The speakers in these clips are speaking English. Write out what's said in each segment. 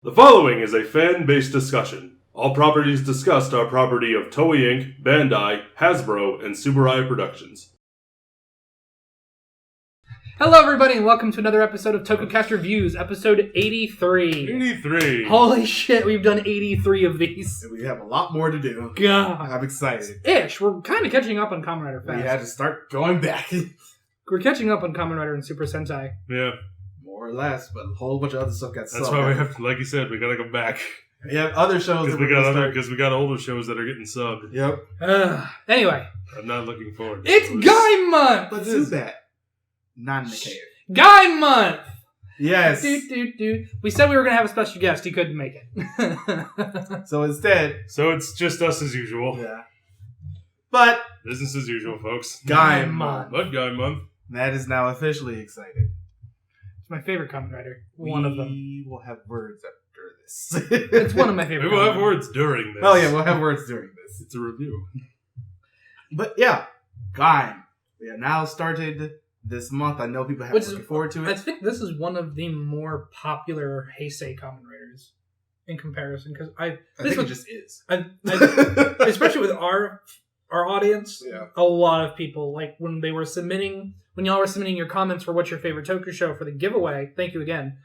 The following is a fan-based discussion. All properties discussed are property of Toei Inc., Bandai, Hasbro, and Subaru Productions. Hello everybody and welcome to another episode of Tokucast Reviews, episode 83. 83. Holy shit, we've done 83 of these. We have a lot more to do. God. I'm excited. We're kind of catching up on Kamen Rider fast. We had to start going back. We're catching up on Kamen Rider and Super Sentai. Yeah. More or less, but a whole bunch of other stuff got subbed. That's why we have to, like you said, we gotta go back. We have other shows. Because we got older shows that are getting subbed. Yep. Anyway. I'm not looking forward to It's those. Gaim Month! Let's do that. Not in the cave. Gaim Month! Yes. We said we were going to have a special guest. He couldn't make it. So instead. So it's just us as usual. Yeah. But. Business as usual, folks. Gaim Month. What Gaim Month? Matt is now officially excited. It's my favorite Kamen Rider. One of them. We will have words after this. It's one of my favorite. We will have words during this. Oh yeah, we'll have words during this. It's a review. But yeah, Gaim. We have now started this month. I know people have looking forward to it. I think this is one of the more popular Heisei Kamen Riders in comparison, because I think it just is. Especially with our audience, yeah. A lot of people, like when y'all were submitting your comments for what's your favorite Toku show for the giveaway, thank you again,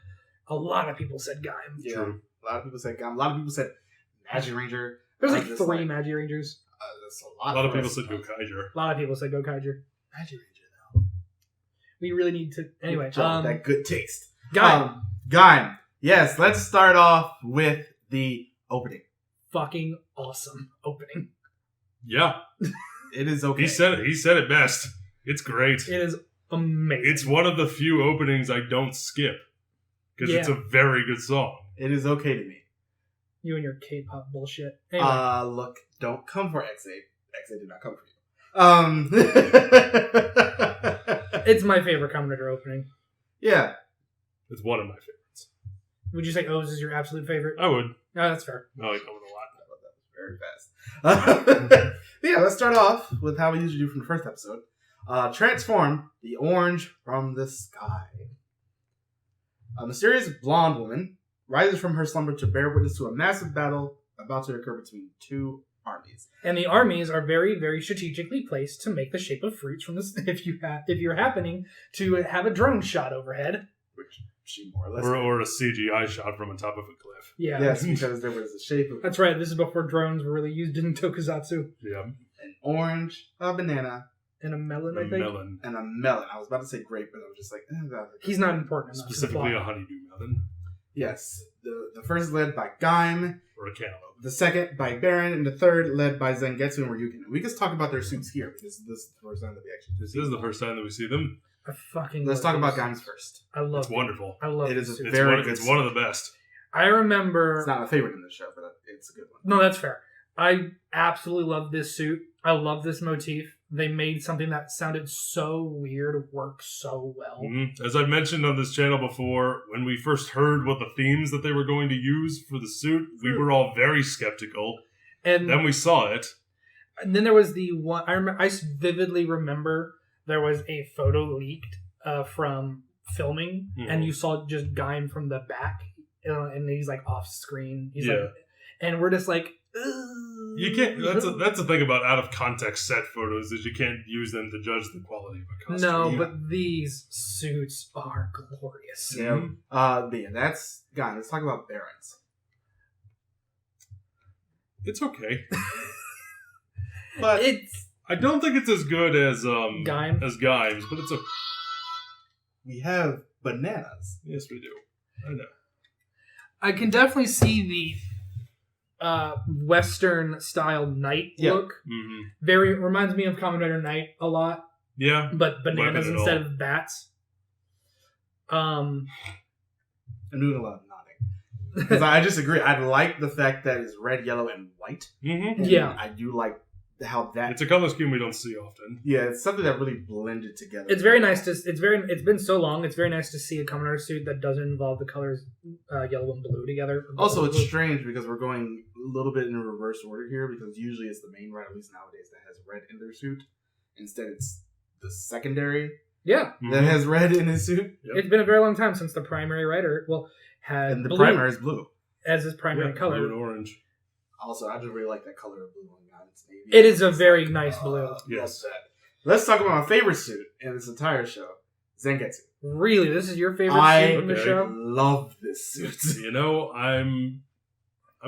a lot of people said Gaim. Yeah. True. A lot of people said Gaim. A lot of people said Magic Ranger. There's like 3 Magic Rangers. That's A lot of people said Gokaiger. A lot of people said Gokaiger. Magic Ranger, though. We really need to... Anyway. That good taste. Gaim. Gaim. Yes, let's start off with the opening. Fucking awesome opening. Yeah. It is okay. He said it best. It's great. It is amazing. It's one of the few openings I don't skip. Because it's a very good song. It is okay to me. You and your K-pop bullshit. Anyway. Look, don't come for X8. X8 did not come for you. It's my favorite Kamen Rider opening. Yeah. It's one of my favorites. Would you say O's is your absolute favorite? I would. No, that's fair. I like Owen a lot. That was very fast. Yeah, let's start off with how we usually do from the first episode. Transform the orange from the sky. A mysterious blonde woman rises from her slumber to bear witness to a massive battle about to occur between 2 armies. And the armies are very, very strategically placed to make the shape of fruits from this. If you're happening to have a drone shot overhead, Which she more or less or a CGI shot from on top of a cliff. yeah, Yes, because there was a shape of that's right. This is before drones were really used in tokusatsu. Yeah. an orange, a banana, And a melon, A I think. melon. and a melon. I was about to say grape, but I was just like, He's not important enough. Specifically a honeydew melon. Yes. The first is led by Gaim, Or a cantaloupe. the second by Baron, and the third led by Zangetsu and Ryukin. We can talk about their suits here because this is the first time that we actually This is the first time that we see them. I fucking. Let's love talk about these. Gaim's first. I love. It's wonderful. I love. It this is a suit. very good It's one of the best. I remember. It's not my favorite in the show, but it's a good one. No, that's fair. I absolutely love this suit. I love this motif. They made something that sounded so weird work so well. Mm-hmm. As I've mentioned on this channel before, when we first heard what the themes that they were going to use for the suit, we were all very skeptical. And Then we saw it. And then there was the one I vividly remember there was a photo leaked from filming, and you saw just Gaim from the back, and he's like off screen. He's like, and we're just like, ugh. You can't. That's the thing about out of context set photos is you can't use them to judge the quality of a costume. No, but these suits are glorious. Yeah. But yeah, that's Gaim. Let's talk about Barons. It's okay. But I don't think it's as good as Gaim? as Gaim's, but it's a. we have bananas. Yes, we do. I know. I can definitely see the Western style knight look. Mm-hmm. Very reminds me of Kamen Rider Knight a lot, Yeah. but bananas Weapon and instead all. of bats. I'm doing a lot of nodding. Because I just agree. I like the fact that it's red, yellow, and white. Mm-hmm. And Yeah. I do like how that... It's a color scheme we don't see often. Yeah, it's something that really blended together. It's very nice to. It's been so long. It's very nice to see a Kamen Rider suit that doesn't involve the colors yellow and blue together. Also, it's strange because we're going a little bit in reverse order here because usually it's the main rider, at least nowadays, that has red in their suit. Instead, it's the secondary Yeah, that has red in his suit. Yep. it's been a very long time since the primary rider. Well, had And the blue. primary is blue. as his primary color. Blue and orange. Also, I just really like that color of blue on Gaim's navy. It is a very nice blue. Yes. Love that. Let's talk about my favorite suit in this entire show, Zangetsu. Really, this is your favorite I suit in the show? love this suit. You know, I'm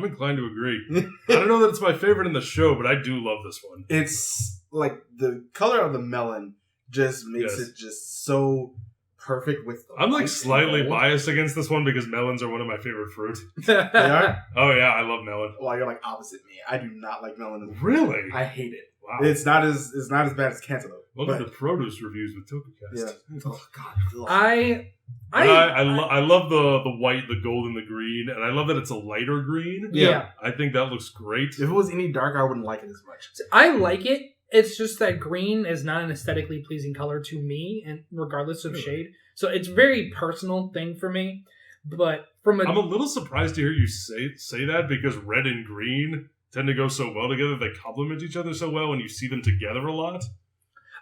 inclined to agree. I don't know that it's my favorite in the show, but I do love this one. It's like the color of the melon just makes it just so perfect with the I'm white like and slightly gold. biased against this one because melons are one of my favorite fruit. They are? Oh yeah, I love melon. Well, you're like opposite me. I do not like melon. Really? I hate it. Wow. It's not as bad as cantaloupe. Welcome but- to produce reviews with Tokucast. Yeah. Oh god. Ugh. I love the white, the gold, and the green, and I love that it's a lighter green. Yeah. I think that looks great. If it was any darker, I wouldn't like it as much. I like it. It's just that green is not an aesthetically pleasing color to me, and regardless of shade. So it's a very personal thing for me. But from I'm a little surprised to hear you say that because red and green tend to go so well together. They complement each other so well, and you see them together a lot.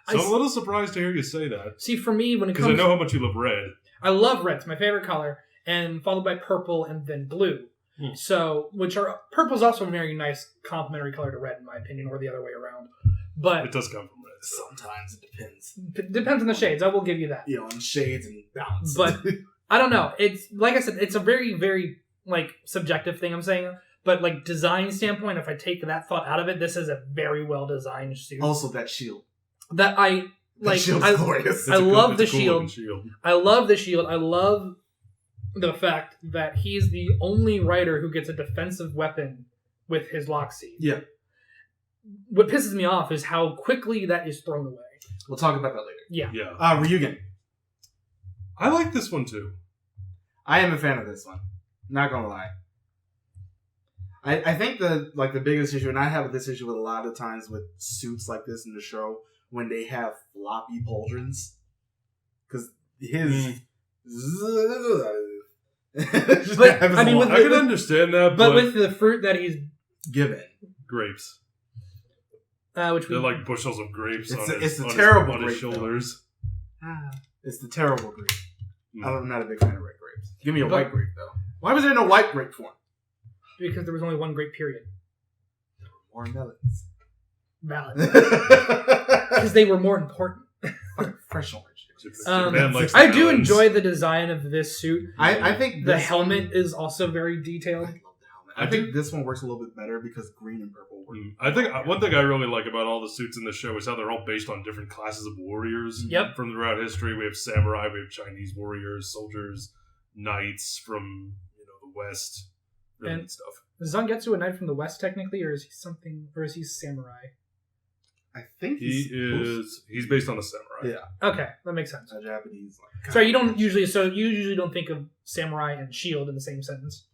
So I'm a little surprised to hear you say that. See, for me, when it Because comes, I know how much you love red. I love red. It's my favorite color, and followed by purple and then blue. So, purple's also a very nice complementary color to red, in my opinion, or the other way around. But It does come from red. Sometimes it depends. Depends on the shades. I will give you that. You know, on shades and balance. But I don't know. It's like I said, it's a very, very like subjective thing I'm saying. But like design standpoint, if I take that thought out of it, this is a very well designed suit. also that shield. That I That like. shield's glorious. I love the it's a cool looking shield. I love the shield. I love the fact that he's the only rider who gets a defensive weapon with his lock seed. Yeah. What pisses me off is how quickly that is thrown away. We'll talk about that later. Yeah. Yeah. Ryugen. I like this one too. I am a fan of this one. Not gonna lie. I think the biggest issue, and I have this issue with a lot of times with suits like this in the show, when they have floppy pauldrons. Because his... But, I mean, with I can understand that, But with the fruit that he's given. grapes. which we They're like bushels of grapes It's on a- his, it's a on his- terrible on his grape, shoulders. It's the terrible grape. Mm. I'm not a big fan of red grapes. Give me a But- white grape, though. Why was there no white grape form? because there was only one grape period. More melons. Valid. Fucking Because they were more important. fresh orange. Japan likes I do melons. enjoy the design of this suit. I think The this helmet one- is also very I detailed. love the helmet. I think this one works a little bit better because green and purple work. I think one thing I really like about all the suits in the show is how they're all based on different classes of warriors. Yep. From throughout history, we have samurai, we have Chinese warriors, soldiers, knights from the West, really And- good stuff. Is Zangetsu a knight from the West technically, or is he something? Or is he samurai? I think He's based on a samurai. Yeah. Okay, that makes sense. a Japanese. Like, So you usually don't think of samurai and shield in the same sentence.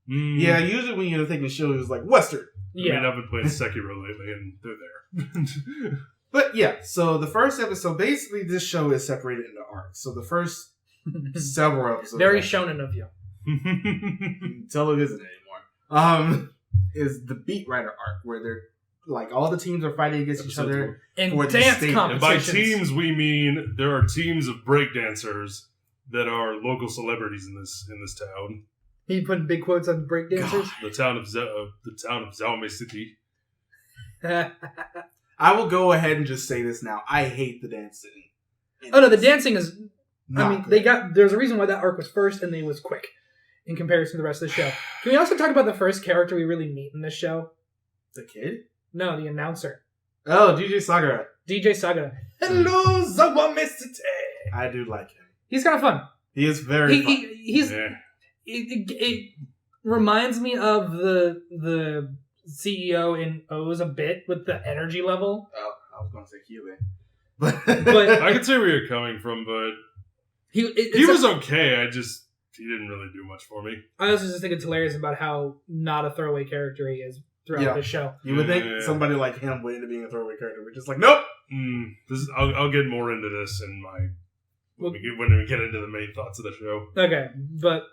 Mm. Yeah, usually when you think of shield, it's like Western. Yeah. I mean, I've been playing Sekiro lately, and they're there. But yeah, so the first episode, basically this show is separated into arcs. So the first several episodes. Very shonen of you. Until it isn't anymore. Is the Beat Rider arc, where they're like all the teams are fighting against each Episode other. And For the dance state. And by competitions. teams, we mean there are teams of breakdancers that are local celebrities in this town. He put big quotes on breakdancers. The town of Zaume City. I will go ahead and just say this now. I hate the dancing. Oh no, the dancing is. Not I mean, good. there's a reason why that arc was first, and it was quick in comparison to the rest of the show. Can we also talk about the first character we really meet in this show? The kid? No, the announcer, Oh, DJ Sagara. DJ Saga. Hello, Zawame City. I do like him. He's kind of fun. He is very fun. He's Yeah. it reminds me of the CEO in O's a bit with the energy level. Oh, I was going to say Huey. But I can see where you're coming from, but he was okay. He didn't really do much for me. I also just think it's hilarious about how not a throwaway character he is throughout Yeah. the show. You would think Yeah. somebody like him would end up being a throwaway character. We're just like, nope. I'll get more into this in my when we get into the main thoughts of the show. Okay, but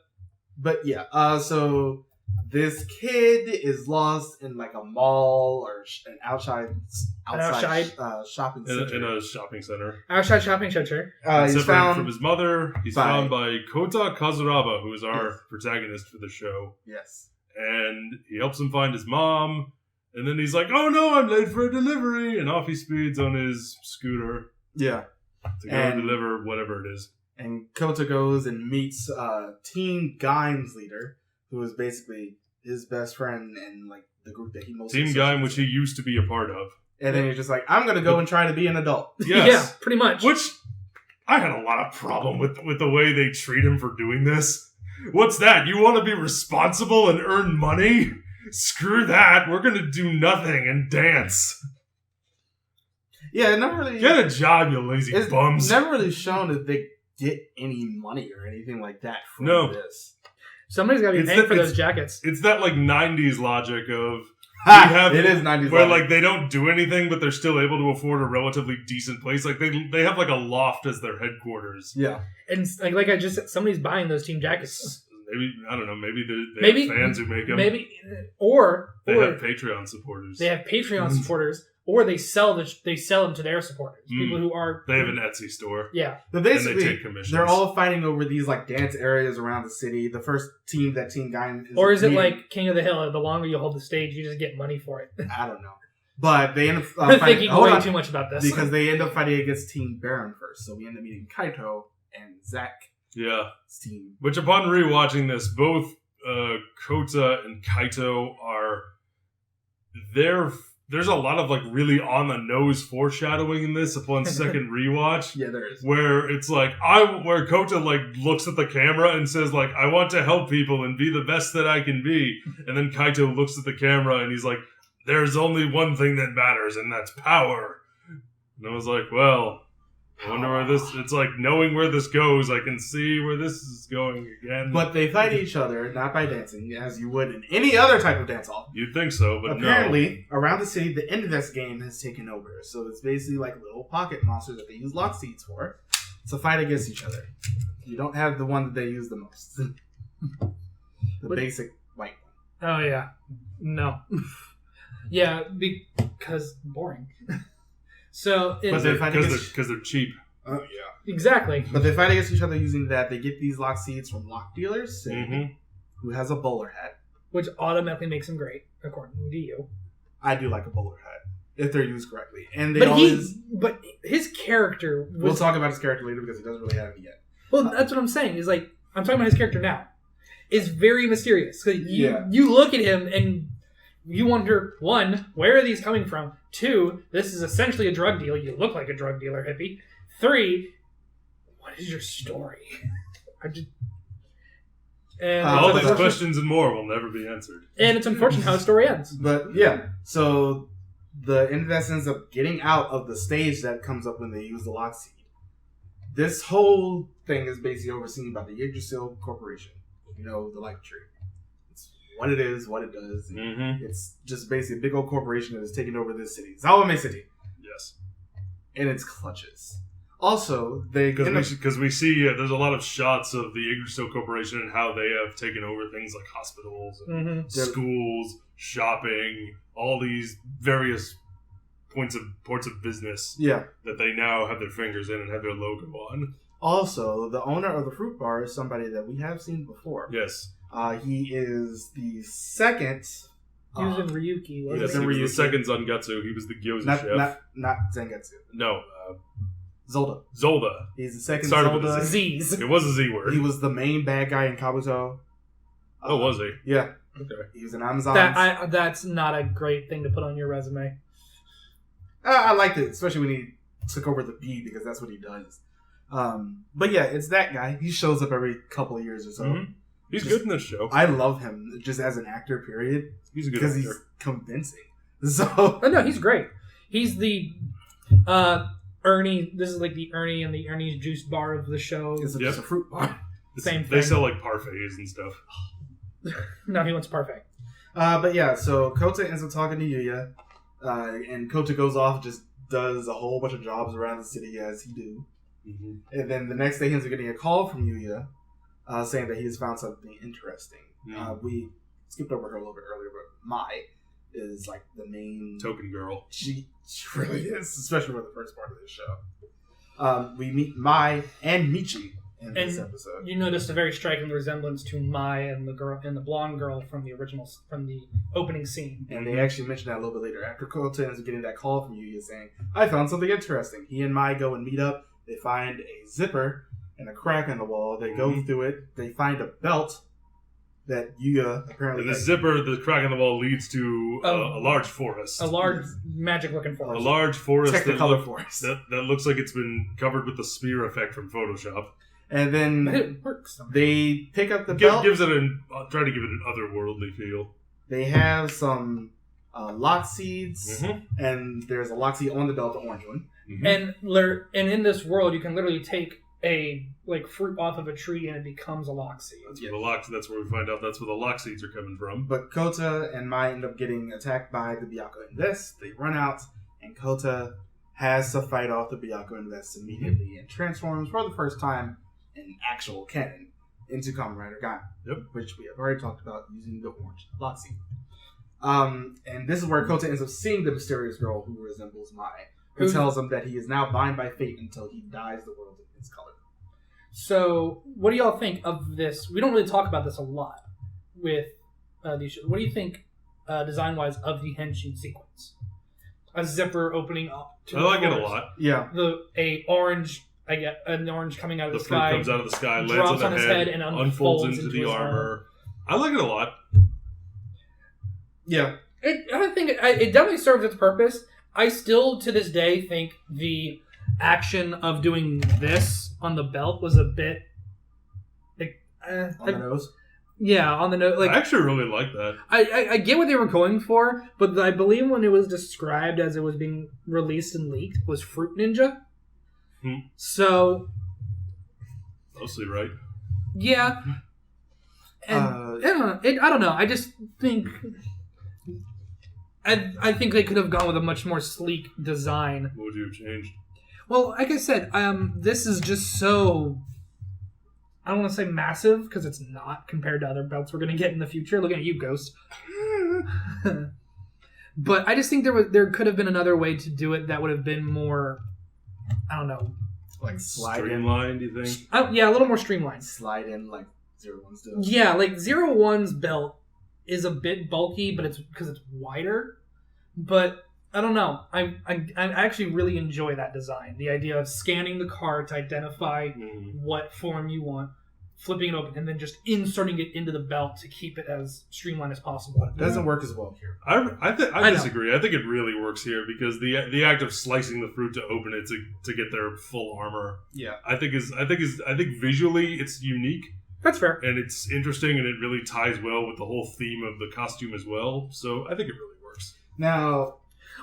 But yeah, so this kid is lost in like a mall or an outside shopping center. In a shopping center. Outside shopping center. He's Separated found from his mother. He's found by Kota Kazuraba, who is our protagonist for the show. Yes. And he helps him find his mom. And then he's like, "Oh no, I'm late for a delivery!" And off he speeds on his scooter. Yeah. To go deliver whatever it is. And Kota goes and meets Team Gaim's leader, who is basically his best friend and like the group that he most Team Gaim, which he used to be a part of. And then he's just like, I'm gonna go and try to be an adult. Yes. Yeah, pretty much. Which I had a lot of problem with the way they treat him for doing this. What's that? You want to be responsible and earn money? Screw that. We're gonna do nothing and dance. Yeah, it never really get a job, you lazy bums. It's never really shown that they get any money or anything like that from this. Somebody's got to be paying for those jackets. It's that like 90s logic of it is 90s where logic. like they don't do anything but they're still able to afford a relatively decent place. Like they have like a loft as their headquarters. Yeah. And like I just said, somebody's buying those team jackets. Maybe I don't know. Maybe have fans who make them. Maybe or they have Patreon supporters. They have Patreon supporters, or they sell them to their supporters. People who are they have an Etsy store. Yeah, but basically and they take commissions. They're all fighting over these like dance areas around the city. The first team that Team Gaim is, or is it like King of the Hill? The longer you hold the stage, you just get money for it. I don't know. But they end up I'm thinking way too much about this because they end up fighting against Team Baron first. So we end up meeting Kaito and Zack. Yeah. Team. Which upon rewatching this, both Kota and Kaito are there's a lot of like really on the nose foreshadowing in this upon second rewatch. Yeah, there is. Where it's like where Kota like looks at the camera and says like, I want to help people and be the best that I can be. And then Kaito looks at the camera and he's like, there's only one thing that matters, and that's power. And I was like, well, I wonder where it's like knowing where this goes, I can see where this is going again. But they fight each other, not by dancing, as you would in any other type of dance hall. You'd think so, but apparently, around the city, the end of this game has taken over. So it's basically like little pocket monsters that they use lock seeds for. To fight against each other. You don't have the one that they use the most. Basic white one. Oh, yeah. No. Yeah, because boring. So, but they fight because they're cheap. Oh yeah, exactly. But they fight against each other using that. They get these lock seeds from lock dealers, who has a bowler hat, which automatically makes him great, according to you. I do like a bowler hat if they're used correctly, and they but his character. We'll talk about his character later because he doesn't really have it yet. Well, that's what I'm saying. Is like I'm talking about his character now. Is very mysterious because you look at him and. You wonder, 1, where are these coming from? 2, this is essentially a drug deal. You look like a drug dealer, hippie. 3, what is your story? All these questions and more will never be answered. And it's unfortunate how the story ends. But yeah, so the Indes ends up getting out of the stage that comes up when they use the lock seed. This whole thing is basically overseen by the Augusto Corporation. You know, the life tree. What it is, what it does. It's just basically a big old corporation that has taken over this city. Zawame City. Yes. In its clutches. Also, because we see there's a lot of shots of the Augusto Corporation and how they have taken over things like hospitals and schools, shopping, all these various points of business that they now have their fingers in and have their logo on. Also, the owner of the fruit bar is somebody that we have seen before. Yes. He is the second. He was in Ryuki. He was the second Zangetsu. He was the gyoza chef. Not Zangetsu. No. Zolda. He's the second Zolda. Z's. It was a Z word. He was the main bad guy in Kabuto. Oh, was he? Yeah. Okay. He was an Amazon. That's not a great thing to put on your resume. I liked it, especially when he took over the B because that's what he does. But yeah, it's that guy. He shows up every couple of years or so. He's good in this show. I love him just as an actor, period. He's a good actor. Because he's convincing. So no, he's great. He's the Ernie. This is like the Ernie and the Ernie's juice bar of the show. It's just a fruit bar. Same thing. They sell like parfaits and stuff. No, he wants parfait. But yeah, so Kota ends up talking to Yuya. And Kota goes off and just does a whole bunch of jobs around the city as he do. And then the next day he ends up getting a call from Yuya saying that he has found something interesting. skipped over her a little bit earlier, but Mai is like the main Token girl. She really is, especially for the first part of this show. We meet Mai and Michi in this episode. You noticed a very striking resemblance to Mai and the blonde girl from the opening scene. And they actually mentioned that a little bit later. After Kota ends up getting that call from Yuya saying, I found something interesting. He and Mai go and meet up. They find a zipper and a crack in the wall. They go through it. They find a belt that Yuya apparently... The crack in the wall leads to a large forest. A large magic-looking forest. A large forest. Technicolor forest. That looks like it's been covered with the spear effect from Photoshop. And then it works. They pick up the belt. Try to give it an otherworldly feel. They have some lock seeds, and there's a lock seed on the belt, the orange one. And in this world, you can literally take a fruit off of a tree and it becomes a lock seed. That's where we find out that's where the lock seeds are coming from. But Kota and Mai end up getting attacked by the Byakuya Invest. They run out, and Kota has to fight off the Byakuya Invest immediately and transforms for the first time in actual canon into Kamen Rider Gaim, which we have already talked about using the orange lock seed. And this is where Kota ends up seeing the mysterious girl who resembles Mai, who tells him that he is now bound by fate until he dyes the world in his color. So, what do y'all think of this? We don't really talk about this a lot with these shows. What do you think, design-wise, of the Henshin sequence? A zipper opening up to I like it a lot. Yeah. An orange coming out of the sky. The fruit comes out of the sky, lands drops on his head, head and unfolds into the armor. I like it a lot. Yeah. I think it definitely serves its purpose. I still, to this day, think the action of doing this on the belt was a bit... on the nose? Yeah, on the nose. I actually really like that. I get what they were going for, but I believe when it was described as it was being released and leaked was Fruit Ninja. So... Mostly right. Yeah. And I don't know. I just think... I think they could have gone with a much more sleek design. What would you have changed? Well, like I said, this is just so... I don't want to say massive, because it's not compared to other belts we're going to get in the future. Looking at you, Ghost. But I just think there could have been another way to do it that would have been more... I don't know. Like streamlined, do you think? Yeah, a little more streamlined. Slide in like 01's does. Yeah, like 01's belt is a bit bulky, but it's because it's wider. But I don't know. I actually really enjoy that design. The idea of scanning the card to identify what form you want, flipping it open, and then just inserting it into the belt to keep it as streamlined as possible. It doesn't work as well here. I disagree. I think it really works here because the act of slicing the fruit to open it to get their full armor. Yeah, I think visually it's unique. That's fair, and it's interesting, and it really ties well with the whole theme of the costume as well. So I think it really works. Now,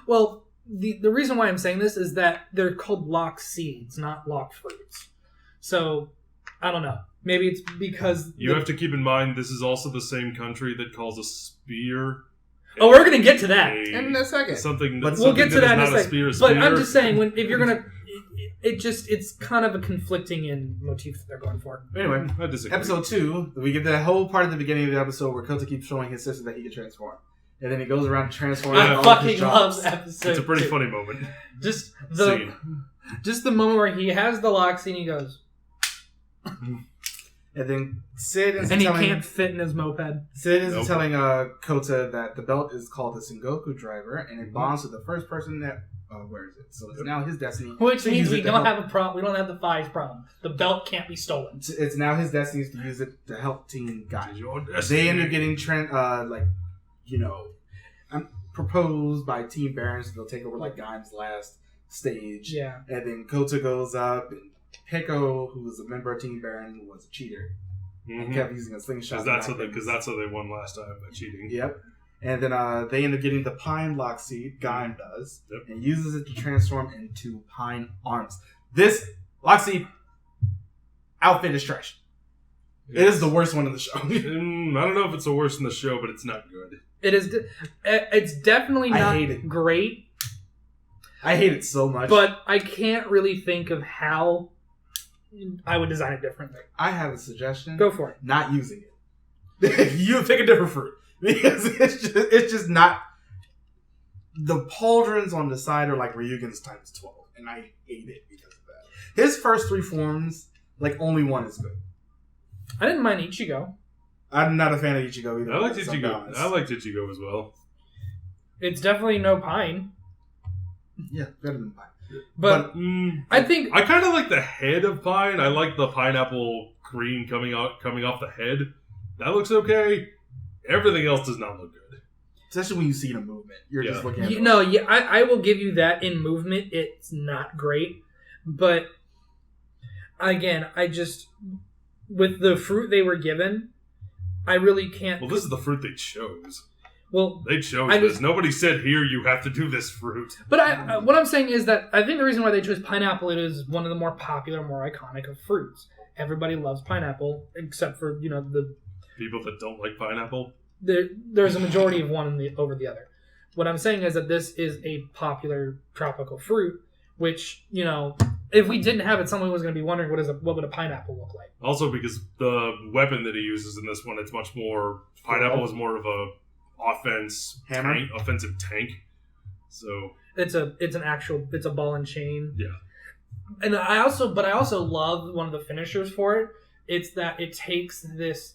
well, the reason why I'm saying this is that they're called lock seeds, not lock fruits. So I don't know. Maybe it's because... You have to keep in mind, this is also the same country that calls a spear... Oh, we're going to get to that. In a second. We'll get to that in a second. But I'm just saying, if you're going to... It's kind of a conflicting in motif that they're going for. Anyway, I disagree. Episode 2, we get that whole part at the beginning of the episode where Kota keeps showing his sister that he can transform. And then he goes around transforming. I fucking love episode 2. It's a pretty funny moment. Just the moment where he has the lock scene, he goes... And then Sid is he can't fit in his moped. Sid is telling Kota that the belt is called the Sengoku driver, and it bonds to the first person that wears it. So it's now his destiny. Which means we don't have a problem. We don't have the Fives problem. The belt can't be stolen. It's now his destiny to use it to help Team Gaim. They end up getting proposed by Team Barons. They'll take over like Gaim's last stage. Yeah. And then Kota goes up. And Peko, who was a member of Team Baron, was a cheater. And kept using a slingshot. Because that's how they won last time, by cheating. Yep. And then they end up getting the Pine Lock Seed, Gaim does, and uses it to transform into Pine Arms. This Lock Seed outfit is trash. It is the worst one in the show. I don't know if it's the worst in the show, but it's not good. It is. It's definitely not great. I hate it so much. But I can't really think of how I would design it differently. I have a suggestion. Go for it. Not using it. You pick a different fruit. because it's just not. The pauldrons on the side are like Ryugen's times 12, and I hate it because of that. His first 3 forms, like only one is good. I didn't mind Ichigo. I'm not a fan of Ichigo either. I liked Ichigo. I liked Ichigo as well. It's definitely no Pine. Yeah, better than Pine. But I think I kind of like the head of Pine. I like the pineapple cream coming off the head. That looks okay. Everything else does not look good. Especially when you see it in movement. You're just looking at it. No, yeah, I will give you that in movement. It's not great. But again, I just, with the fruit they were given, I really can't. Well, this is the fruit they chose. Well, they chose this. Nobody said, here, you have to do this fruit. But what I'm saying is that I think the reason why they chose pineapple, it is one of the more popular, more iconic of fruits. Everybody loves pineapple, except for, the people that don't like pineapple. There's a majority of one over the other. What I'm saying is that this is a popular tropical fruit, which, if we didn't have it, someone was going to be wondering what would a pineapple look like. Also, because the weapon that he uses in this one, it's much more. Pineapple is more of a offensive tank. So it's a ball and chain. Yeah. And I also love one of the finishers for it. It's that it takes this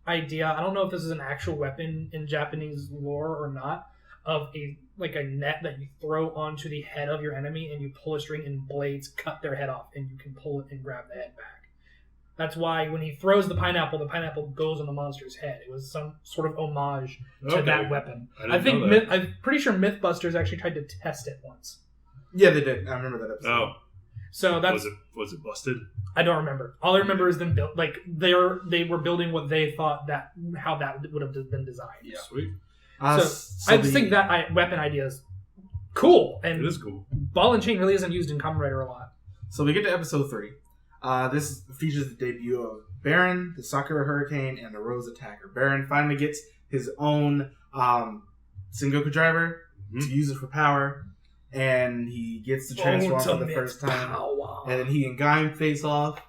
idea. I don't know if this is an actual weapon in Japanese lore or not, of a net that you throw onto the head of your enemy, and you pull a string and blades cut their head off, and you can pull it and grab the head back. That's why when he throws the pineapple goes on the monster's head. It was some sort of homage to that weapon. I'm pretty sure Mythbusters actually tried to test it once. Yeah, they did. I remember that episode. Oh. So that's was it busted? I don't remember. All I remember is them built they were building what they thought how that would have been designed. Yeah, sweet. I just think that weapon idea is cool, and it is cool. Ball and chain really isn't used in Kamen Rider a lot. So we get to episode 3. This features the debut of Baron, the Sakura Hurricane, and the Rose Attacker. Baron finally gets his own Sengoku driver to use it for power, and he gets to transform for the first time. Power. And then he and Gaim face off.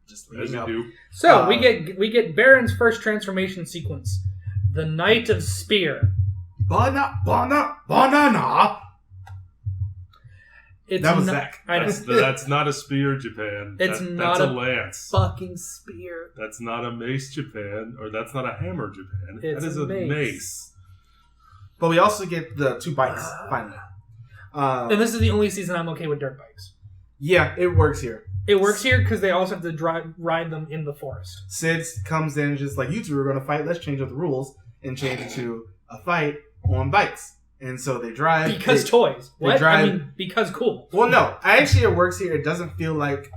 Just as you do. So we get Baron's first transformation sequence, the Knight of Spear. Banana. That was Zach. That's not a spear, Japan. That's a lance. Fucking spear. That's not a mace, Japan. Or that's not a hammer, Japan. That is a mace. But we also get the 2 bikes, finally. And this is the only season I'm okay with dirt bikes. Yeah, it works here. It works here because they also have to ride them in the forest. Sid comes in and just like, you two are going to fight. Let's change up the rules and change it to a fight on bikes. And so they drive. Because toys. What? Because cool. Well, no. Actually, it works here. It doesn't feel like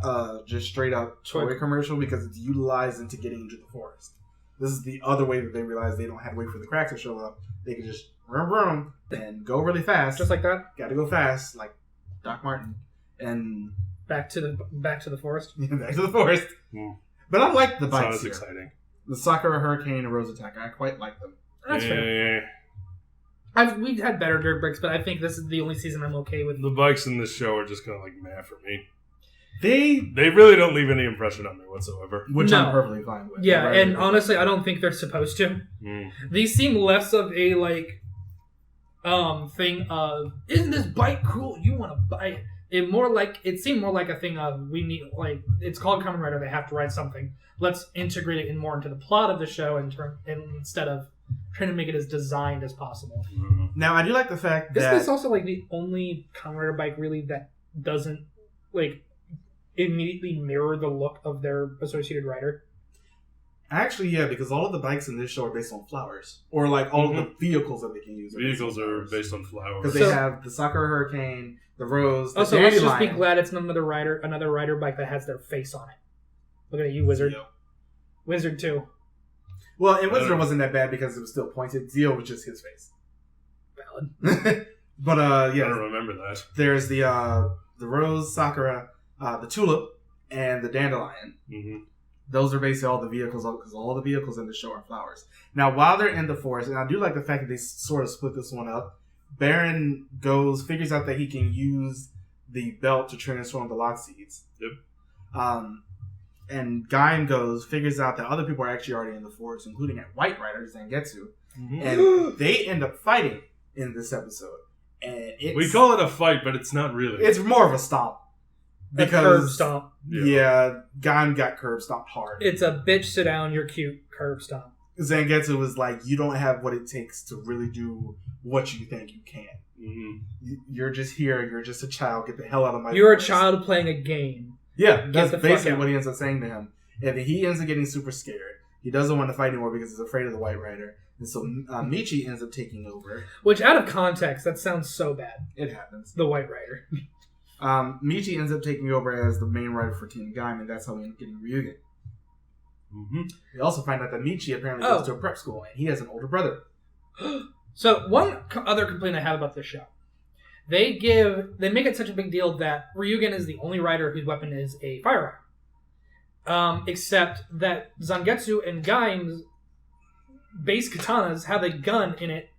just straight up toy commercial because it's utilized into getting into the forest. This is the other way that they realize they don't have to wait for the crack to show up. They can just vroom and go really fast. Just like that? Got to go fast, like Doc Martin. And back to the forest? Back to the forest. Mm. But I like the bikes Sounds exciting. The Sakura Hurricane and Rose Attack. I quite like them. That's fair. We've had better dirt bikes, but I think this is the only season I'm okay with. The bikes in this show are just kind of like meh for me. They really don't leave any impression on me whatsoever. Which I'm perfectly fine with. Yeah, and honestly, I don't think they're supposed to. These seem less of a thing of, isn't this bike cool? You want to buy it? It seemed more like a thing of, we need, it's called Kamen Rider, they have to write something. Let's integrate it more into the plot of the show instead of trying to make it as designed as possible. Now, I do like the fact that this is also the only Kamen Rider bike really that doesn't immediately mirror the look of their associated rider. Actually, yeah, because all of the bikes in this show are based on flowers, or all of the vehicles that they can use. Vehicles are based on flowers because they have the Sakura Hurricane, the Rose. The let's just be glad it's another rider bike that has their face on it. Looking at you, Wizard. Zio. Wizard too. Well, in Wizard wasn't that bad because it was still pointed. Zio was just his face. Valid. But yeah, I don't remember that. There's the Rose, Sakura, the Tulip, and the Dandelion. Mm-hmm. Those are basically all the vehicles, because all the vehicles in the show are flowers. Now, while they're in the forest, and I do like the fact that they sort of split this one up, Baron figures out that he can use the belt to transform the lock seeds. Yep. And Gaim figures out that other people are actually already in the forest, including a White Rider, Zangetsu. Mm-hmm. And they end up fighting in this episode. And We call it a fight, but it's not really. it's more of a stomp. A curb stomp. Yeah, Gaim got curb stomped hard. It's a bitch sit down, you're cute curb stomp. Zangetsu was like, you don't have what it takes to really do what you think you can. Mm-hmm. You're just here. You're just a child. Get the hell out of my You're forest. a child playing a game. Yeah, Get that's the fuck basically out. what he ends up saying to him. And then he ends up getting super scared. He doesn't want to fight anymore because he's afraid of the White Rider. And so Michi ends up taking over. Which, out of context, that sounds so bad. It happens. The White Rider. Michi ends up taking over as the main rider for Team Gaim, and that's how we end up getting Ryugen. Mm-hmm. We also find out that Michi apparently goes to a prep school, and he has an older brother. So, one other complaint I have about this show. They make it such a big deal that Ryugen is the only rider whose weapon is a firearm. Except that Zangetsu and Gaim's base katanas have a gun in it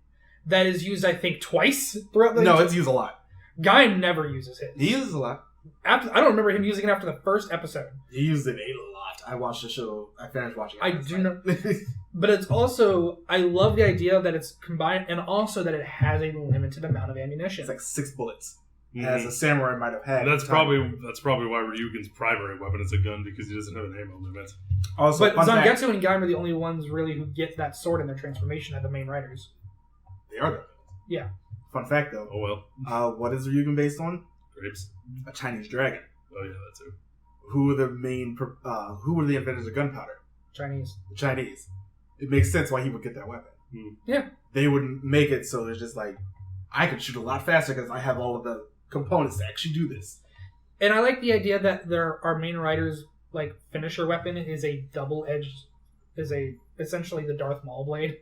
that is used, I think, twice throughout the... No, it's used a lot. Gaim never uses his. He uses a lot. I don't remember him using it after the first episode. He used it a lot. I watched the show. I finished watching it. I do not... But it's also... I love the idea that it's combined, and also that it has a limited amount of ammunition. It's like 6 bullets. Mm-hmm. As a samurai might have had. That's probably why Ryugen's primary weapon is a gun, because he doesn't have an ammo limit. Also, But Zangetsu and Gaim are the only ones really who get that sword in their transformation as the main riders. They are the... Yeah. Fun fact, though. Oh well. What is Ryugen based on? Grapes. A Chinese dragon. Oh yeah, that too. Who were the main... who were the inventors of gunpowder? Chinese. The Chinese. It makes sense why he would get that weapon. Yeah. They wouldn't make it so it's just like, I could shoot a lot faster because I have all of the components to actually do this. And I like the idea that our main rider's like finisher weapon is a double-edged... essentially the Darth Maul blade.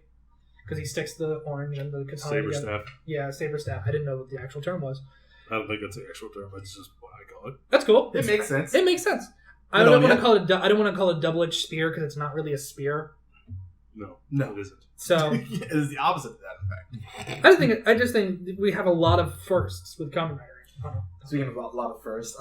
Because he sticks the orange and the katana Saber together. staff. Yeah, saber staff. I didn't know what the actual term was. I don't think that's the actual term. That's just what I call it. That's cool. It makes sense. It makes sense. I But don't on want to the- call it. I don't want to call it double-edged spear because it's not really a spear. No, No. it isn't. So It is the opposite of that, in fact. I just think we have a lot of firsts with Kamen Rider. Speaking of a lot of first,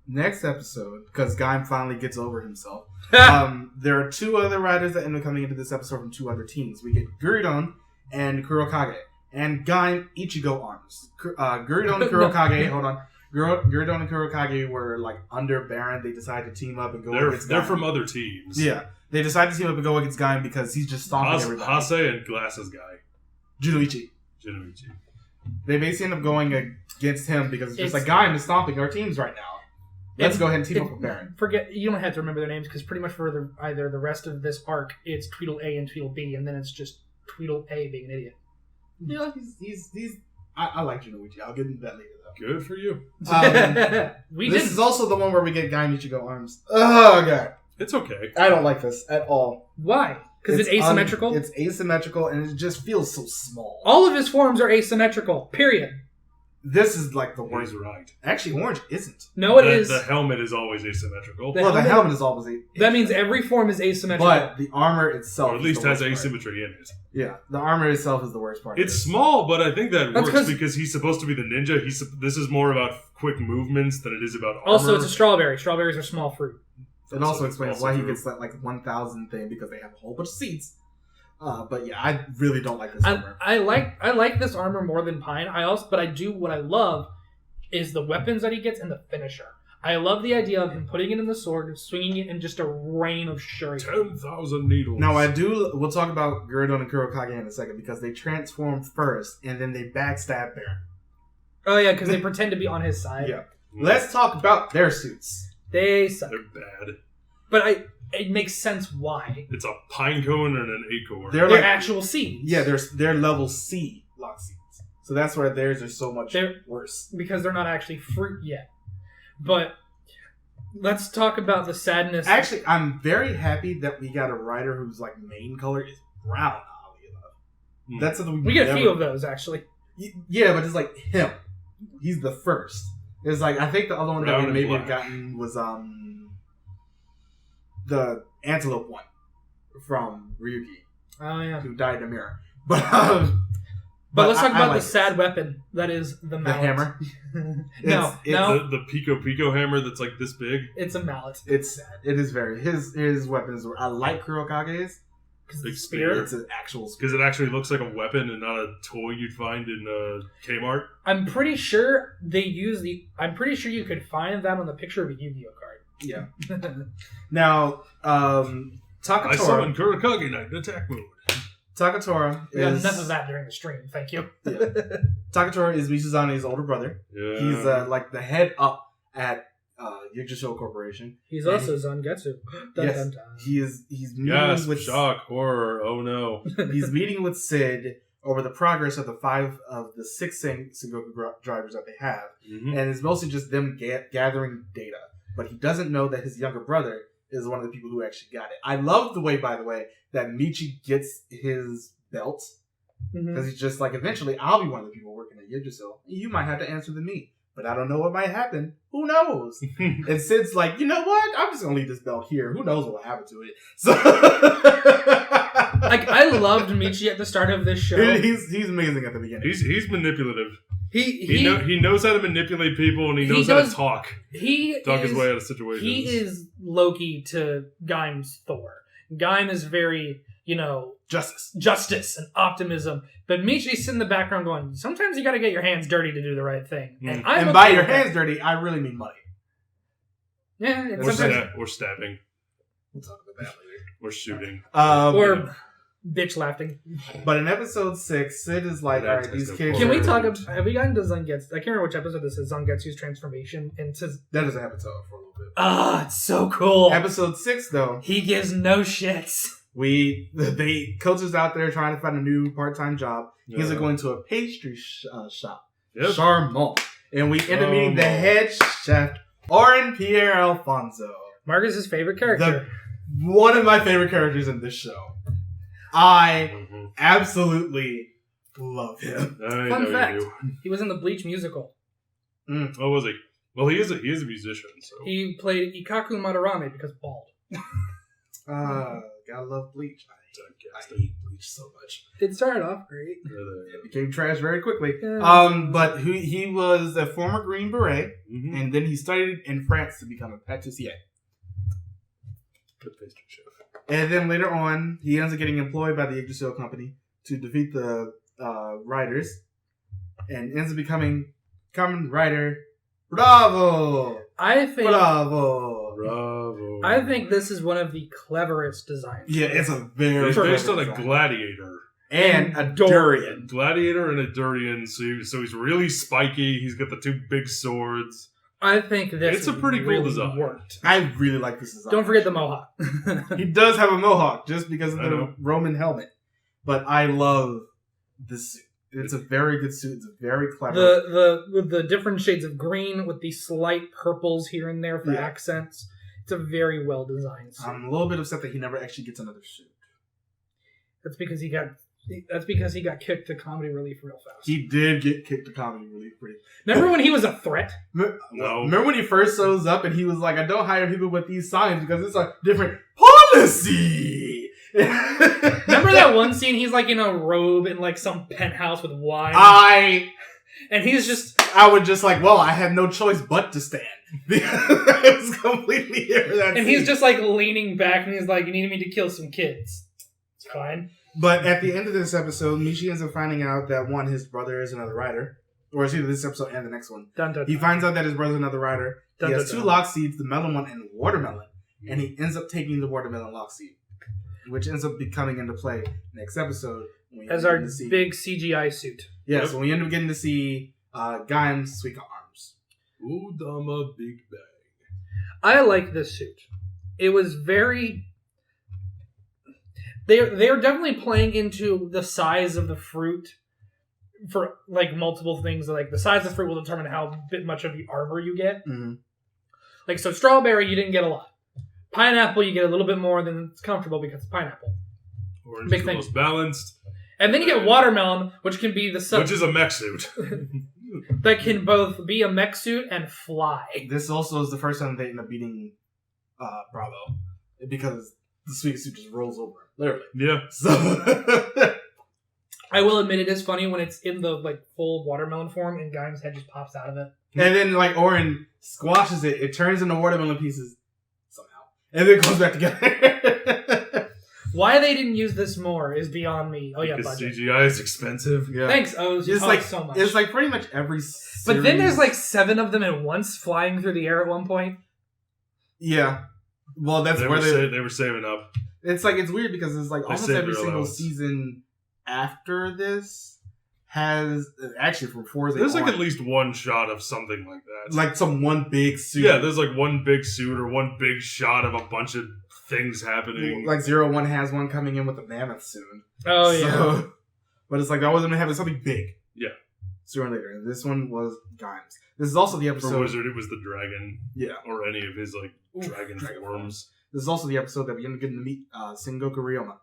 next episode, because Gaim finally gets over himself, there are 2 other riders that end up coming into this episode from 2 other teams. We get Guridon and Kurokage. And Gaim Ichigo arms. Guridon and Kurokage, hold on. Guridon and Kurokage were like under Baron. They decided to team up and go against Gaim. They're from other teams. Yeah. They decided to team up and go against Gaim because he's just stomping everybody. Hase and Glasses guy. Junoichi. Jinoichi. They basically end up going against him because it's just like, Gaim is stomping our teams right now. Let's go ahead and team up with Baron. You don't have to remember their names because pretty much for either the rest of this arc, it's Tweedle A and Tweedle B, and then it's just Tweedle A being an idiot. Yeah, he's I like Junoichi. I'll give him that later though. Good for you. This is also the one where we get Gaim Ichigo arms. Oh god. It's okay. I don't like this at all. Why? Because it's asymmetrical? It's asymmetrical and it just feels so small. All of his forms are asymmetrical. Period. This is like the worst. He's right. Actually, orange isn't. No, it is. The helmet is always asymmetrical. The Well, the helmet- helmet is always That means every form is asymmetrical. But the armor itself Or at least is the has worst part. asymmetry in it. Yeah, the armor itself is the worst part. It's small, but I think that That's works because he's supposed to be the ninja. This is more about quick movements than it is about armor. Also, it's a strawberry. Strawberries are small fruit. It also explains also why he true. gets that like 1,000 thing because they have a whole bunch of seats. But yeah, I really don't like this armor. I like this armor more than Pine. What I love is the weapons that he gets and the finisher. I love the idea of him putting it in the sword, swinging it in just a rain of shuriken. 10,000 needles. Now we'll talk about Guridon and Kurokage in a second because they transform first and then they backstab Baron. Oh yeah, because they pretend to be on his side. Yeah. Let's talk about their suits. They suck. They're bad. But it makes sense why. It's a pine cone and an acorn. They're like, actual seeds. Yeah, they're level C lock seeds. So that's why theirs are so much worse. Because they're not actually fruit yet. But let's talk about the sadness. Actually, I'm very happy that we got a rider whose like main color is brown. Oddly enough, that's something we get a few of those actually. Yeah, but it's like him. He's the first. It's like I think the other one Brown that we and maybe have black. gotten was the antelope one from Ryuki Oh yeah. who died in a mirror. But let's talk about like the sad weapon that is the mallet. The hammer. No. The Pico Pico hammer that's like this big. It's a mallet. It's sad. It is very his weapons were. I like Kurokage's. Because Big the spear. It's an actual spear. Because it actually looks like a weapon and not a toy you'd find in Kmart. I'm pretty sure they use the. I'm pretty sure you could find that on the picture of a Yu-Gi-Oh card. Yeah. Now, Takatora. I summon Kurakage Knight in attack mode. Takatora We got is enough of that during the stream. Thank you. Takatora is Michizane's older brother. Yeah. He's like the head up at Augusto Corporation. He's also Zangetsu. Dun, Yes. dun, dun. He's meeting Yes, with shock, horror, oh no. he's meeting with Sid over the progress of the 6 Sengoku drivers that they have, Mm-hmm. and it's mostly just them gathering data. But he doesn't know that his younger brother is one of the people who actually got it. I love the way, by the way, that Michi gets his belt, because he's just like, eventually I'll be one of the people working at Yggdrasil. You might have to answer to me, but I don't know what might happen. Who knows? And Sid's like, you know what? I'm just gonna leave this belt here. Who knows what will happen to it? So, Like, I loved Michi at the start of this show. he's amazing at the beginning. He's manipulative. He knows how to manipulate people and he knows how to talk. Talk his way out of situations. He is Loki to Gaim's Thor. Gaim is very, justice and optimism. But Michi's in the background going, sometimes you got to get your hands dirty to do the right thing. Mm. And by your hands dirty, I really mean money. Yeah, Or, sometimes, or stabbing. We'll talk about that later. Or shooting. or bitch laughing. But in episode 6, Sid is like, That all right, is these no kids. Can we are- talk about, have we gotten to Zangetsu? I can't remember which episode this is, Zangetsu's transformation into... That doesn't happen for a little bit. Ah, it's so cool. Episode 6, though, He gives no shits. Coach is out there trying to find a new part-time job. He's Yeah. going to a pastry shop. Yep. Charmant. And we end up meeting the head chef, Oren Pierre Alfonso. Marcus's favorite character. One of my favorite characters in this show. I Mhm. absolutely love him. I Fun know fact. you do. He was in the Bleach musical. Oh, was he? Well, he is a musician, so. He played Ikaku Madarame because bald. Gotta love Bleach. I hate Bleach so much. It started off great. It became trash very quickly. Yeah. But he was a former Green Beret, Mm-hmm. and then he studied in France to become a pâtissier. Good pastry chef. And then later on, he ends up getting employed by the Yggdrasil company to defeat the Riders, and ends up becoming Kamen Rider. Bravo! I think Bravo. I think this is one of the cleverest designs. Yeah, it's a very It's clever based on a design. gladiator. and a durian. Gladiator and a durian, so he's really spiky. He's got the 2 big swords. I think this It's a pretty cool really design. worked. I really like this design. Don't forget the mohawk. He does have a mohawk just because of I the know. Roman helmet. But I love this suit. It's a very good suit. It's very clever. with the different shades of green with the slight purples here and there for Yeah. accents. It's a very well designed suit. I'm a little bit upset that he never actually gets another suit. That's because he got kicked to comedy relief real fast. He did get kicked to comedy relief pretty. Remember when he was a threat? No. Remember when he first shows up and he was like, I don't hire people with these signs because it's a different policy. Remember that one scene? He's like in a robe in like some penthouse with wine, and he's just I would just like, well, I had no choice but to stand. I was completely here for that and scene. he's just like leaning back, and he's like, "You needed me to kill some kids. It's fine." But at the end of this episode, Michi ends up finding out that one, his brother is another rider. Or it's either this episode and the next one. Dun, dun, He dun. finds out that his brother's another rider. Dun, He has dun, 2 dun. lock seeds, the melon one and the watermelon. And he ends up taking the watermelon lock seed. Which ends up coming into play next episode. When we As end up our getting to see, big CGI suit. yes, when we end up getting to see Gaim's Suika arms. Ooh, Dama Big Bang. I like this suit. It was very. They are definitely playing into the size of the fruit for like multiple things. Like the size of the fruit will determine how much of the armor you get. Mm-hmm. Like so, strawberry you didn't get a lot. Pineapple you get a little bit more than it's comfortable because it's pineapple. Orange Big is the thing. most balanced, And then you get watermelon, which can be the which is a mech suit. that can both be a mech suit and fly. This also is the first time they end up beating Bravo. Because the Suika suit just rolls over him. Literally. Yeah. So I will admit it is funny when it's in the like full watermelon form and Gaim's head just pops out of it. And then like Orin squashes it, it turns into watermelon pieces somehow, and then it comes back together. Why they didn't use this more is beyond me. Oh yeah, Because budget. CGI is expensive. Yeah. Thanks, O's. It's Oh, like so much. It's like pretty much every. But then there's series- like 7 of them at once flying through the air at one point. yeah. Well, that's They where they were saving up. It's like it's weird because it's like almost saved every their single allowance. season after this has actually from 4 There's like at least one shot of something like that. like some one big suit. Yeah, there's like one big suit or one big shot of a bunch of things happening. like 01 has one coming in with a mammoth soon. Oh yeah. But it's like I wasn't having something big. Yeah. Sooner or later, and this one was Gaim's. This is also the For episode. Wizard, it was the dragon. Yeah. Or any of his like dragon dragon forms. This is also the episode that we end up getting to meet Sengoku Ryoma,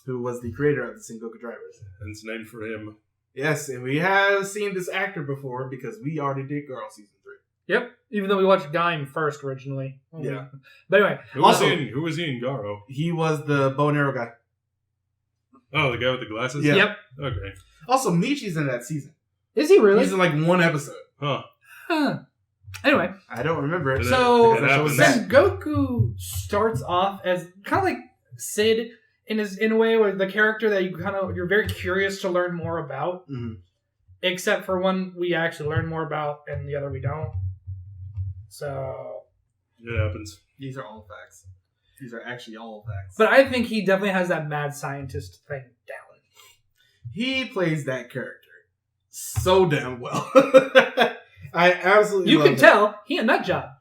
who was the creator of the Sengoku Drivers. And it's named for him. Yes, and we have seen this actor before because we already did Girl Season 3. Yep. Even though we watched Gaim first originally. Yeah. But anyway, Who Also- was he in Garo? He was the bow and arrow guy. Oh, the guy with the glasses? Yeah. Yep. Okay. Also, Michi's in that season. Is he really? He's in like one episode. Huh. Huh. Anyway, I don't remember it. So- It happens. Sengoku starts off as kind of like Sid in a way where the character that you're very curious to learn more about. Mhm. Except for one we actually learn more about and the other we don't. So, It happens. These are all facts. These are actually all facts. but I think he definitely has that mad scientist thing down. He plays that character so damn well. I absolutely You love can it. tell he a nut job.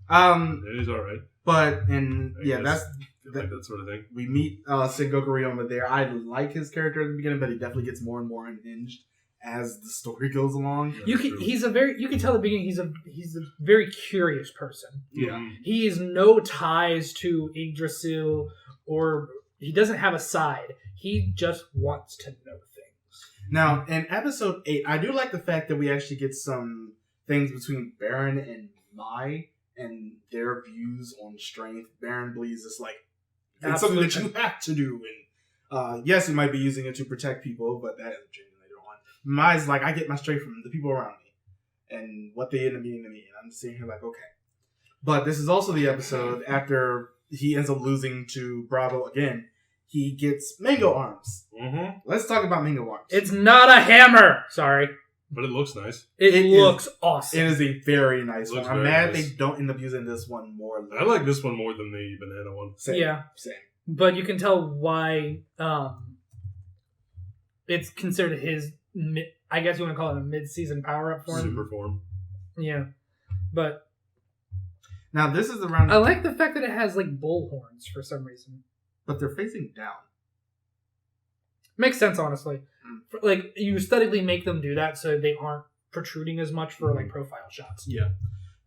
It is alright. But and I yeah, guess. that's Like that sort of thing. we meet Sengoku Ryoma there. I like his character at the beginning, but he definitely gets more and more unhinged as the story goes along. You can True. you can tell at the beginning he's a very curious person. Yeah. Mhm. He has no ties to Yggdrasil, or he doesn't have a side. He just wants to know things. Now, in episode 8, I do like the fact that we actually get some things between Baron and Mai and their views on strength. Baron believes it's like it's something that you have to do, and yes, he might be using it to protect people, but that is changing later on. Mai's like, I get my strength from the people around me and what they end up meaning to me, and I'm sitting here like, okay. But this is also the episode after he ends up losing to Bravo again. He gets mango arms. Mm-hmm. Let's talk about mango arms. It's not a hammer. Sorry, But it looks nice. it looks awesome. It is a very nice one. Looks I'm very mad nice. they don't end up using this one more. I like this one more than the banana one. Same. Yeah. Same. But you can tell why it's considered his. I guess you want to call it a mid-season power-up for him. Super form. Yeah, but Now this is around, I like the fact that it has like bull horns for some reason. but they're facing down. Makes sense, honestly. Mm. Like you aesthetically make them do that so they aren't protruding as much for like profile shots. Yeah.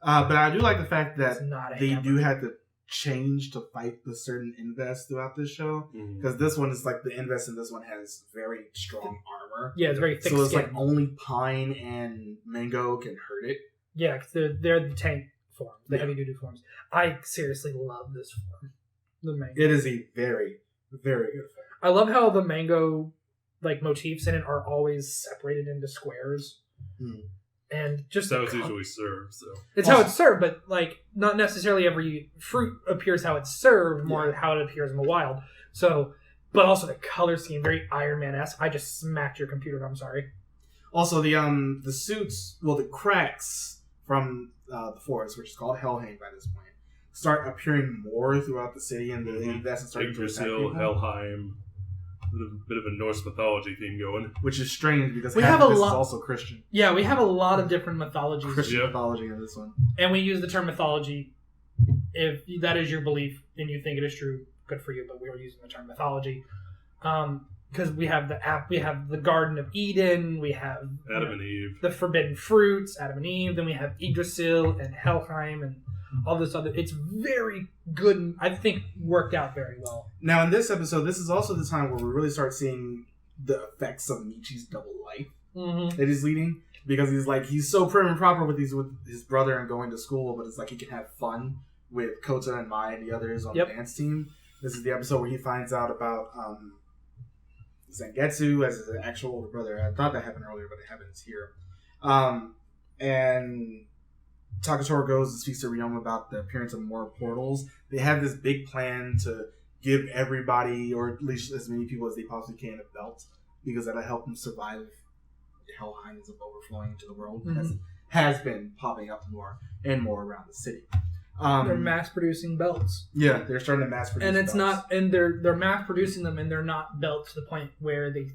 But I do like the fact that It's not a they hammer. do have to change to fight the certain invest throughout this show. Mhm. Because this one is like the invest in this one has very strong armor. Yeah, it's very thick So it's skin. like only Pine and Mango can hurt it. Yeah, 'cause they're the tank form, the Yeah. heavy duty forms. I seriously love this form. The mango. It is a very, very good form. I love how the mango like motifs in it are always separated into squares. Hmm. And just That's how the it's co- usually served. So it's how it's served, but like not necessarily every fruit appears how it's served, more how it appears in the wild. So, but also the color scheme, very Iron Man-esque. I just smacked your computer. I'm sorry. Also, the suits, well, the cracks from the forest, which is called Helheim by this point, start appearing more throughout the city, and the Mhm. investment starting to attack Yggdrasil, people, Helheim. Bit of a Norse mythology theme going. which is strange because We half have of a this lot- is also Christian Yeah, we have a lot of different mythologies, Christian Yeah. mythology in this one. and we use the term mythology. If that is your belief and you think it is true, good for you. But we are using the term mythology because we have the Garden of Eden, we have Adam and Eve. the forbidden fruits, Adam and Eve. Then we have Yggdrasil and Helheim and all this other. It's very good, and I think worked out very well. Now, in this episode, this is also the time where we really start seeing the effects of Michi's double life Mm-hmm. that he's leading, because he's so prim and proper with his brother and going to school, but it's like he can have fun with Kota and Mai and the others on Yep. the dance team. This is the episode where he finds out about Zangetsu as his actual older brother. I thought that happened earlier, but it happens here. And Takatori goes and speaks to Ryoma about the appearance of more portals. They have this big plan to give everybody, or at least as many people as they possibly can, a belt, because that'll help them survive Helheim is overflowing into the world. Mm-hmm. Has been popping up more and more around the city. They're mass producing belts. Yeah, they're starting to mass produce. And it's belts. not, and they're mass producing them, and they're not belts to the point where they,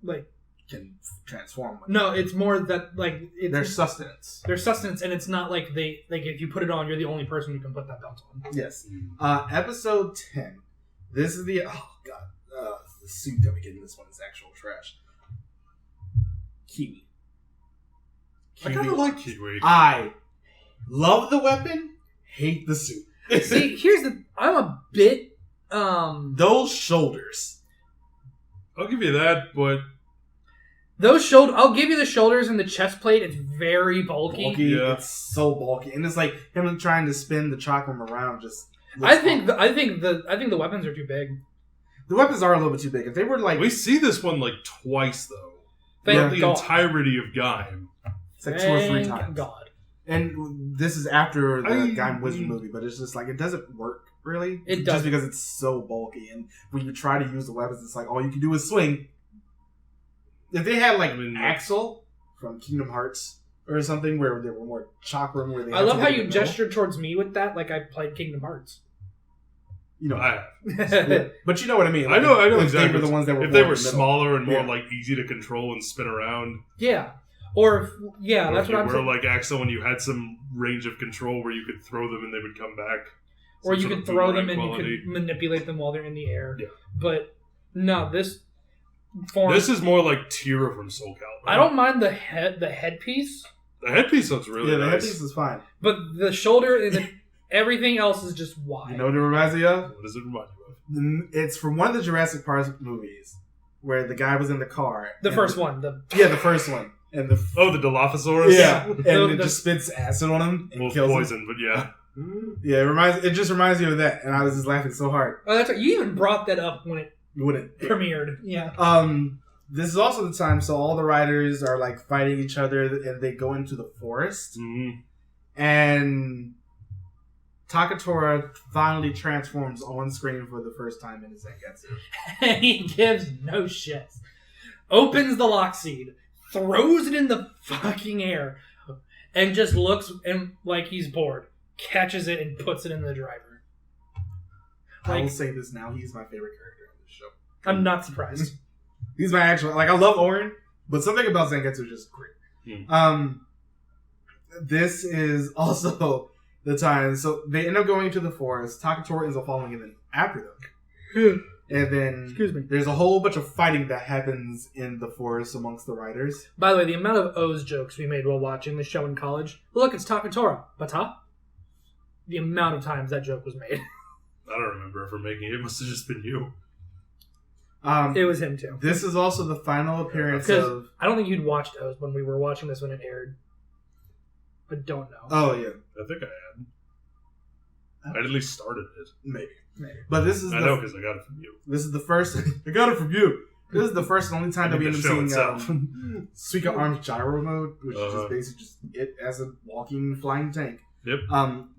like, can transform. No, it's more that it's their sustenance. Their sustenance, and it's not like if you put it on, you're the only person who can put that belt on. Yes. Episode 10. This is the the suit that we get in this one is actual trash. Kiwi. I kind of like Kiwi. I love the weapon, hate the suit. See, I'm a bit those shoulders. I'll give you that, but I'll give you the shoulders and the chest plate. It's very bulky. Yeah. It's so bulky, and it's like him trying to spin the chakram around. Just I think the weapons are too big. The weapons are a little bit too big. If they were like, we see this one like twice though. Thank the God. entirety of Gaim. It's like 2 or 3 times. Thank God. And this is after the Gaim Wizard movie, but it's just like it doesn't work really. It just doesn't. because it's so bulky, and when you try to use the weapons, it's like all you can do is swing. If they had like Axel from Kingdom Hearts or something, where there were more chakram, where they I love how you gestured towards me with that, like I played Kingdom Hearts. You know, I yeah, but you know what I mean. I know if exactly. They were the ones that were if they more were in the middle. smaller and more Yeah. like easy to control and spin around. Yeah. Or Or that's if what I'm you saying. were like Axel and you had some range of control where you could throw them and they would come back. Or Some you sort could of throw them boomerang and quality. you could manipulate them while they're in the air. Yeah. But no, this form. This is more like Tira from Soul Calibur. I don't mind the headpiece, The headpiece looks really Yeah, the nice. headpiece is fine. but the shoulder and everything else is just wide. You know what it reminds me of? What does it remind you of? It's from one of the Jurassic Park movies where the guy was in the car. the and first one. The first one, and the Oh, the Dilophosaurus? yeah, and it the- just spits acid on him and Well, kills him. poison, but yeah. Yeah, it just reminds me of that, and I was just laughing so hard. Oh, that's right. You even brought that up when it When it premiered. Yeah. This is also the time, so all the riders are like fighting each other, and they go into the forest, and Takatori finally transforms on screen for the first time in his Zangetsu. And he gives no shits. Opens the lock seed, throws it in the fucking air, and just looks and like he's bored. Catches it and puts it in the driver. I will say this now: he's my favorite character on this show. I'm not surprised. He's my actual I love Orin, but something about Zangetsu is just great. This is also the time. So they end up going to the forest. Takatori ends up following them after them. And then Excuse me. there's a whole bunch of fighting that happens in the forest amongst the riders. By the way, the amount of O's jokes we made while watching the show in college. Look, it's Takatora. Bata? The amount of times that joke was made. I don't remember ever making it. It must have just been you. It was him too. This is also the final appearance Because of... I don't think you'd watched O's when we were watching this when it aired. I don't know. Oh, yeah. I think I had. I'd at least started it. Maybe. Maybe. But this is I know because I got it from you. This is the first... I got it from you. This is the first and only time that we end up seeing Suika Arms Gyro mode, which is just basically just it as a walking flying tank. Yep.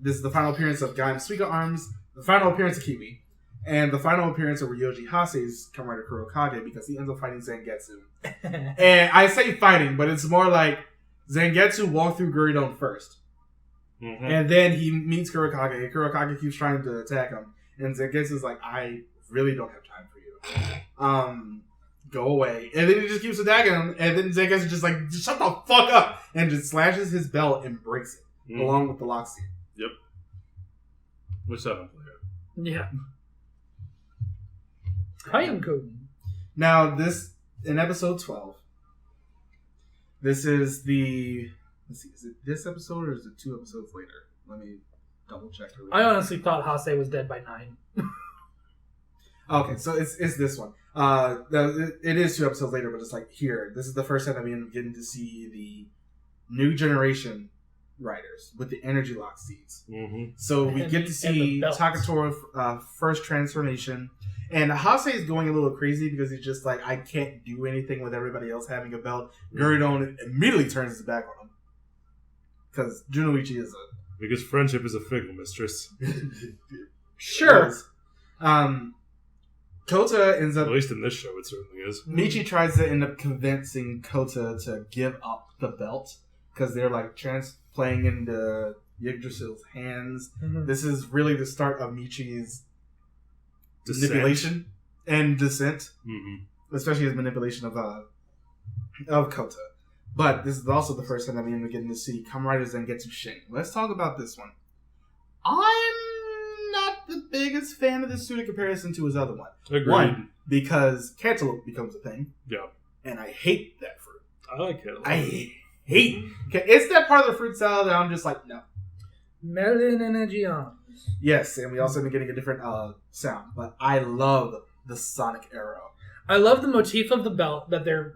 This is the final appearance of Gaim Suika Arms, the final appearance of Kiwi, and the final appearance of Ryoji Hase's Kamen Rider Kurokage because he ends up fighting Zangetsu. And I say fighting, but it's more like Zangetsu walked through Guridon first. Mm-hmm. And then he meets Kurokage, and Kurokage keeps trying to attack him. And Zangetsu's like, I really don't have time for you. Go away. And then he just keeps attacking him, and then Zangetsu just like, just shut the fuck up! And just slashes his belt and breaks it, along with the lock seat. Yep. Which I don't play it. Yeah. I am cool. Now, this, in episode 12, this is the, let's see, is it this episode or is it 2 episodes later? Let me double check. I honestly thought Hase was dead by 9. Okay, so it's this one. It is 2 episodes later, but it's like here. This is the first time that we end up getting to see the new generation Riders with the energy lock seeds. Mm-hmm. So we get to see Takatori first transformation. And Hase is going a little crazy because he's just like, I can't do anything with everybody else having a belt. Guridon immediately turns his back on him. Because Junoichi is a... Because friendship is a fickle mistress. Sure. Kota ends up... At least in this show, it certainly is. Michi tries to end up convincing Kota to give up the belt. Because they're like playing into Yggdrasil's hands. Mm-hmm. This is really the start of Michi's manipulation and descent. Mm-hmm. Especially his manipulation of Kota. But this is also the first time that we're getting to see Kamen Rider Zangetsu Shin. Let's talk about this one. I'm not the biggest fan of this suit in comparison to his other one. Agreed. One, because cantaloupe becomes a thing. Yeah. And I hate that fruit. I like cantaloupe. I hate. It's that part of the fruit salad that I'm just like, no. Melon energy on. Yes, and we also been getting a different sound. But I love the sonic arrow. I love the motif of the belt that they're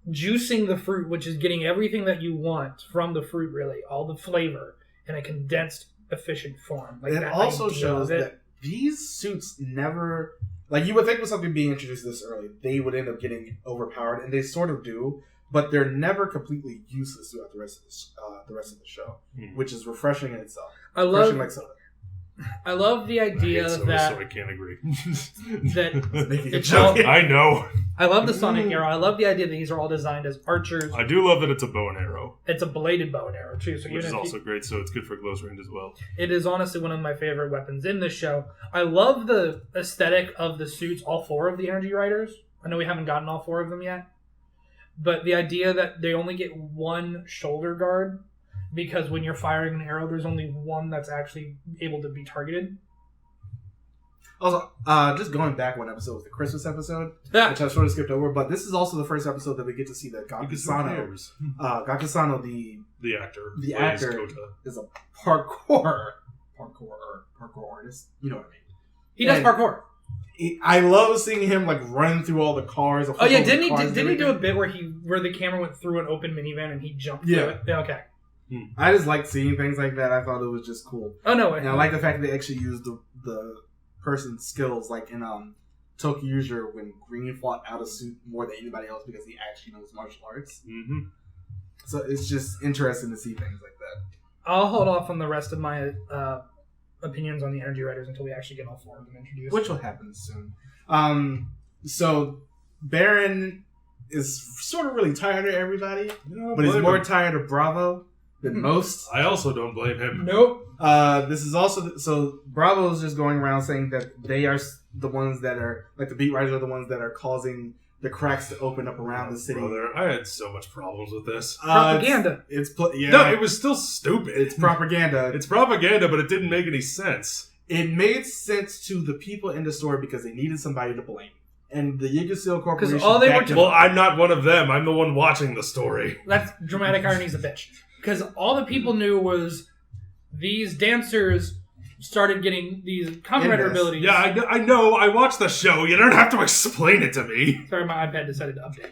juicing the fruit, which is getting everything that you want from the fruit, really. All the flavor in a condensed, efficient form. Like it also shows that these suits never... Like, you would think with something being introduced this early, they would end up getting overpowered, and they sort of do, but they're never completely useless throughout the rest of the show, which is refreshing in itself. Refreshing like soda. I love the idea that... So I can't agree. I know. I love the sonic arrow. I love the idea that these are all designed as archers. I do love that it's a bow and arrow. It's a bladed bow and arrow, too. So which is also great, so it's good for close range as well. It is honestly one of my favorite weapons in this show. I love the aesthetic of the suits, all four of the Energy Riders. I know we haven't gotten all four of them yet. But the idea that they only get one shoulder guard, because when you're firing an arrow, there's only one that's actually able to be targeted. Also, just going back one episode was the Christmas episode, which I sort of skipped over, but this is also the first episode that we get to see that Gakusano, the actor, is a parkour artist. You know what I mean? He does parkour. I love seeing him like run through all the cars. Oh yeah, didn't he do a bit where the camera went through an open minivan and he jumped through it? Yeah, okay. I just like seeing things like that. I thought it was just cool. Oh no! And I like the fact that they actually used the person's skills, like in Tokucast when Green fought out of suit more than anybody else because he actually knows martial arts. Mm-hmm. So it's just interesting to see things like that. I'll hold off on the rest of my opinions on the Energy Riders until we actually get all four of them introduced, which will happen soon. So Baron is sort of really tired of everybody, but he's more tired of Bravo than most. I also don't blame him. Nope. This is also... So, Bravo's just going around saying that they are the ones that are... Like, the beat writers are the ones that are causing the cracks to open up around the city. Brother, I had so much problems with this. Propaganda. No, it was still stupid. It's propaganda. It's propaganda, but it didn't make any sense. It made sense to the people in the story because they needed somebody to blame. And the Augusto Corporation... Because all they were... Well, I'm not one of them. I'm the one watching the story. That's dramatic irony's a bitch. Because all the people knew was these dancers started getting these Kamen Rider abilities. Yeah, I know. I watched the show. You don't have to explain it to me. Sorry, my iPad decided to update.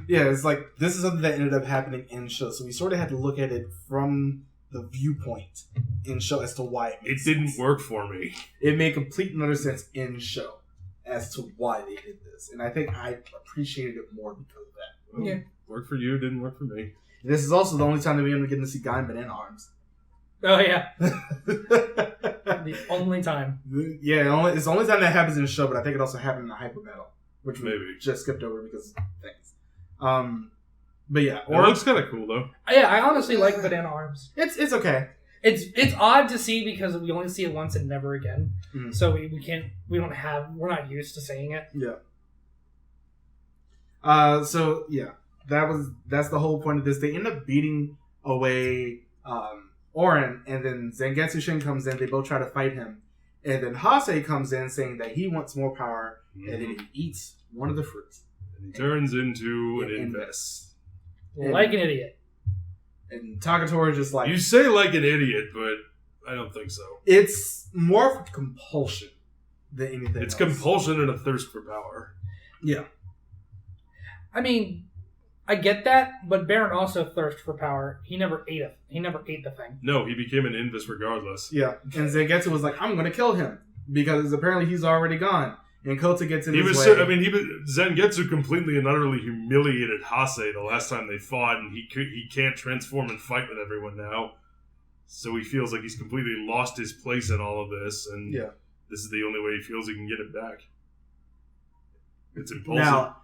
Yeah, it's like, this is something that ended up happening in show. So we sort of had to look at it from the viewpoint in show as to why it didn't work for me. It made complete and utter sense in show as to why they did this. And I think I appreciated it more because of that. Yeah. Worked for you, didn't work for me. This is also the only time that we end up getting to see Gaim banana arms. Oh, yeah. The only time. Yeah, it's the only time that happens in the show, but I think it also happened in the Hyper Battle, which we maybe just skipped over because of things. But yeah. It looks kind of cool, though. Yeah, I honestly like banana arms. It's okay. It's odd to see because we only see it once and never again. Mm. So we're not used to saying it. Yeah. So yeah. That's the whole point of this. They end up beating away Oren, and then Zangetsu Shin comes in. They both try to fight him, and then Hase comes in saying that he wants more power, and then he eats one of the fruits. And he turns into an Invis. Like an idiot. And Takatori is just like... You say like an idiot, but I don't think so. It's more of compulsion than anything else. It's compulsion and a thirst for power. Yeah. I mean... I get that, but Baron also thirsted for power. He never ate it. He never ate the thing. No, he became an Invis regardless. Yeah, and Zangetsu was like, I'm going to kill him because apparently he's already gone. And Kota gets in his way. Zangetsu completely and utterly humiliated Hase the last time they fought, and he can't transform and fight with everyone now. So he feels like he's completely lost his place in all of this, and this is the only way he feels he can get it back. It's impulsive. Now,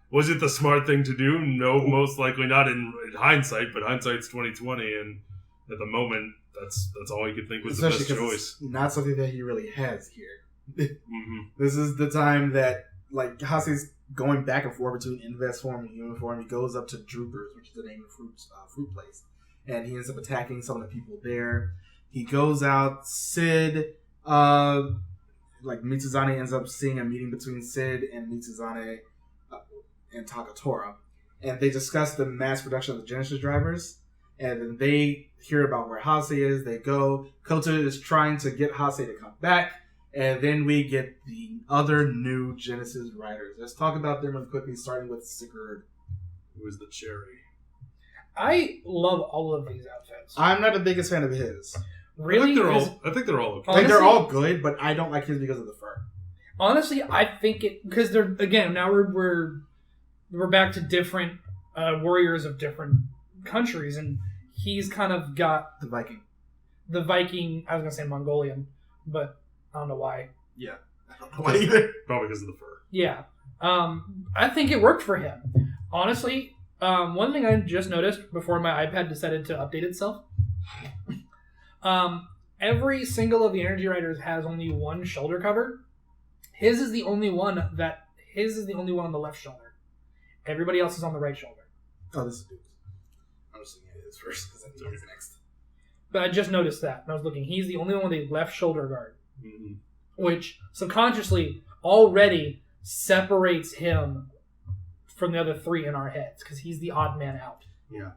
was it the smart thing to do? No, most likely not in hindsight, but hindsight's 20/20, and at the moment, that's all he could think was the best choice. It's not something that he really has here. Mm-hmm. This is the time that, like, Hase's going back and forth between Invest form and human form. He goes up to Droopers, which is the name of fruit place, and he ends up attacking some of the people there. He goes out. Sid, Mitsuzane ends up seeing a meeting between Sid and Mitsuzane and Takatori, and they discuss the mass production of the Genesis drivers. And then they hear about where Hase is. They go. Kota is trying to get Hase to come back. And then we get the other new Genesis riders. Let's talk about them really quickly, starting with Sigurd. Who is the cherry? I love all of these outfits. I'm not the biggest fan of his. Really? I think they're all okay. Honestly, they're all good, but I don't like his because of the fur. Honestly, I think it because they're again now we're back to different warriors of different countries, and he's kind of got the Viking. I was gonna say Mongolian, but I don't know why. Yeah, I don't know why either. Probably because of the fur. Yeah, I think it worked for him. Honestly, one thing I just noticed before my iPad decided to update itself. Every single of the Energy Riders has only one shoulder cover. His is the only one on the left shoulder. Everybody else is on the right shoulder. Oh, this is Duke's. I'm just looking at his first because I think he's next. But I just noticed that when I was looking. He's the only one with a left shoulder guard, which subconsciously already separates him from the other three in our heads because he's the odd man out. Yeah,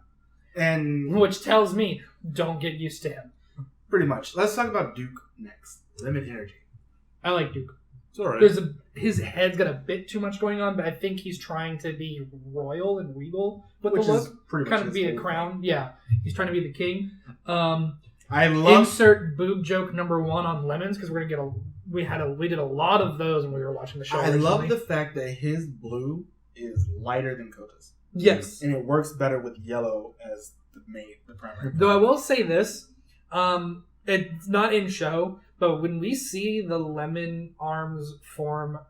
and which tells me don't get used to him. Pretty much. Let's talk about Duke next. Limit Energy. I like Duke. It's all right. His head's got a bit too much going on, but I think he's trying to be royal and regal with Which the look. Is pretty kind much of be a crown. Thing. Yeah, he's trying to be the king. I love insert boob joke number 1 on lemons because we're gonna get we did a lot of those when we were watching the show. I love the fact that his blue is lighter than Kota's. Yes, and it works better with yellow as the primary. Though I will say this, it's not in show. But when we see the lemon arms form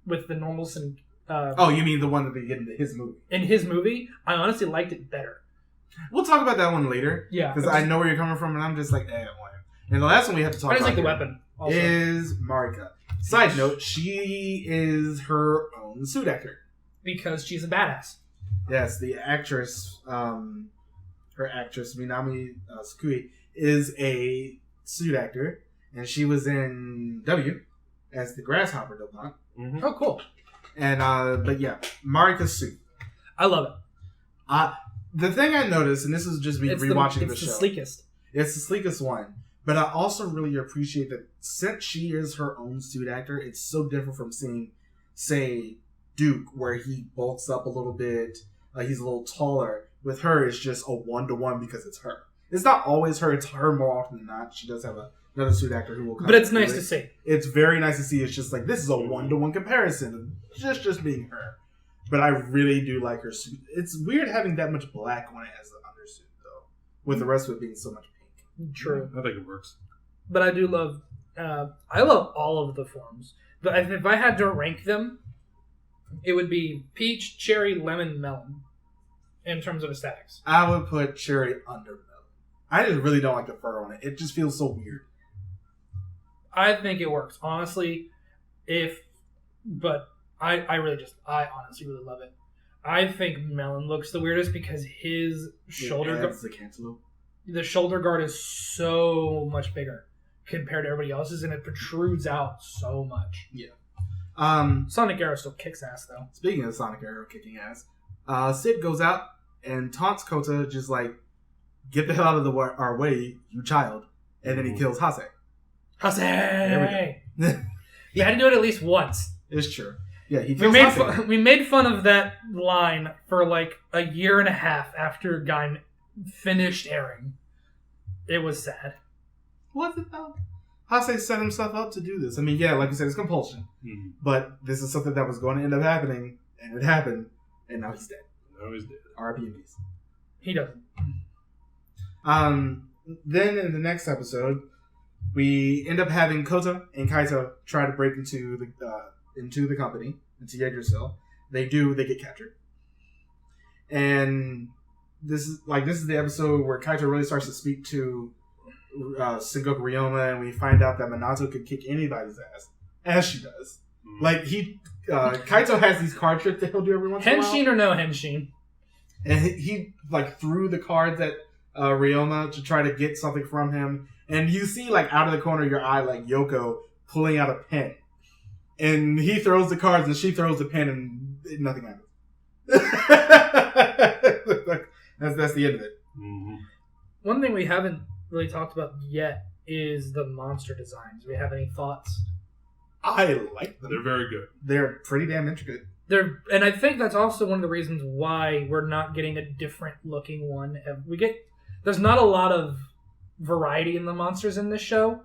with the normal you mean the one that they get into his movie? In his movie, I honestly liked it better. We'll talk about that one later. Yeah. Because I know where you're coming from, and I'm just like, whatever. And the last one we have to talk about like the weapon also. Is Marika. Side note, she is her own suit actor. Because she's a badass. Yes, the actress, her actress, Minami Sukui, is a suit actor. And she was in W as the Grasshopper Dobot. Mm-hmm. Oh, cool. And, but yeah, Marika's suit. I love it. The thing I noticed, and this is just me rewatching the show. It's the sleekest. It's the sleekest one. But I also really appreciate that since she is her own suit actor, it's so different from seeing, say, Duke, where he bulks up a little bit. He's a little taller. With her, it's just a 1-to-1 because it's her. It's not always her. It's her more often than not. She does have another suit actor who will come. But it's nice to see. It's very nice to see. It's just like, this is a 1-to-1 comparison. Just being her. But I really do like her suit. It's weird having that much black on it as the undersuit, though. With the rest of it being so much pink. True. I think it works. But I do love... I love all of the forms. But if I had to rank them, it would be peach, cherry, lemon, melon. In terms of aesthetics. I would put cherry under melon. I just really don't like the fur on it. It just feels so weird. I think it works. Honestly, I honestly really love it. I think Melon looks the weirdest because his shoulder guard, the shoulder guard is so much bigger compared to everybody else's, and it protrudes out so much. Yeah. Sonic Arrow still kicks ass though. Speaking of Sonic Arrow kicking ass, Sid goes out and taunts Kota, just like, "Get the hell out of our way, you child!" And then he kills Hase. Hase! There we go. You had to do it at least once. It's true. Yeah, he kills Haku. We made fun of that line for like a year and a half after Gaim finished airing. It was sad. Was it though? Hase set himself up to do this. I mean, yeah, like you said, it's compulsion. Mm-hmm. But this is something that was going to end up happening, and it happened, and now he's dead. R.I.P. in peace. He doesn't. Then in the next episode, we end up having Kota and Kaito try to break into the company, into Jaeger-Cell. They get captured. And this is the episode where Kaito really starts to speak to Sengoku Ryoma, and we find out that Minato could kick anybody's ass, as she does. Like Kaito has these card tricks that he'll do every once in a while. Henshin or no Henshin? And he like threw the cards at Ryoma to try to get something from him, and you see like out of the corner of your eye like Yoko pulling out a pen, and he throws the cards and she throws the pen and nothing happens. that's the end of it. Mm-hmm. One thing we haven't really talked about yet is the monster designs. Do we have any thoughts? I like them. They're very good. They're pretty damn intricate. And I think that's also one of the reasons why we're not getting a different looking one. There's not a lot of variety in the monsters in this show.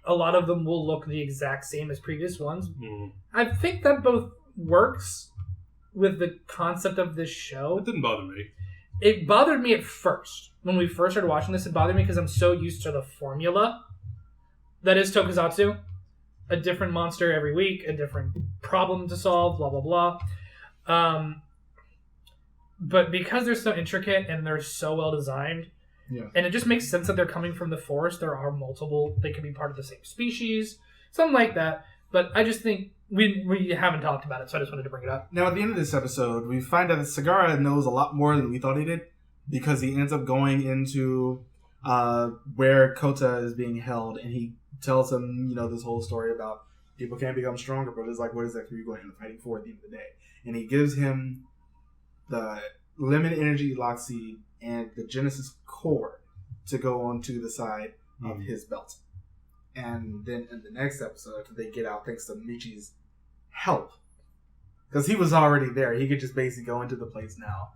A lot of them will look the exact same as previous ones. Mm. I think that both works with the concept of this show. It didn't bother me. It bothered me at first. When we first started watching this, it bothered me because I'm so used to the formula that is Tokusatsu. A different monster every week, a different problem to solve, blah, blah, blah. But because they're so intricate and they're so well designed, and it just makes sense that they're coming from the forest, there are multiple, they could be part of the same species, something like that. But I just think we haven't talked about it, so I just wanted to bring it up. Now, at the end of this episode, we find out that Sagara knows a lot more than we thought he did, because he ends up going into where Kota is being held, and he tells him, this whole story about people can't become stronger, but it's like, what exactly are you going to end up fighting for at the end of the day? And he gives him the limited energy lock seed and the Genesis core to go onto the side of his belt. And then in the next episode, after they get out, thanks to Michi's help, because he was already there, he could just basically go into the place now.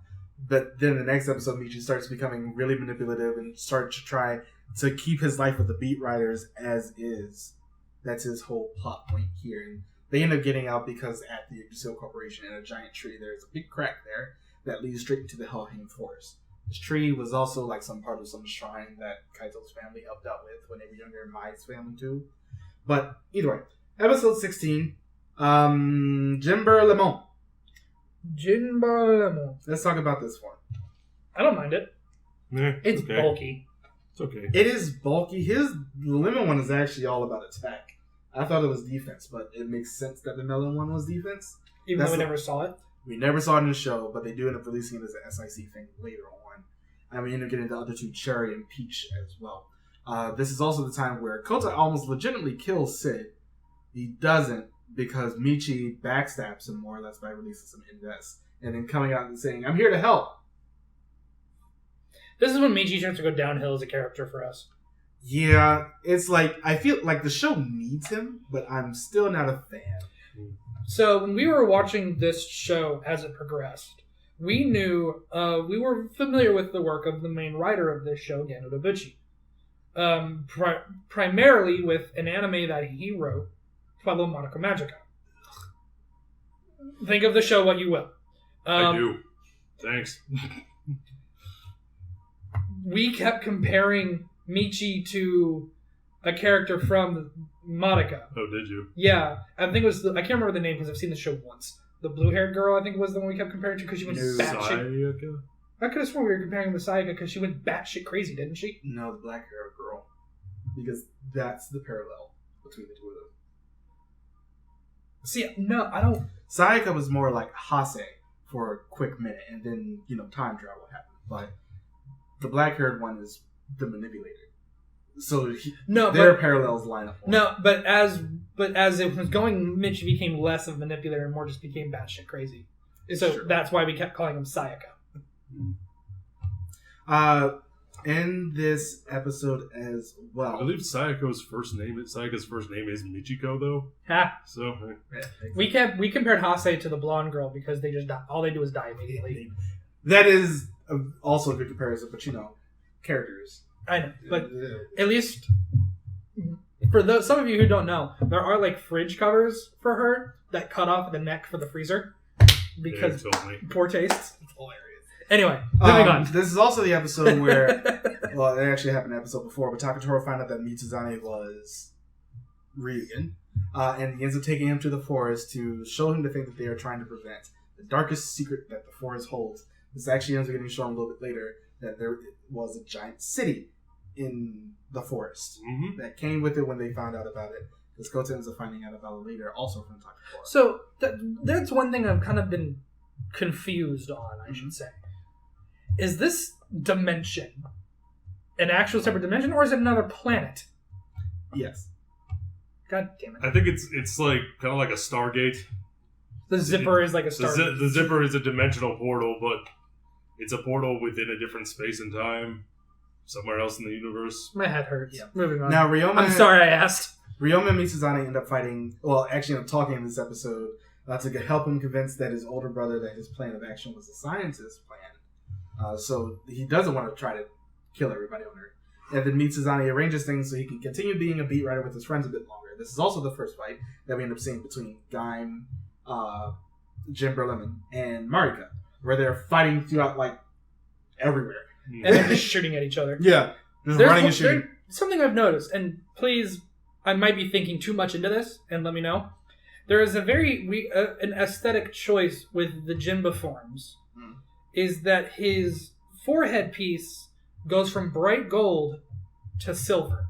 But then the next episode, Michi starts becoming really manipulative and starts to try to keep his life with the Beat Riders as is. That's his whole plot point here. And they end up getting out because at the Augusto Corporation in a giant tree, there's a big crack there that leads straight into the Helheim Forest. This tree was also like some part of some shrine that Kaito's family helped out with when they were younger, and Mai's family too. But either way, episode 16, Jimber Lemon. Let's talk about this one. I don't mind it. Yeah, it's okay. Bulky. It's okay. It is bulky. His lemon one is actually all about attack. I thought it was defense, but it makes sense that the melon one was defense. Even though we never saw it? We never saw it in the show, but they do end up releasing it as an SIC thing later on. And we end up getting the other two, Cherry and Peach, as well. This is also the time where Kota almost legitimately kills Sid. He doesn't, because Michi backstabs him more or less by releasing some invest. And then coming out and saying, I'm here to help. This is when Michi starts to go downhill as a character for us. Yeah, it's like, I feel like the show needs him, but I'm still not a fan. So when we were watching this show as it progressed, we knew, we were familiar with the work of the main writer of this show, Gano Nobuchi. Primarily with an anime that he wrote, Follow Monaco Magica. Think of the show what you will. I do. Thanks. We kept comparing Michi to a character from Madoka. Oh, did you? Yeah. I think it was, I can't remember the name because I've seen the show once. The blue-haired girl, I think, was the one we kept comparing to because she went batshit. I could have sworn we were comparing with Sayaka because she went batshit crazy, didn't she? No, the black-haired girl. Because that's the parallel between the two of them. See, no, I don't... Sayaka was more like Hase for a quick minute, and then, time travel happened. But the black-haired one is the manipulator. So their parallels line up. No, but as it was going, Mitch became less of a manipulator and more just became batshit crazy. It's so true. That's why we kept calling him Sayaka. in this episode as I well. believe Sayaka's first name is Michiko, though. Ha. So We compared Hase to the blonde girl because they just die. All they do is die immediately. That is also a good comparison, but characters. I know, but at least for some of you who don't know, there are like fridge covers for her that cut off the neck for the freezer because poor taste. It's hilarious. Anyway, moving on. This is also the episode where, well, it actually happened in the episode before, but Takatori found out that Mitsuzane was Ryugen, and he ends up taking him to the forest to show him the thing that they are trying to prevent. The darkest secret that the forest holds. This actually ends up getting shown a little bit later, that there was a giant city in the forest that came with it when they found out about it. Because Kota ends up finding out about it later, also from Takatori. So that's one thing I've kind of been confused on, I should say. Is this dimension an actual separate dimension, or is it another planet? Yes. God damn it! I think it's like kind of like a Stargate. The zipper is like a Stargate. The zipper is a dimensional portal, but it's a portal within a different space and time, somewhere else in the universe. My head hurts. Yeah. Moving on. Now, Ryoma... I'm sorry I asked. Ryoma and Mitsuzane end up fighting... Well, actually end up talking in this episode to help him convince that his older brother that his plan of action was a scientist's plan. So he doesn't want to try to kill everybody on Earth. And then Mitsuzane arranges things so he can continue being a beat writer with his friends a bit longer. This is also the first fight that we end up seeing between Gaim, Jim Berliman, and Marika, where they're fighting throughout, like, everywhere. And they're just shooting at each other. Yeah. Just running and shooting. Something I've noticed, and please, I might be thinking too much into this, and let me know. There is a very an aesthetic choice with the Jinba forms, is that his forehead piece goes from bright gold to silver.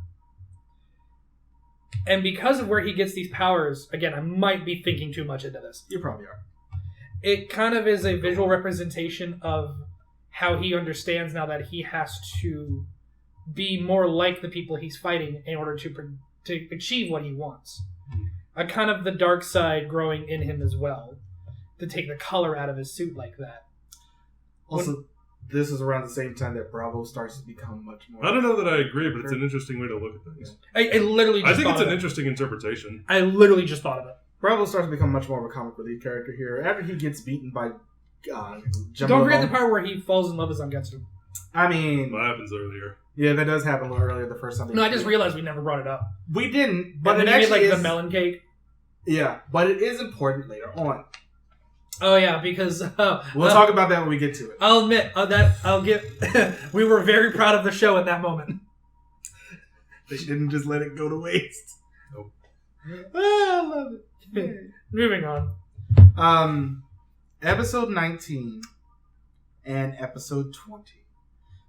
And because of where he gets these powers, again, I might be thinking too much into this. You probably are. It kind of is a visual representation of how he understands now that he has to be more like the people he's fighting in order to achieve what he wants. A kind of the dark side growing in him as well, to take the color out of his suit like that. Also, this is around the same time that Bravo starts to become much more... I don't know that I agree, but it's an interesting way to look at things. I literally just I think thought it's of an it. interesting interpretation. I literally just thought of it. Bravo starts to become much more of a comic relief character here. After he gets beaten by Don't forget the part where he falls in love with Zangetsu. I mean... What happens earlier? Yeah, that does happen a little earlier the first time. No, I just realized we never brought it up. We didn't, but and it then he actually made, like, is... the melon cake. Yeah, but it is important later on. Oh yeah, because we'll talk about that when we get to it. I'll admit we were very proud of the show in that moment. They didn't just let it go to waste. Nope. I love it. Moving on. Episode 19 and episode 20.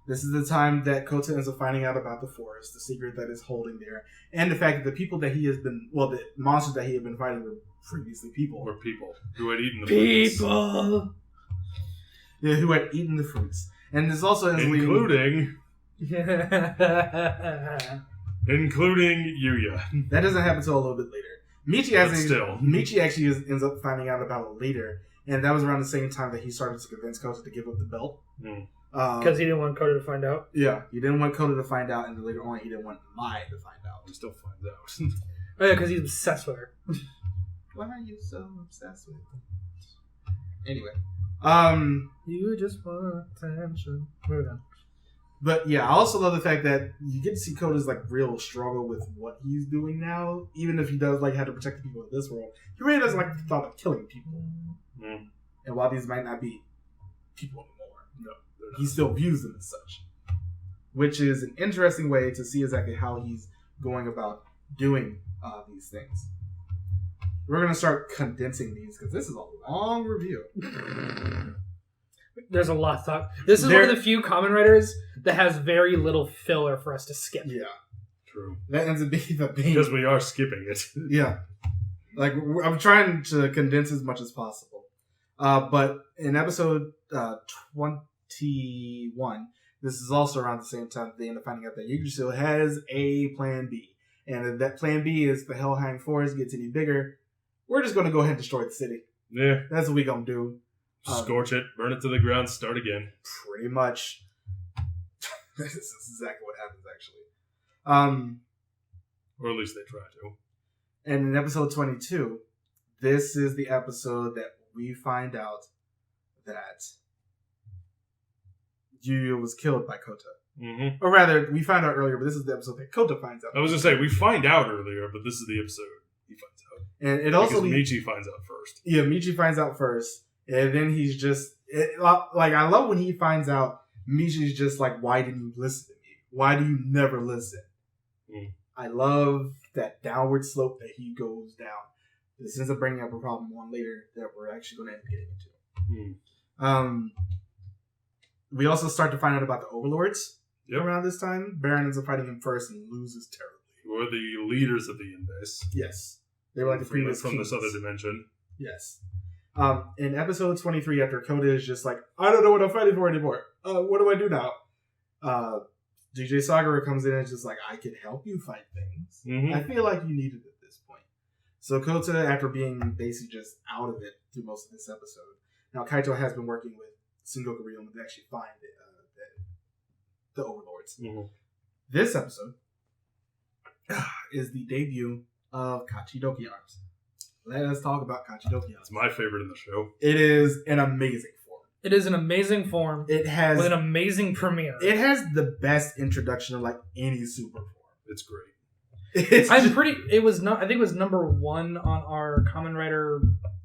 This is the time that Kota ends up finding out about the forest, the secret that is holding there, and the fact that the people that he has been, the monsters that he had been fighting were previously people. Or people who had eaten the fruits. People! Yeah, who had eaten the fruits. And this also ends Including Yuya. That doesn't happen until a little bit later. Michi actually ends up finding out about it later, and that was around the same time that he started to convince Kota to give up the belt. Because he didn't want Kota to find out? Yeah, he didn't want Kota to find out, and then later on he didn't want Mai to find out. He still finds out. Oh yeah, because he's obsessed with her. Why are you so obsessed with her? Anyway. You just want attention. Moving on. But yeah, I also love the fact that you get to see Kota's like real struggle with what he's doing now. Even if he does like have to protect the people of this world, he really doesn't like the thought of killing people. And while these might not be people anymore, he still views them as such. Which is an interesting way to see exactly how he's going about doing these things. We're going to start condensing these because this is a long review. There's a lot to talk. This is one of the few Kamen Riders that has very little filler for us to skip. Yeah. True. That ends up being the thing. Because we are skipping it. Yeah. Like, I'm trying to condense as much as possible. But in episode 21, this is also around the same time that they end up finding out that Yggdrasil has a plan B. And if that plan B is the Hellhang Forest gets any bigger, we're just going to go ahead and destroy the city. Yeah. That's what we're going to do. Scorch it, burn it to the ground, start again. Pretty much. This is exactly what happens, actually. Or at least they try to. And in episode 22, this is the episode that we find out that Yuya was killed by Kota. Mm-hmm. Or rather, we found out earlier, but this is the episode that Kota finds out. I was going to say, we find out earlier, but this is the episode he finds out. And it also... Because Michi finds out first. Yeah, Michi finds out first. And then he's just... I love when he finds out, Michi's just like, why didn't you listen to me? Why do you never listen? I love that downward slope that he goes down. This ends up bringing up a problem one later that we're actually going to end up getting into. We also start to find out about the overlords around this time. Baron ends up fighting him first and loses terribly. Who are the leaders of the Inbase. Yes. They were like the previous from kings. this other dimension. Yes. In episode 23, after Kota is just like, I don't know what I'm fighting for anymore. What do I do now? DJ Sagara comes in and is just like, I can help you fight things. Mm-hmm. I feel like you need it at this point. So Kota, after being basically just out of it through most of this episode, now Kaito has been working with Sengoku Ryoma to actually find the overlords. Mm-hmm. This episode is the debut of Kachidoki Arms. Let us talk about Kachidoki Arms. It's my favorite in the show. It is an amazing form. It is an amazing form. It has with an amazing premiere. It has the best introduction of like any super form. It's great. It was not. I think it was number 1 on our Kamen Rider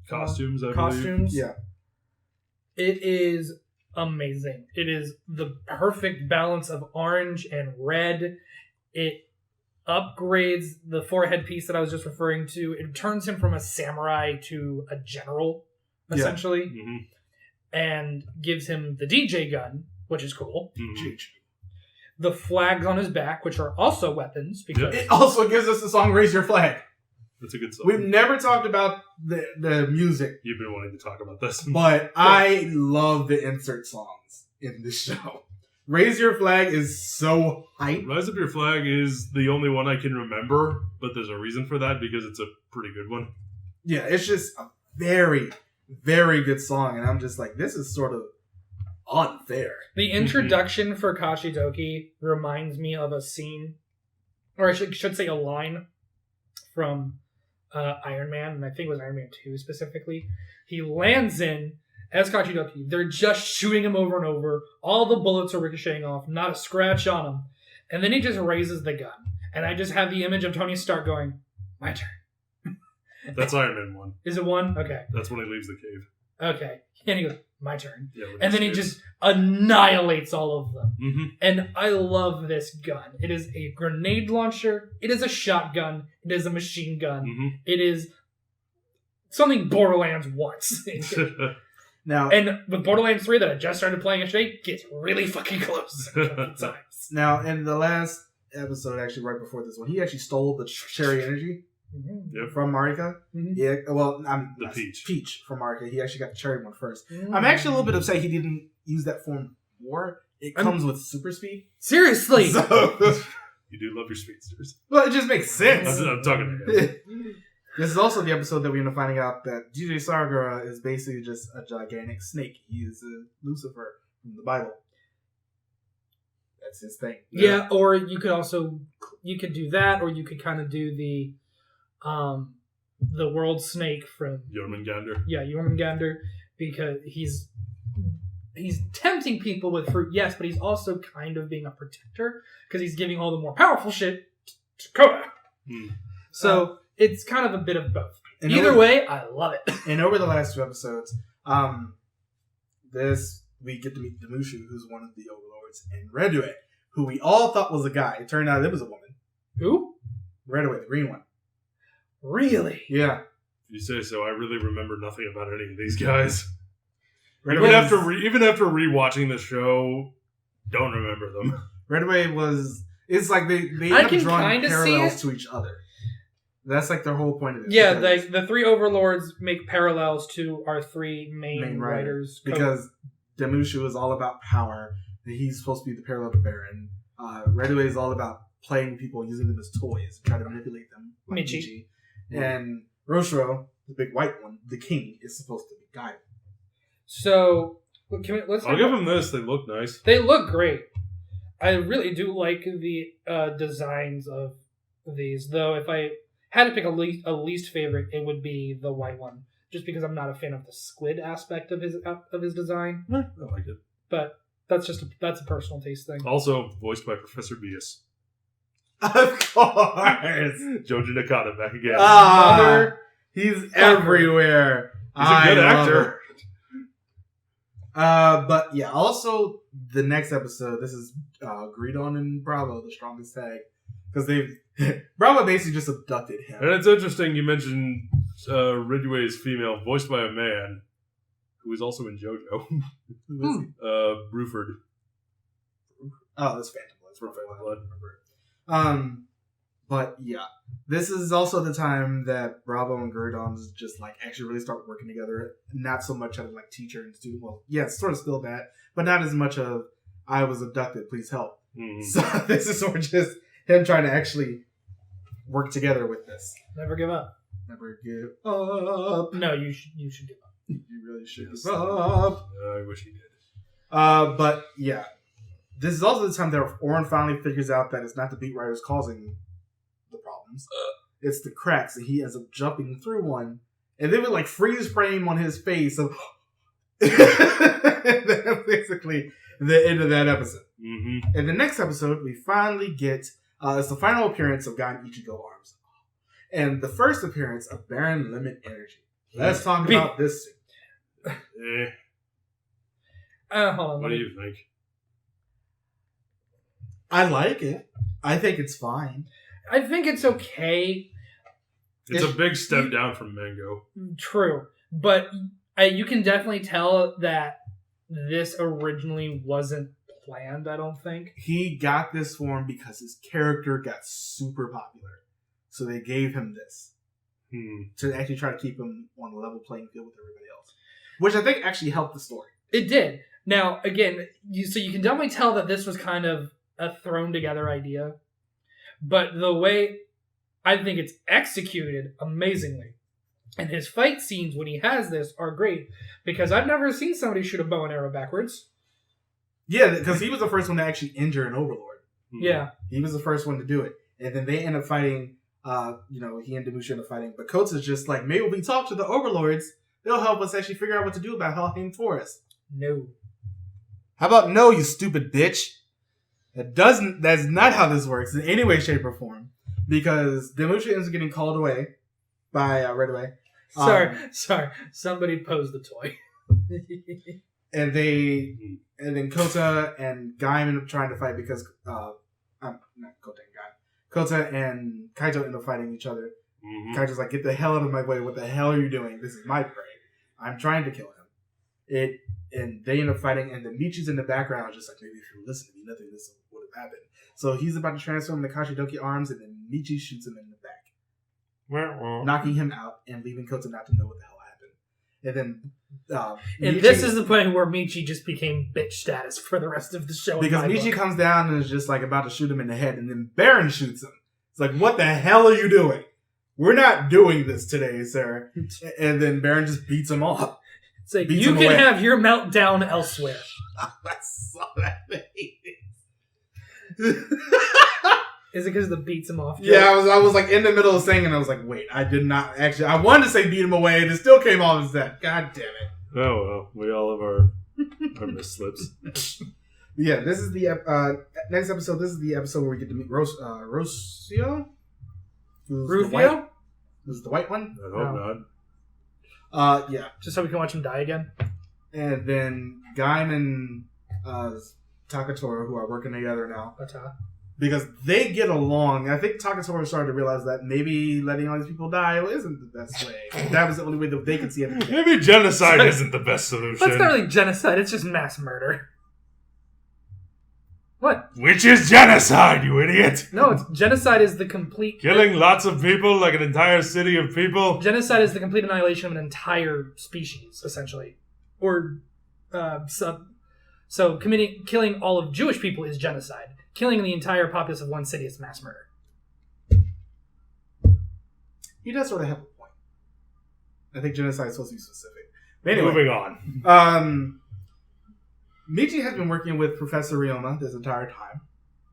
costumes. I costumes. Yeah. It is amazing. It is the perfect balance of orange and red. It upgrades the forehead piece that I was just referring to. It turns him from a samurai to a general, essentially, Mm-hmm. and gives him the DJ gun, which is cool. Mm-hmm. The flags on his back, which are also weapons, because It also gives us the song "Raise Your Flag." That's a good song. We've never talked about the music. You've been wanting to talk about this. But I love the insert songs in this show. Raise Your Flag is so hype. Rise Up Your Flag is the only one I can remember, but there's a reason for that because it's a pretty good one. Yeah, it's just a very, very good song. And I'm just like, this is sort of unfair. the introduction for Kachidoki reminds me of a scene, or I should say a line from Iron Man, and I think it was Iron Man 2 specifically. He lands in as Kachidoki. They're just shooting him over and over. All the bullets are ricocheting off, not a scratch on him. And then he just raises the gun. And I just have the image of Tony Stark going, my turn. That's Iron Man 1. Is it 1? Okay. That's when he leaves the cave. Okay. And he goes, my turn. Yeah, And then he just annihilates all of them. Mm-hmm. And I love this gun. It is a grenade launcher. It is a shotgun. It is a machine gun. Mm-hmm. It is something Borderlands wants. Now, And with Borderlands 3 that I just started playing yesterday, gets really fucking close a couple times. now, in the last episode, actually right before this one, he actually stole the cherry energy Yep. from Marika. Mhm. Yeah, well, The peach. Peach from Marika. He actually got the cherry one first. Mm. I'm actually a little bit upset he didn't use that form more. It comes with super speed. Seriously! So, You do love your speedsters. well, it just makes sense. I'm talking to him. This is also the episode that we end up finding out that DJ Sargara is basically just a gigantic snake. He is Lucifer from the Bible. That's his thing. Yeah, or you could do that, or you could kind of do the world snake from Jormungandr. Jormungandr, because he's tempting people with fruit, yes, but he's also kind of being a protector because he's giving all the more powerful shit to Kota. So it's kind of a bit of both. Either way, I love it. And over the last 2 episodes, we get to meet Demushu, who's one of the overlords, and Redue, who we all thought was a guy. It turned out it was a woman. Who? Redue, the green one. Really? Yeah. If you say so, I really remember nothing about any of these guys. Redue Even after rewatching the show, don't remember them. Redue was... It's like they end I up can drawing kinda see parallels it. to each other. That's like their whole point of it. Yeah, because- the 3 overlords make parallels to our 3 main writers. Because Demushu is all about power. He's supposed to be the parallel to Baron. Redue is all about playing people, using them as toys, trying to manipulate them. Like Michi. And Roshiro, the big white one, the king, is supposed to be Gaim. So, let's I'll give them this. They look nice. They look great. I really do like the designs of these, though. If I had to pick a least favorite, it would be the white one, just because I'm not a fan of the squid aspect of his design. I like it. But that's a personal taste thing. Also voiced by Professor Bias. Of course. Joji Nakata back again. He's everywhere. He's a good actor. But yeah, also the next episode, this is Gridon and Bravo, the strongest tag. Because Bravo basically just abducted him. And it's interesting you mentioned Ridgway's female, voiced by a man, who is also in JoJo. Who is he? Bruford. Oh, that's Phantom Blood. That's Phantom I remember. But yeah, this is also the time that Bravo and Gridon's just like actually really start working together. Not so much of like teacher and student. Well, yeah, it's sort of still that, but not as much of I was abducted. Please help. Mm-hmm. So this is sort of just him trying to actually work together with this. Never give up. Never give up. No, you should give up. You really should give up. I wish he did. But yeah, this is also the time that Oren finally figures out that it's not the beat writers causing the problems. It's the cracks, and he ends up jumping through one, and they would like freeze frame on his face of basically the end of that episode. Mm-hmm. In the next episode, we finally get it's the final appearance of Gaim Ichigo Arms, and the first appearance of Baron Limit Energy. Let's talk about this scene. Hold on. What do you think? I like it. I think it's fine. I think it's okay. It's a big step down from Mango. True. But you can definitely tell that this originally wasn't planned, I don't think. He got this form because his character got super popular. So they gave him this. To actually try to keep him on a level playing field with everybody else. Which I think actually helped the story. It did. Now, again, so you can definitely tell that this was kind of a thrown together idea. But the way I think it's executed amazingly. And his fight scenes when he has this are great. Because I've never seen somebody shoot a bow and arrow backwards. Yeah, because he was the first one to actually injure an overlord. Yeah. He was the first one to do it. And then they end up fighting, he and Demusha end up fighting. But Kota's just like, maybe we talk to the overlords. They'll help us actually figure out what to do about Helheim Forest. No. How about no, you stupid bitch? That's not how this works in any way, shape, or form. Because Demusha ends up getting called away by Red Away. Sorry. Somebody posed the toy. and then Kota and Gaim end up trying to fight because not Kota and Gaim. Kota and Kaito end up fighting each other. Mm-hmm. Kaito's like, get the hell out of my way. What the hell are you doing? This is my prey. I'm trying to kill him. And they end up fighting, and then Michi's in the background, just like, maybe if you listen to me, nothing this would have happened. So he's about to transform the Kashidoki arms, and then Michi shoots him in the back, knocking him out and leaving Kota not to know what the hell happened. And then and this is the point where Michi just became bitch status for the rest of the show. Because Michi comes down and is just like about to shoot him in the head, and then Baron shoots him. It's like, what the hell are you doing? We're not doing this today, sir. And then Baron just beats him off. It's like, you can have your meltdown elsewhere. I saw that face. Is it because the beats him off? Yeah, I was like in the middle of saying, and I was like, wait, I did not actually. I wanted to say beat him away, and it still came off as that. God damn it. Oh, well, we all have our misslips. Yeah, this is the next episode. This is the episode where we get to meet Rocio. Rufio? This is the white one? I hope not. Yeah. Just so we can watch him die again? And then Gaim and Takatori, who are working together now. Because they get along. I think Takatori started to realize that maybe letting all these people die isn't the best way. That was the only way that they could see it. Maybe genocide isn't the best solution. That's not really genocide, it's just mass murder. What? Which is genocide, you idiot! No, genocide is the complete... Killing lots of people, like an entire city of people? Genocide is the complete annihilation of an entire species, essentially. Or, So killing all of Jewish people is genocide. Killing the entire populace of one city is mass murder. He does sort of have a point. I think genocide is supposed to be specific. But anyway, moving on. Michi has been working with Professor Ryoma this entire time.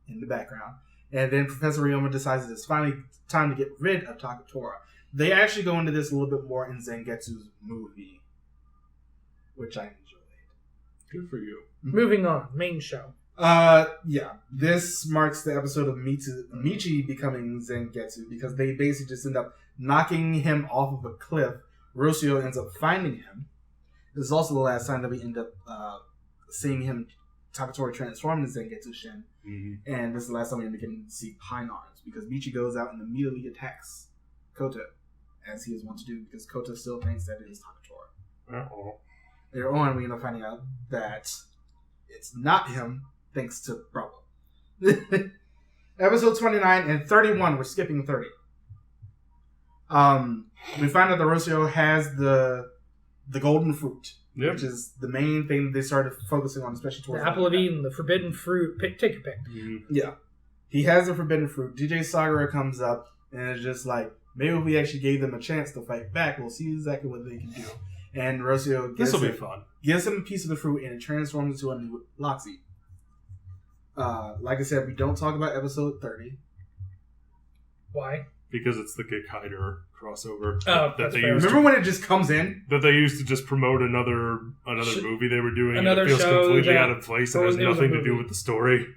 in the background. And then Professor Ryoma decides it's finally time to get rid of Takatori. They actually go into this a little bit more in Zangetsu's movie, which I enjoyed. Good for you. Moving on, main show. Yeah. This marks the episode of Michi becoming Zangetsu because they basically just end up knocking him off of a cliff. Rosio ends up finding him. This is also the last time that we end up seeing him, Takatori, transform into Zangetsu Shin. Mm-hmm. And this is the last time we begin to see Pine Arms because Michi goes out and immediately attacks Kota, as he is wont to do, because Kota still thinks that it is Takatori. Uh-oh. Later on, we end up finding out that it's not him, thanks to Bravo. Episode 29 and 31, we're skipping 30. We find out that Rosio has the golden fruit, which is the main thing that they started focusing on, especially towards The apple of Eden, the forbidden fruit. Take a pick. Mm-hmm. Yeah. He has the forbidden fruit. DJ Sagara comes up and is just like, maybe if we actually gave them a chance to fight back, we'll see exactly what they can do. And Rosio gives him a piece of the fruit and it transforms into a new Loxy. Like I said, we don't talk about episode 30. Why? Because it's the Gekaider crossover. Oh, that they fair. used Remember when it just comes in? that they used to just promote another movie they were doing. Another and it feels show completely that- out of place and it has was a nothing to do movie. with the story.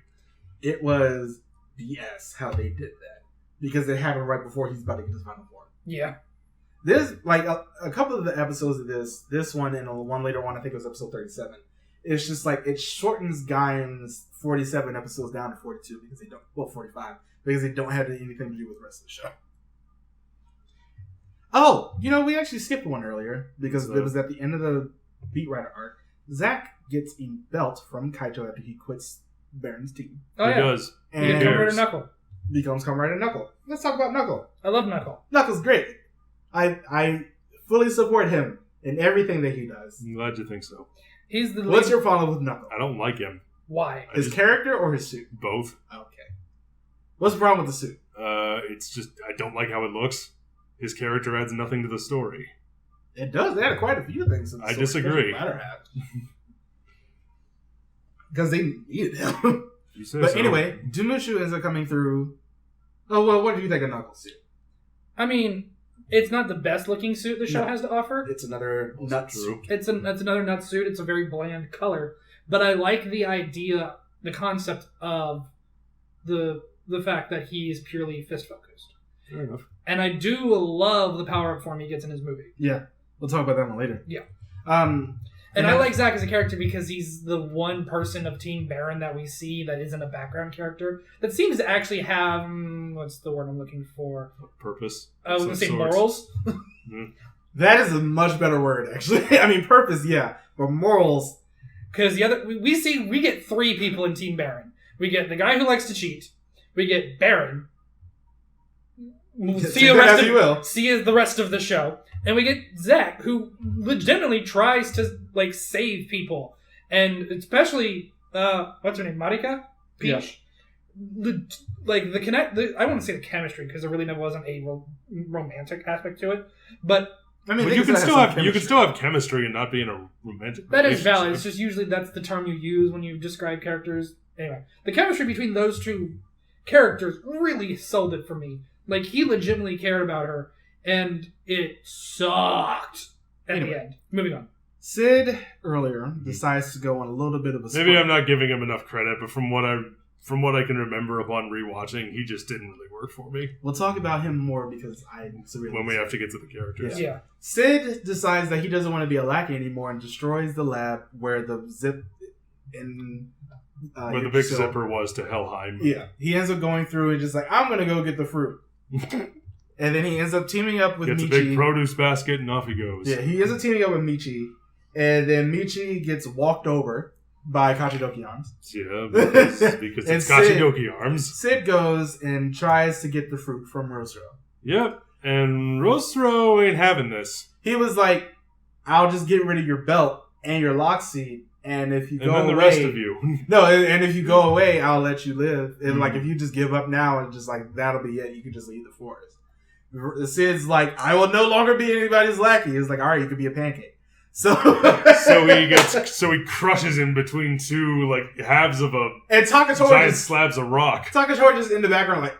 It was BS how they did that. Because it happened right before he's about to get his final form. Yeah. This, like, a couple of the episodes of this one and one later one, I think it was episode 37. It's just like, it shortens Gaim's 47 episodes down to 42 because they don't, 45, because they don't have anything to do with the rest of the show. Oh, we actually skipped one earlier because it was at the end of the Beat Rider arc. Zack gets a belt from Kaito after he quits Baron's team. Oh, He yeah. does. You get And Kamen Rider Knuckle. becomes Kamen Rider Knuckle. Let's talk about Knuckle. I love Knuckle. Knuckle's great. I fully support him in everything that he does. I'm glad you think so. He's the What's lead- your problem with Knuckle? I don't like him. Why? I His just- character or his suit? Both. Okay. What's the problem with the suit? It's just, I don't like how it looks. His character adds nothing to the story. It does. They had quite a few things. In the I story, disagree. especially the latter half. Because they needed him. You say But so. anyway, Dumushu ends up coming through. Oh, well, what do you think of Knuckle's suit? I mean, it's not the best looking suit the show No. has to offer. It's another nut True. suit. That's another nut suit. It's a very bland color. But I like the idea, the concept of the fact that he's purely fist focused. Fair enough. And I do love the power up form he gets in his movie. Yeah. We'll talk about that one later. Yeah. And I then- like Zack as a character because he's the one person of Team Baron that we see that isn't a background character that seems to actually have what's the word I'm looking for? Purpose. I was of going to say sorts. morals. That is a much better word, actually. I mean, purpose, yeah. But morals... Because the other we get three people in Team Baron. We get the guy who likes to cheat. We get Baron. We'll see Take the that rest as of you will. see the rest of the show, and we get Zack, who legitimately tries to save people, and especially what's her name, Marika, Peach. Yeah. I want to say the chemistry because there really never wasn't a romantic aspect to it, but I mean, But you can still have chemistry and not be in a romantic that is valid. relationship. It's just usually that's the term you use when you describe characters. Anyway, the chemistry between those two characters really sold it for me. Like, he legitimately cared about her, and it sucked at the end. Moving on. Sid, earlier, decides to go on a little bit of a Maybe I'm not giving him enough credit, but from what I can remember upon rewatching, he just didn't really work for me. We'll talk about him more because When we have to get to the characters. Yeah. Sid decides that he doesn't want to be a lackey anymore and destroys the lab where the zip in Where the big zipper was to Helheim. Yeah, he ends up going through and just like, I'm gonna go get the fruit, and then he ends up teaming up with Gets Michi. a big produce basket and off he goes. Yeah, he ends up teaming up with Michi, and then Michi gets walked over by Kachidoki Arms. Yeah, because And it's Kachidoki Arms. Sid goes and tries to get the fruit from Rosro. Yep, and Rostro ain't having this. He was like, I'll just get rid of your belt and your lock seat, and if you And go then the away, rest of you. no, and if you go away, I'll let you live. And Mhm. like, if you just give up now and just like, that'll be it, you can just leave the forest. Sid's like, I will no longer be anybody's lackey. It's like, all right, you could be a pancake. So he crushes him between two like halves of a and Takatori giant slabs of rock. Takatori just in the background like.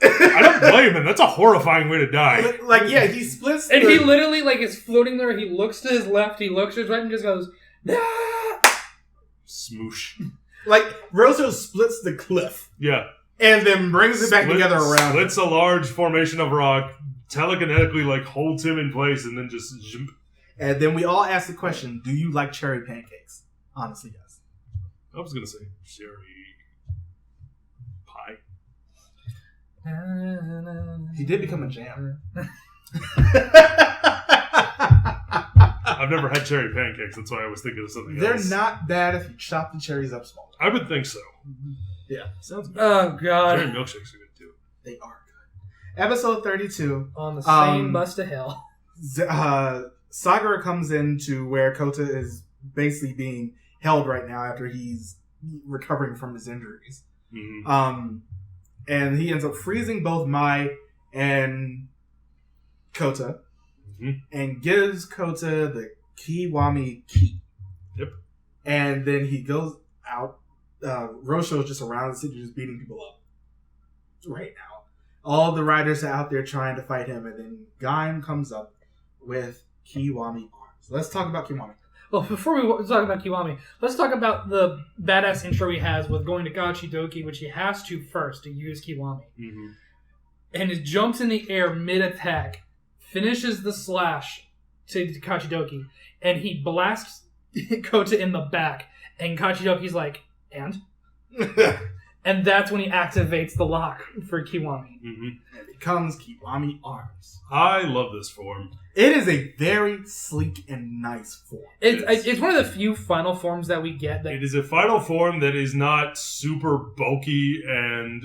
I don't blame him. That's a horrifying way to die. Like yeah, he splits. And he literally like is floating there. He looks to his left. He looks to his right, and just goes. Smoosh. Like Rosso splits the cliff. Yeah. And then brings it back together around. Splits a large formation of rock, telekinetically like holds him in place, and then just jump. And then we all ask the question: do you like cherry pancakes? Honestly, yes. I was gonna say cherry pie. He did become a jam. I've never had cherry pancakes. That's why I was thinking of something They're else. not bad if you chop the cherries up small. I would think so. Yeah, sounds good. Oh god. Cherry milkshakes are good too. They are good. Episode 32. On the same bus to hell. Sagara comes into where Kota is basically being held right now after he's recovering from his injuries. Mm-hmm. And he ends up freezing both Mai and Kota. Mm-hmm. And gives Kota the Kiwami key. Yep. And then he goes out. Rosho is just around the city, just beating people up. Right now. All the riders are out there trying to fight him, and then Gaim comes up with Kiwami arms. Let's talk about Kiwami. Well, before we talk about Kiwami, let's talk about the badass intro he has with going to Kachidoki, which he has to first to use Kiwami. Mm-hmm. And it jumps in the air mid-attack, finishes the slash to Kachidoki, and he blasts Kota in the back, and Kachidoki's like, and? And that's when he activates the lock for Kiwami. Mm-hmm. It becomes Kiwami arms. I love this form. It is a very sleek and nice form. It's one of the few final forms that we get. That It is a final form that is not super bulky and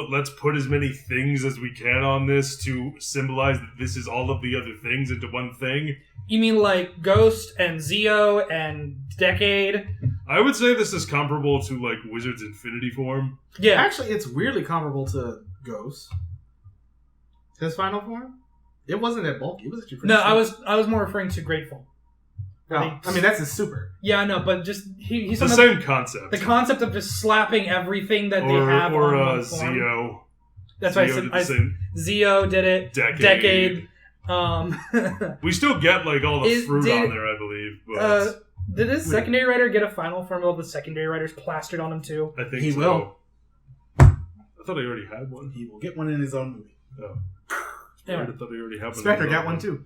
let's put as many things as we can on this to symbolize that this is all of the other things into one thing. You mean like Ghost and Zio and Decade? I would say this is comparable to like Wizard's Infinity form. Yeah. Actually, it's weirdly comparable to Ghost. His final form? It wasn't that bulky. It was actually pretty No, I was more referring to Grateful. No, I mean, that's his super. Yeah, I know, but just he's the same concept. The concept of just slapping everything that they have or on one form. Zio. That's Zio why I said did the same. Zio did it. Decade. We still get like all the fruit did- on there, I believe. But Did his secondary writer get a final form of all the secondary writers plastered on him too? I think He so. will. I thought I already had one. He will get one in his own movie. Oh. Yeah. I thought I already had one. Spectre got one too.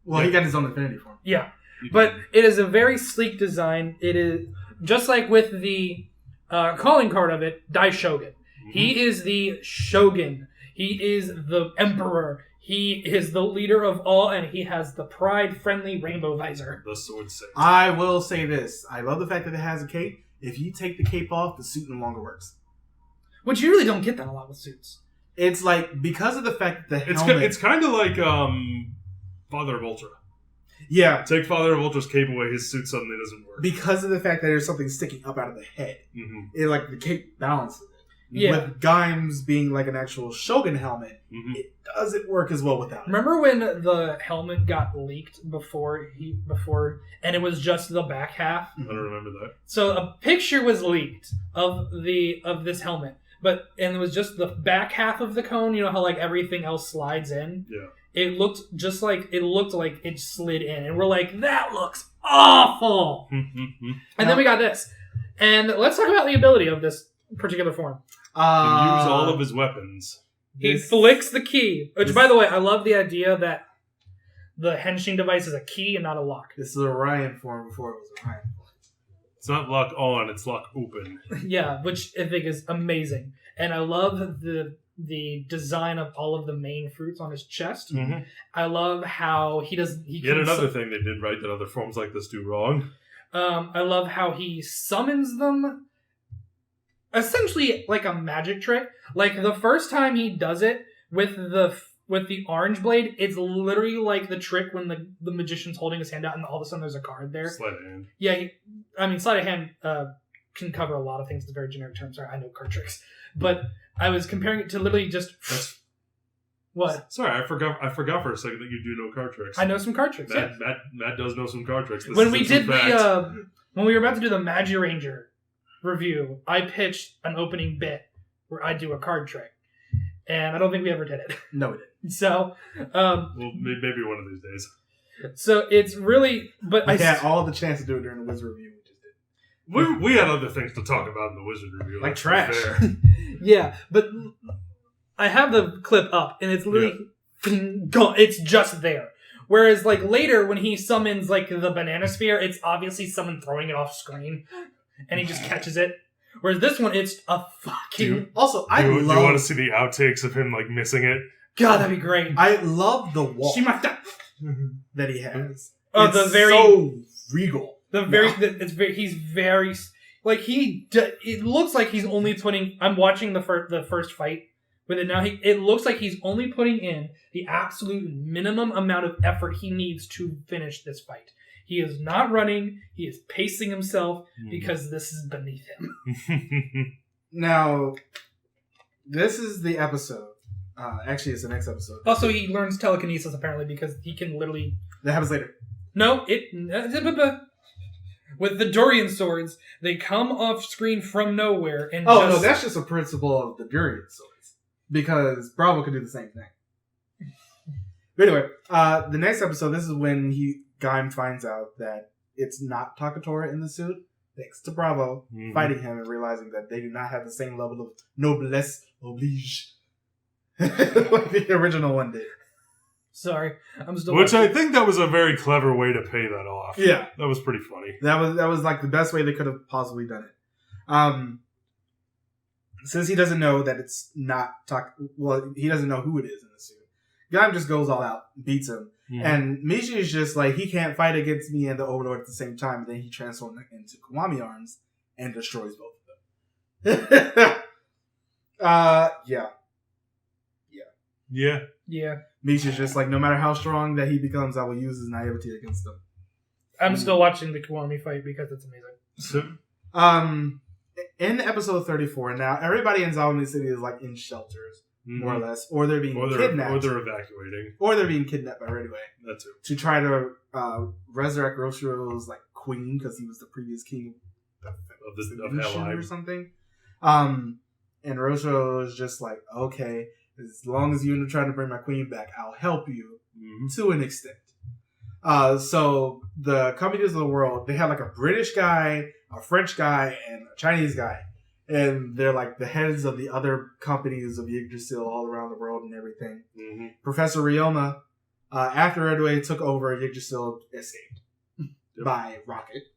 Well, he got his own Infinity form. Yeah. But it is a very sleek design. It is just like with the calling card of it, Dai Shogun. Mm-hmm. He is the Shogun. He is the Emperor. He is the leader of all, and he has the pride-friendly rainbow visor. The sword set. I will say this. I love the fact that it has a cape. If you take the cape off, the suit no longer works. Which you really don't get that a lot with suits. It's like, because of the fact that the helmet... It's kind of like Father of Ultra. Yeah. Take Father of Ultra's cape away, his suit suddenly doesn't work. Because of the fact that there's something sticking up out of the head. Mm-hmm. It, like, the cape balances it. Yeah. With Gaim's being like an actual Shogun helmet, Mm-hmm. it doesn't work as well without it. Remember when the helmet got leaked before, and it was just the back half? I don't remember that. So a picture was leaked of this helmet, and it was just the back half of the cone. You know how like everything else slides in. Yeah. It looked like it slid in, and we're like, that looks awful. And then we got this, and let's talk about the ability of this particular form. Can use all of his weapons. He flicks the key, which, by the way, I love the idea that the henching device is a key and not a lock. This is Orion form before it was Orion form. It's not lock on, it's lock open. Yeah, which I think is amazing. And I love the design of all of the main fruits on his chest. Mm-hmm. I love how Yet another thing they did right that other forms like this do wrong. I love how he summons them essentially like a magic trick. Like the first time he does it with the orange blade, it's literally like the trick when the magician's holding his hand out and all of a sudden there's a card there. Sleight of hand. Yeah, sleight of hand can cover a lot of things. It's a very generic term. Sorry, I know card tricks. But I was comparing it to literally just What? Sorry, I forgot for a second that you do know card tricks. I know some card tricks. Matt does know some card tricks. When we were about to do the Magi Ranger review, I pitched an opening bit where I do a card trick, and I don't think we ever did it. No, we didn't. So, well, maybe one of these days. So it's really, but I had all the chance to do it during the Wizard review. We just did. We had other things to talk about in the Wizard review, like trash. Yeah, but I have the clip up, and it's literally it's just there. Whereas, like later when he summons like the banana sphere, it's obviously someone throwing it off screen, and he just catches it. Whereas this one, it's a fucking. Also, do you want to see the outtakes of him like missing it? God, that'd be great. I love the walk that he has. Oh, it's the very so regal. He's very like it looks like he's only putting. I'm watching the first fight with it now. It looks like he's only putting in the absolute minimum amount of effort he needs to finish this fight. He is not running. He is pacing himself because this is beneath him. Now, this is the episode. Actually, it's the next episode. Also, he learns telekinesis apparently because he can literally. That happens later. No, with the Durian swords, they come off screen from nowhere and. No, that's just a principle of the Durian swords because Bravo can do the same thing. But anyway, the next episode. This is when Gaim finds out that it's not Takatori in the suit, thanks to Bravo fighting him and realizing that they do not have the same level of noblesse oblige like the original one did. Sorry, I'm still. Which I think that was a very clever way to pay that off. Yeah, that was pretty funny. That was like the best way they could have possibly done it. Since he doesn't know that it's not he doesn't know who it is in the suit. Gaim just goes all out, beats him. And Michi is just like, he can't fight against me and the Overlord at the same time. And then he transforms into Kiwami arms and destroys both of them. Yeah. Michi's just like, no matter how strong that he becomes, I will use his naivety against him. I'm still watching the Kiwami fight because it's amazing. In episode 34, now everybody in Zalami City is like in shelters. More or less, or they're being kidnapped, or they're evacuating, or they're being kidnapped by Red Away. That too. To try to resurrect Roshiro's like queen because he was the previous king of Helheim or something. And Roshiro is just like, okay, as long as you're trying to bring my queen back, I'll help you to an extent. So the companies of the world, they have like a British guy, a French guy, and a Chinese guy. And they're like the heads of the other companies of Yggdrasil all around the world and everything. Professor Ryoma, after Redway took over, Yggdrasil escaped by rocket.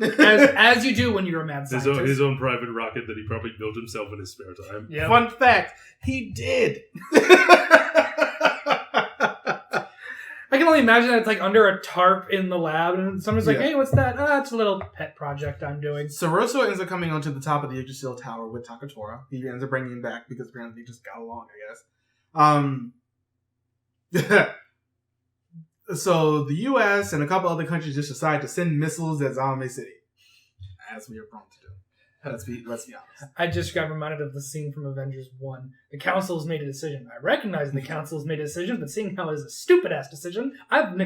as you do when you're a mad scientist. His own private rocket that he probably built himself in his spare time. Yep. Fun fact, he did. I can only imagine that it's like under a tarp in the lab, and someone's like, hey, what's that? It's a little pet project I'm doing. So Rosso ends up coming onto the top of the Yggdrasil Tower with Takatora. He ends up bringing him back because apparently they just got along, I guess. So the U.S. and a couple other countries just decide to send missiles at Zalame City, as we are prone to do. Let's be honest. I just got reminded of the scene from Avengers 1. The Council's made a decision. I recognize the Council's made a decision, but seeing how it's a stupid-ass decision, I've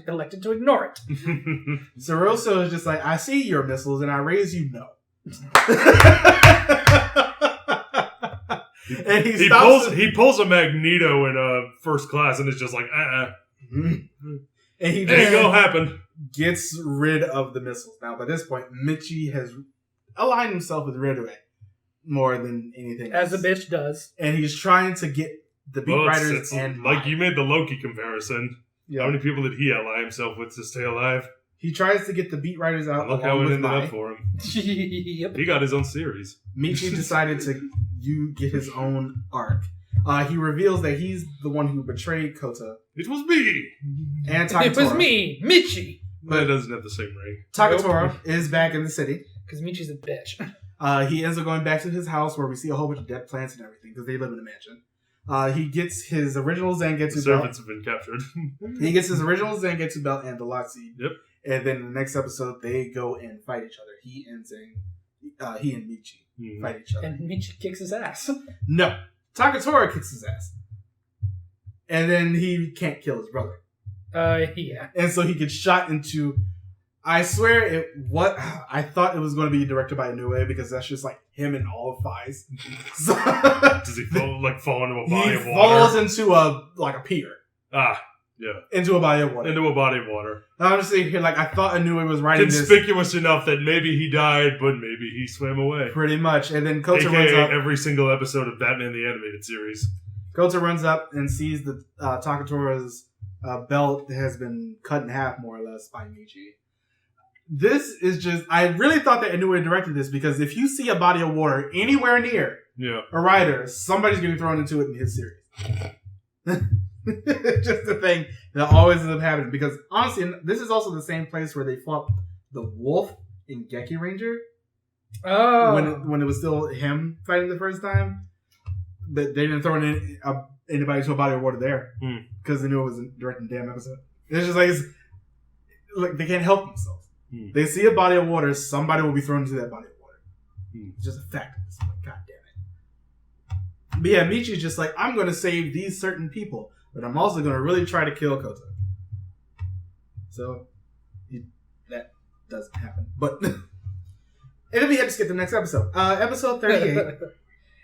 elected to ignore it. So Rosso is just like, I see your missiles, and I raise you no. And he pulls a Magneto in first class, and it's just like, And he just ain't gonna happen. Gets rid of the missiles. Now, by this point, Michi has aligned himself with Redway more than anything else. As a bitch does. And he's trying to get the Beat Riders and like you made the Loki comparison. Yeah. How many people did he ally himself with to stay alive? He tries to get the Beat Riders out. Look how it ended up for him. Yep. He got his own series. Michi decided to get his own arc. He reveals that he's the one who betrayed Kota. It was me! And Takatora. It was me, Michi! But it doesn't have the same ring. Takatora is back in the city. Because Michi's a bitch. He ends up going back to his house where we see a whole bunch of dead plants and everything because they live in a mansion. He gets his original Zangetsu belt. Servants have been captured. He gets his original Zangetsu belt and the lock seed. Yep. And then in the next episode, they go and fight each other. He and Michi fight each other. And Michi kicks his ass. No. Takatora kicks his ass. And then he can't kill his brother. Yeah. And so he gets shot into... I swear I thought it was going to be directed by Inoue because that's just like him in all of Fies. So, does he fall into a body of water? He falls into a pier. Ah, yeah. Into a body of water. Into a body of water. Honestly, here, I thought Inoue was writing conspicuous enough that maybe he died, but maybe he swam away. Pretty much. And then Kota AKA runs up. every single episode of Batman the Animated Series. Kota runs up and sees that Takatori's belt has been cut in half, more or less, by Michi. This is just... I really thought that Inoue directed this because if you see a body of water anywhere near a rider, somebody's getting thrown into it in his series. Just the thing that always ends up happening. Because honestly, this is also the same place where they fought the wolf in Geki Ranger. Oh. When it was still him fighting the first time. But they didn't throw anybody into a body of water there. Because they knew it was directing the damn episode. It's just like they can't help themselves. They see a body of water, somebody will be thrown into that body of water. It's just a fact. It's like, God damn it. But yeah, Michi's just like, I'm going to save these certain people, but I'm also going to really try to kill Kota. So, that doesn't happen. But, and then we had to skip the next episode. Episode 38.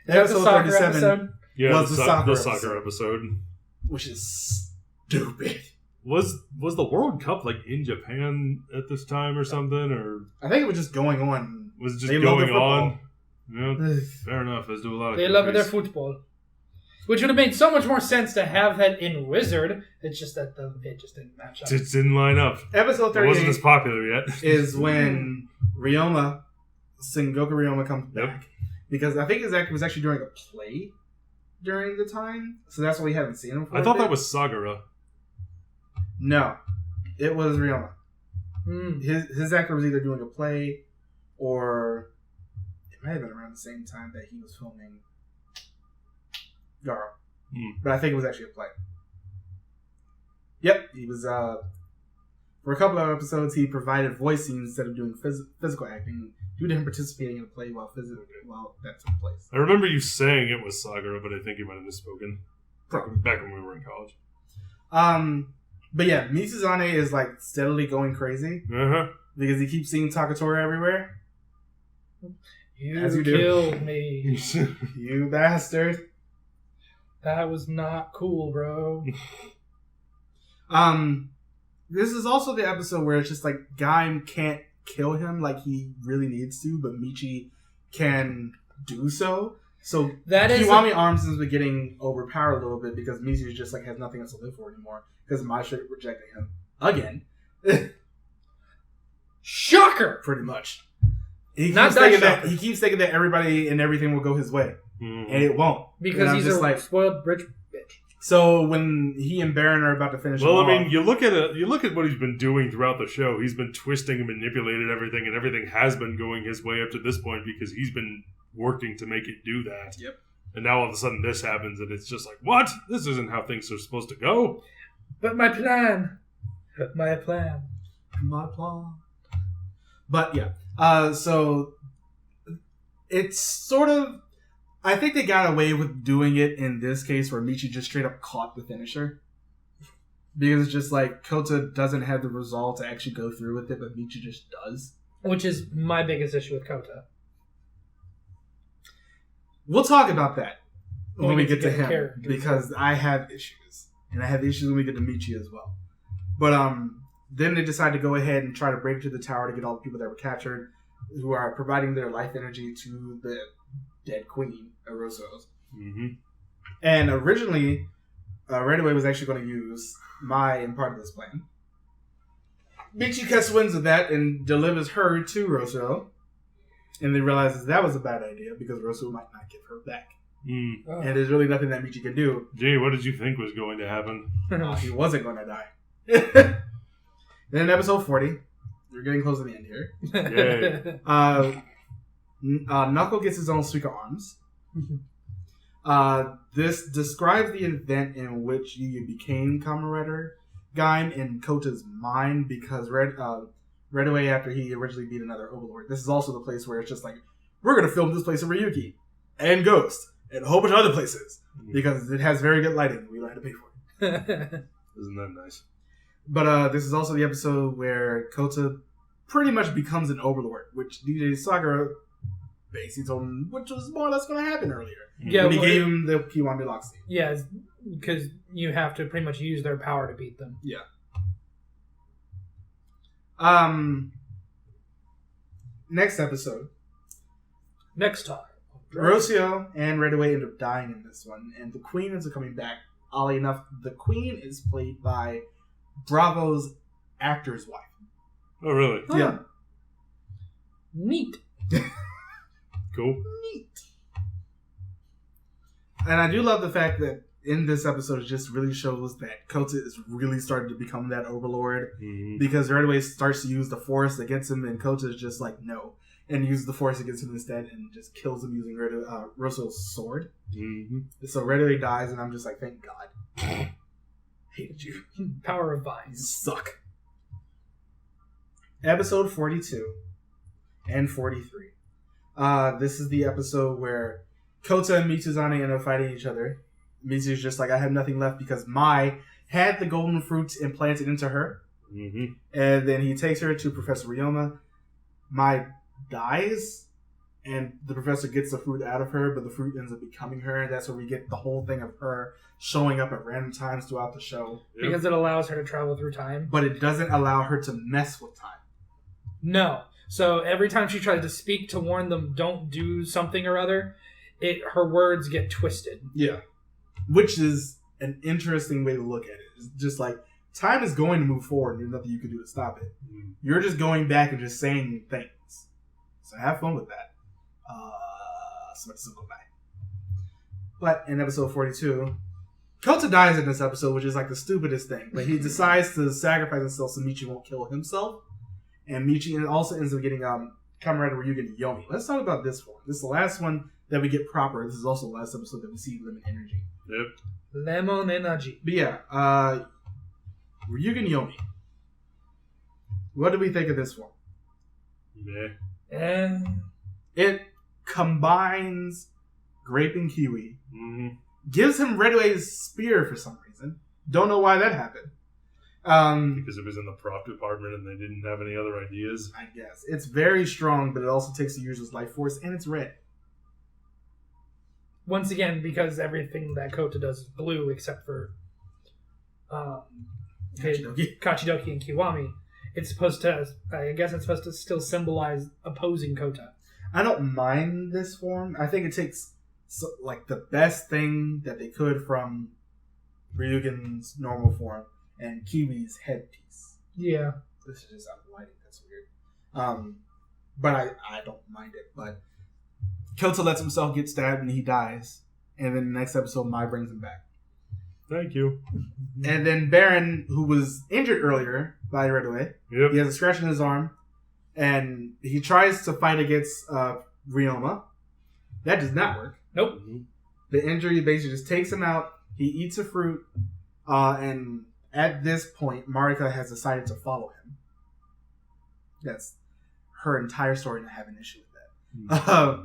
Episode 37 was the soccer episode. Which is stupid. Was the World Cup in Japan at this time or something? Or I think it was just going on. Was it just going on? Yeah, fair enough. Let's do a lot of. They love their football, which would have made so much more sense to have that in Wizard. It's just that it just didn't match up. It didn't line up. Episode 38 wasn't as popular yet. Is when Sengoku Ryoma comes back because I think it was actually during a play during the time, so that's why we haven't seen him. I thought that was Sagara. No, it was Ryoma. His actor was either doing a play or it might have been around the same time that he was filming Garo. But I think it was actually a play. Yep, he was, for a couple of episodes, he provided voice scenes instead of doing physical acting due to him participating in a play while that took place. I remember you saying it was Sagara, but I think you might have misspoken. Probably. Back when we were in college. But yeah, Mizuzane is steadily going crazy because he keeps seeing Takatori everywhere. As you killed me. You bastard. That was not cool, bro. This is also the episode where it's just Gaim can't kill him like he really needs to, but Michi can do so. So Kiwami Arms is getting overpowered a little bit because Michi just has nothing else to live for anymore because Maisha rejecting him again. Shocker! Pretty much. He keeps thinking that everybody and everything will go his way, and it won't because he's a spoiled rich bitch. So when he and Baron are about to finish, you look at what he's been doing throughout the show. He's been twisting and manipulating everything, and everything has been going his way up to this point because he's been working to make it do that. Yep. And now all of a sudden this happens, and it's just what? This isn't how things are supposed to go. But my plan. But yeah, so it's sort of. I think they got away with doing it in this case where Michi just straight up caught the finisher. Because it's just Kota doesn't have the resolve to actually go through with it, but Michi just does. Which is my biggest issue with Kota. We'll talk about that when we get to him. Because I have issues. And I have issues when we get to Michi as well. But then they decide to go ahead and try to break into the tower to get all the people that were captured, who are providing their life energy to the dead queen, Eroso's. And originally, Redaway was actually going to use Mai in part of this plan. Michi gets winds of that and delivers her to Rosso. And then realizes that was a bad idea because Rosso might not give her back. And there's really nothing that Michi can do. Gee, what did you think was going to happen? He wasn't going to die. Then in episode 40, we're getting close to the end here. Yay. Knuckle gets his own Suika arms. This describes the event in which Yuya became Kamen Rider Gaim in Kota's mind because Redaway after he originally beat another Overlord. This is also the place where it's just we're going to film this place in Ryuki and Ghost and a whole bunch of other places because it has very good lighting. We don't have to pay for Isn't that nice? But this is also the episode where Kota pretty much becomes an overlord, which DJ Sakura basically told him, which was more or less going to happen earlier. Yeah, when he gave him the Kiwami Lock Steam. Yeah, because you have to pretty much use their power to beat them. Yeah. Next episode. Next time. Rocio and Red Away end up dying in this one, and the Queen ends up coming back. Oddly enough, the Queen is played by Bravo's actor's wife. Oh, really? Huh. Yeah. Neat. Cool. Neat. And I do love the fact that in this episode it just really shows that Kota is really starting to become that overlord, because Red Away starts to use the Force against him, and Kota is just like, no. And uses the Force against him instead and just kills him using Rosso's sword. So Red Away dies, and I'm just like, thank God. Hated you. Power of You vines. suck. Episode 42 and 43. This is the episode where Kota and Mitsuzane end up fighting each other. Mitsu's just like, I have nothing left because Mai had the golden fruit implanted into her. And then he takes her to Professor Ryoma. Mai dies, and the professor gets the fruit out of her, but the fruit ends up becoming her, and that's where we get the whole thing of her showing up at random times throughout the show. Because it allows her to travel through time. But it doesn't allow her to mess with time. No. So every time she tries to speak to warn them don't do something or other, her words get twisted. Yeah. Which is an interesting way to look at it. It's just like, time is going to move forward, and there's nothing you can do to stop it. You're just going back and just saying things. So have fun with that. Somebody still go by. But in episode 42, Kota dies in this episode, which is like the stupidest thing. But he decides to sacrifice himself so Michi won't kill himself. And Michi also ends up getting Kamen Rider Ryugen and Yomi. Let's talk about this one. This is the last one that we get proper. This is also the last episode that we see Lemon Energy. Yep. Lemon Energy. But yeah, Ryugen Yomi. What do we think of this one? Yeah. And It combines grape and kiwi. Gives him Red Away's spear for some reason. Don't know why that happened. Because it was in the prop department and they didn't have any other ideas. I guess. It's very strong, but it also takes the user's life force, and it's red. once again, because everything that Kota does is blue except for Kachidoki and Kiwami, it's supposed to, I guess it's supposed to still symbolize opposing Kota. I don't mind this form. I think it takes the best thing that they could from Ryugen's normal form and Kiwi's headpiece. Yeah. This is just out of lighting. That's weird. But I don't mind it. But Kota lets himself get stabbed and he dies. And then the next episode, Mai brings him back. Thank you. And then Baron, who was injured earlier by Red Away, Yep. he has a scratch in his arm. And he tries to fight against Ryoma. That does not work. Nope. The injury basically just takes him out. He eats a fruit. And at this point, Marika has decided to follow him. That's her entire story, and I have an issue with that.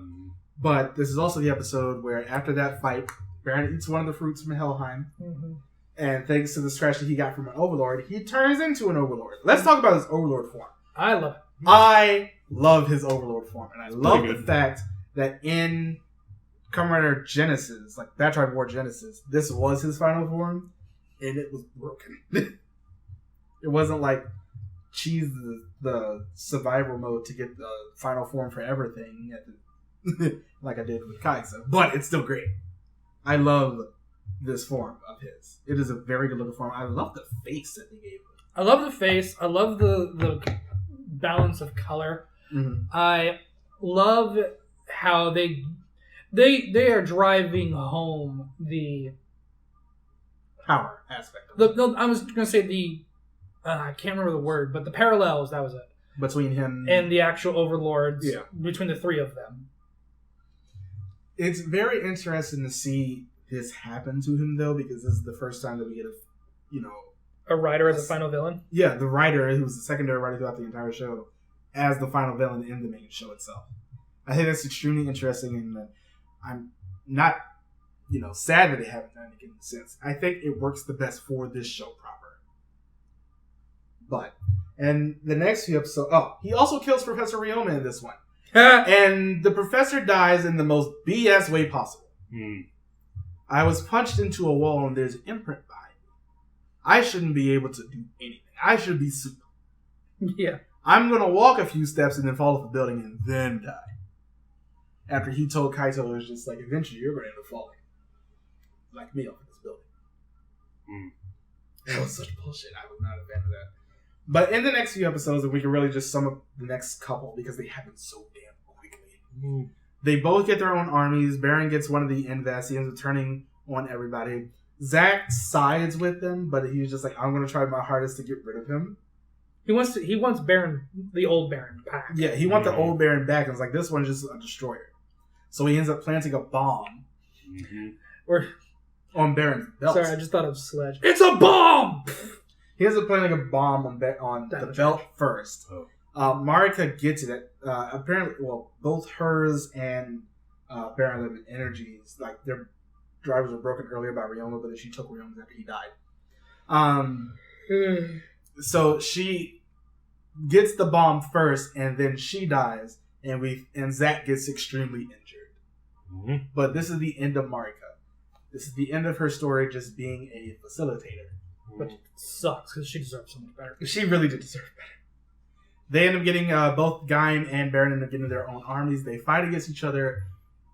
But this is also the episode where after that fight, Baron eats one of the fruits from Helheim. Mm-hmm. And thanks to the scratch that he got from an Overlord, he turns into an Overlord. Let's talk about his Overlord form. I love it. I love his Overlord form. And I love the good. fact that in Kamen Rider Genesis, like Batroid War Genesis, this was his final form, and it was broken. It wasn't like cheese the survival mode to get the final form for everything like I did with Kaiser. But it's still great. I love this form of his. It is a very good looking form. I love the face that they gave him. I love the face. I love the balance of color. Mm-hmm. I love how they are driving home the Power aspect of it. I was going to say I can't remember the word, but the parallels, that was it. Between him And the actual overlords, Yeah. between the three of them. It's very interesting to see this happen to him, though, because this is the first time that we get A rider as a final villain. the writer, who was the secondary writer throughout the entire show, as the final villain in the main show itself. I think that's extremely interesting, and I'm not sad that they haven't done it again since. I think it works the best for this show proper. And the next few episodes... Oh, he also kills Professor Ryoma in this one. And the professor dies in the most BS way possible. I was punched into a wall and there's an imprint behind me. I shouldn't be able to do anything. I should be soup. Yeah. I'm going to walk a few steps and then fall off a building and then die. After he told Kaito, it was just like, eventually you're going to end up falling. Like me off of this building. That was such bullshit. I was not a fan of that. But in the next few episodes, we can really just sum up the next couple because they happen so damn quickly. They both get their own armies. Baron gets one of the Invest. He ends up turning on everybody. Zack sides with them, but he's just like, I'm going to try my hardest to get rid of him. He wants Baron, the old Baron, back. Yeah, he wants the old Baron back, and it's like, this one's just a destroyer. So he ends up planting a bomb on Baron's belt. Sorry, I just thought of Sledge. It's a bomb! He ends up planting a bomb on the belt first. Marika gets it. Apparently, both hers and Baron live in energies. Like, their drivers were broken earlier by Ryoma, but then she took Ryoma's after he died. So she gets the bomb first, and then she dies, and Zack gets extremely injured. But this is the end of Marika. This is the end of her story just being a facilitator. Which sucks, because she deserves so much better. She really did deserve better. They end up getting, both Gaim and Baron end up getting their own armies. They fight against each other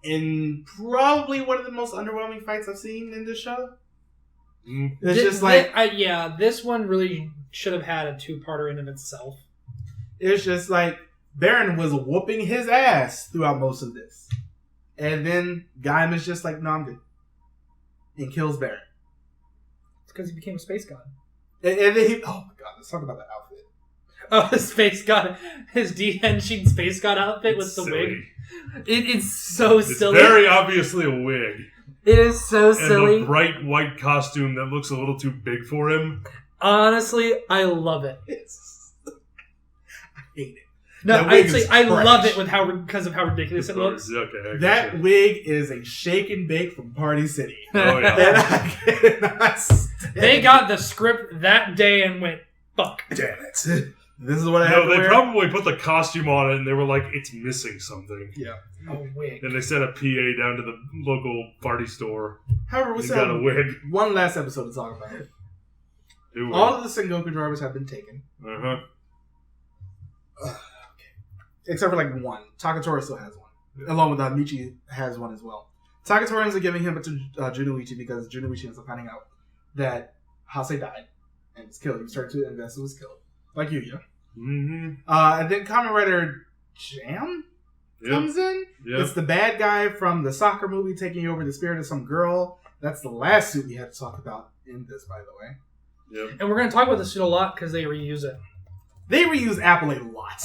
in probably one of the most underwhelming fights I've seen in this show. It's just like... this one really should have had a two-parter in of itself. It's just like, Baron was whooping his ass throughout most of this. And then Gaim is just like, no, I'm good. And kills Baron. It's because he became a space god. And then he... Oh my god, let's talk about the outfit. Oh, the space god. His D-Henshin space god outfit with the wig. It is so silly. It's very obviously a wig. It is so silly. And a bright white costume that looks a little too big for him. Honestly, I love it. I hate it. No, I love it because of how ridiculous it looks. Okay, that wig is a shake and bake from Party City. Oh, yeah. And I cannot stand They got the script that day and went, fuck. Damn it. This is what I have to they wear. probably put the costume on it and they were like, it's missing something. Yeah. A wig. And they sent a PA down to the local party store. However, we still have a wig. One last episode to talk about. All of the Sengoku drivers have been taken. Except for like one. Takatori still has one. Along with Michi has one as well. Takatori ends up giving him to Junoichi because Junoichi ends up finding out that Hase died and was killed. He was trying to invest and was killed. Like Yuya. And then Kamen Rider Jam comes in. Yep. It's the bad guy from the soccer movie taking over the spirit of some girl. That's the last suit we had to talk about in this, by the way. Yep. And we're going to talk about the suit a lot because they reuse it. They reuse Apple a lot.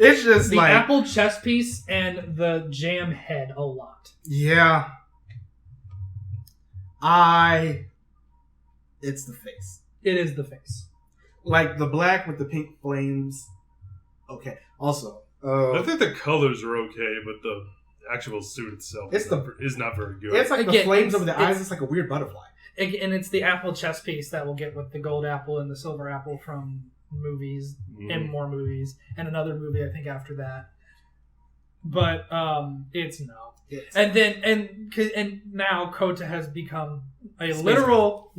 It's just the like... Apple chest piece and the Jam head a lot. Yeah. It's the face. It is the face. Like the black with the pink flames. Okay. Also, I think the colors are okay, but the actual suit itself is not very good. It's like the flames over the eyes. It's like a weird butterfly. And it's the Apple chest piece that we'll get with the gold apple and the silver apple from movies and more movies and another movie I think after that. But it's no. And now Kota has become a literal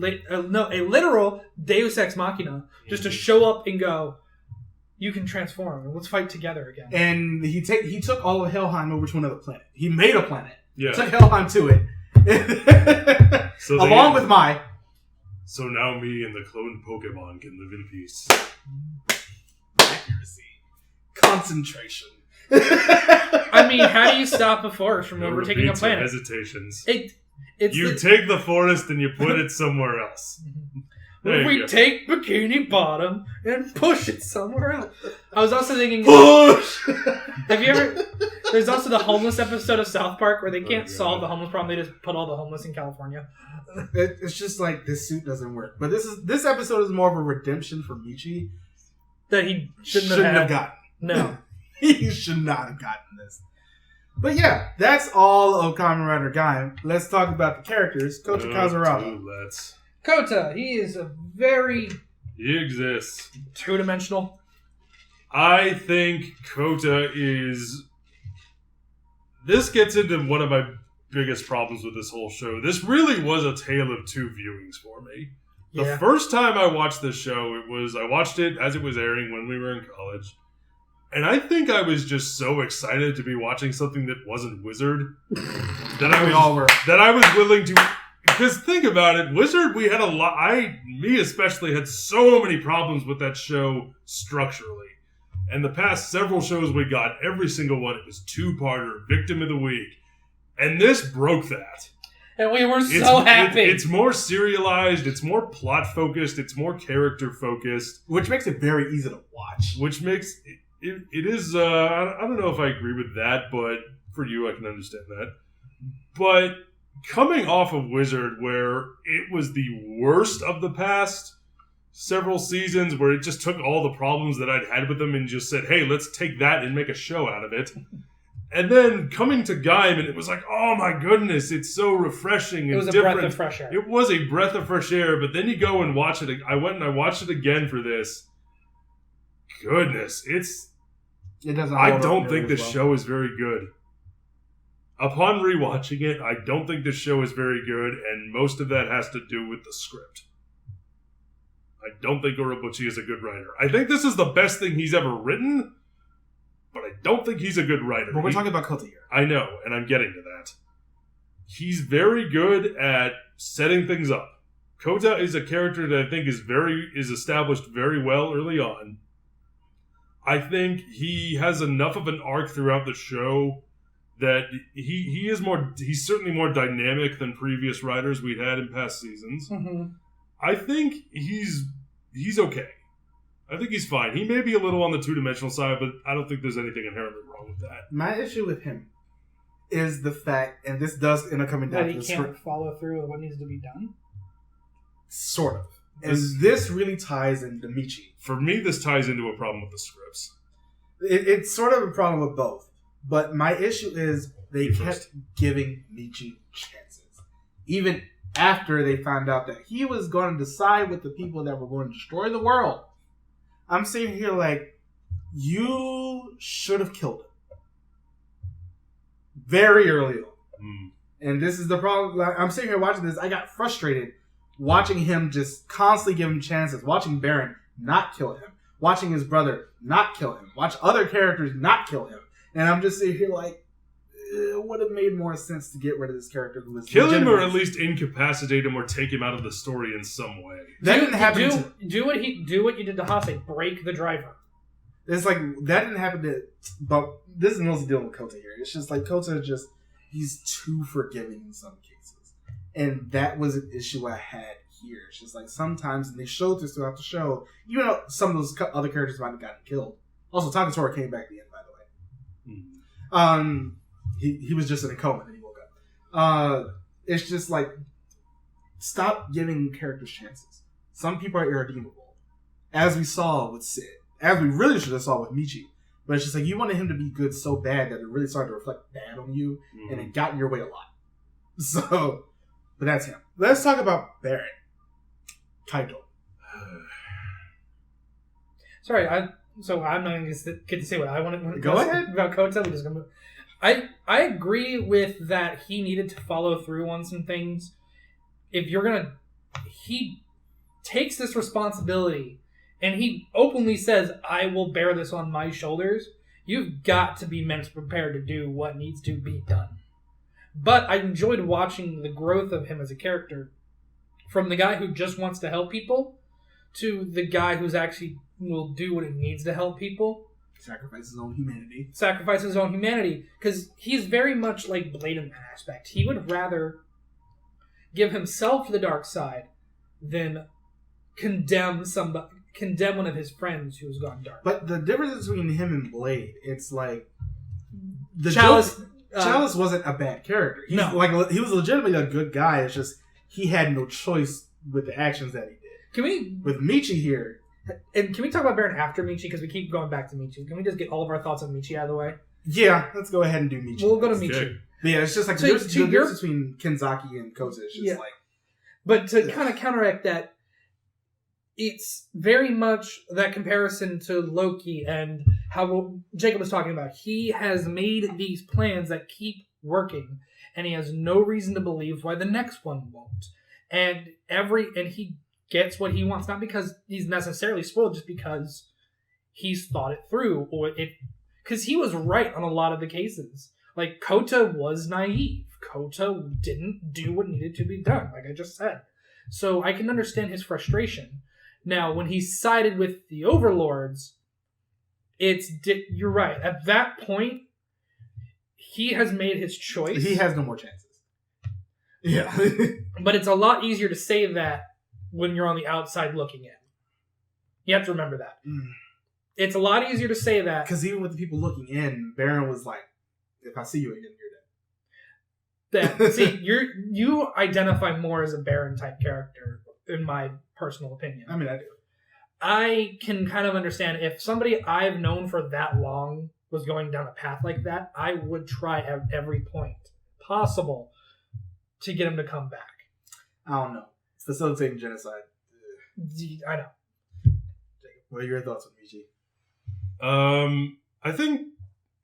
Deus Ex Machina just to show up and go, you can transform and let's fight together again. And he took all of Helheim over to another planet. He made a planet. Yeah. Took Helheim to it. Along with Mai. So now me and the cloned Pokemon can live in peace. Accuracy. Concentration. I mean, how do you stop a forest from overtaking a planet? Hesitations. Take the forest and you put it somewhere else. If we take Bikini Bottom and push it somewhere else. I was also thinking... Push! Have you ever... There's also the homeless episode of South Park where they can't solve the homeless problem. They just put all the homeless in California. It's just like, this suit doesn't work. But this episode is more of a redemption for Michi. That he shouldn't have gotten. No. He should not have gotten this. But yeah, that's all of Kamen Rider Gaim. Let's talk about the characters. Coach Kazuraba. Let's. Kota, he is a very He exists. two-dimensional. I think Kota is... This gets into one of my biggest problems with this whole show. This really was a tale of two viewings for me. The first time I watched this show, I watched it as it was airing when we were in college. And I think I was just so excited to be watching something that wasn't Wizard that I was willing to... Because think about it, Wizard, we had a lot... me especially, had so many problems with that show structurally. And the past several shows we got, every single one, it was two-parter, Victim of the Week. And this broke that. And we were so happy. It's more serialized, it's more plot-focused, it's more character-focused. Which makes it very easy to watch. Which makes... It is... I don't know if I agree with that, but for you, I can understand that. But coming off of Wizard, where it was the worst of the past... several seasons where it just took all the problems that I'd had with them and just said, hey, let's take that and make a show out of it. And then coming to Gaim, and it was like, oh my goodness, it's so refreshing and different. It was a breath of fresh air. It was a breath of fresh air, but then you go and watch it. I went and I watched it again for this. Goodness, I don't think this show is very good. Upon rewatching it, I don't think this show is very good, and most of that has to do with the script. I don't think Orobuchi is a good writer. I think this is the best thing he's ever written, but I don't think he's a good writer. But we're talking about Kota here. I know, and I'm getting to that. He's very good at setting things up. Kota is a character that I think is established very well early on. I think he has enough of an arc throughout the show that he's certainly more dynamic than previous writers we'd had in past seasons. Mm-hmm. I think he's okay. I think he's fine. He may be a little on the two-dimensional side, but I don't think there's anything inherently wrong with that. My issue with him is the fact, and this does end up coming down that to he can't follow through with what needs to be done? Sort of. And this really ties into Michi. For me, this ties into a problem with the scripts. It's sort of a problem with both. But my issue is they kept giving Michi chances. Even after they found out that he was going to decide with the people that were going to destroy the world. I'm sitting here like, you should have killed him. Very early on. And this is the problem. Like, I'm sitting here watching this. I got frustrated watching him just constantly give him chances. Watching Baron not kill him. Watching his brother not kill him. Watch other characters not kill him. And I'm just sitting here like, it would have made more sense to get rid of this character who was kill him, or at least incapacitate him, or take him out of the story in some way. That didn't happen. Do what you did to Hase. Break the driver. It's like that didn't happen to. But this is mostly dealing with Kota here. It's just like Kota he's too forgiving in some cases, and that was an issue I had here. It's just like sometimes, and they showed this throughout the show. Even though some of those other characters might have gotten killed. Also, Takatori came back at the end, by the way. He was just in a coma and he woke up. It's just like, stop giving characters chances. Some people are irredeemable. As we saw with Sid. As we really should have saw with Michi. But it's just like, you wanted him to be good so bad that it really started to reflect bad on you. And it got in your way a lot. So, but that's him. Let's talk about Baron. Kaito. Sorry, I'm not going to get to say what I want to go ahead about Kota. We're just going to move. I agree with that. He needed to follow through on some things. He takes this responsibility and he openly says, I will bear this on my shoulders. You've got to be mentally prepared to do what needs to be done. But I enjoyed watching the growth of him as a character, from the guy who just wants to help people to the guy who's actually will do what it needs to help people. Sacrifice his own humanity. Sacrifice his own humanity. Because he's very much like Blade in that aspect. He would rather give himself to the dark side than condemn one of his friends who's gone dark. But the difference between him and Blade, it's like... Chalice wasn't a bad character. He was legitimately a good guy. It's just he had no choice with the actions that he did. With Michi here... And can we talk about Baron after Michi? Because we keep going back to Michi. Can we just get all of our thoughts on Michi out of the way? Yeah, let's go ahead and do Michi. We'll go to Okay. Michi. But yeah, it's just like So there's to the your- difference between Kenzaki and Kota is just like But to kind of counteract that, it's very much that comparison to Loki and how Jacob was talking about. He has made these plans that keep working, and he has no reason to believe why the next one won't. And he gets what he wants, not because he's necessarily spoiled, just because he's thought it through, because he was right on a lot of the cases. Like, Kota was naive. Kota didn't do what needed to be done, like I just said. So I can understand his frustration. Now, when he sided with the overlords, you're right. At that point, he has made his choice. he has no more chances. Yeah. But it's a lot easier to say that when you're on the outside looking in. You have to remember that. It's a lot easier to say that. Because even with the people looking in, Baron was like, if I see you again, you're dead. That, see, you identify more as a Baron type character, in my personal opinion. I mean, I do. I can kind of understand if somebody I've known for that long was going down a path like that, I would try at every point possible to get him to come back. I don't know. It's facilitating genocide. I know. Jacob, what are your thoughts on Michi? I think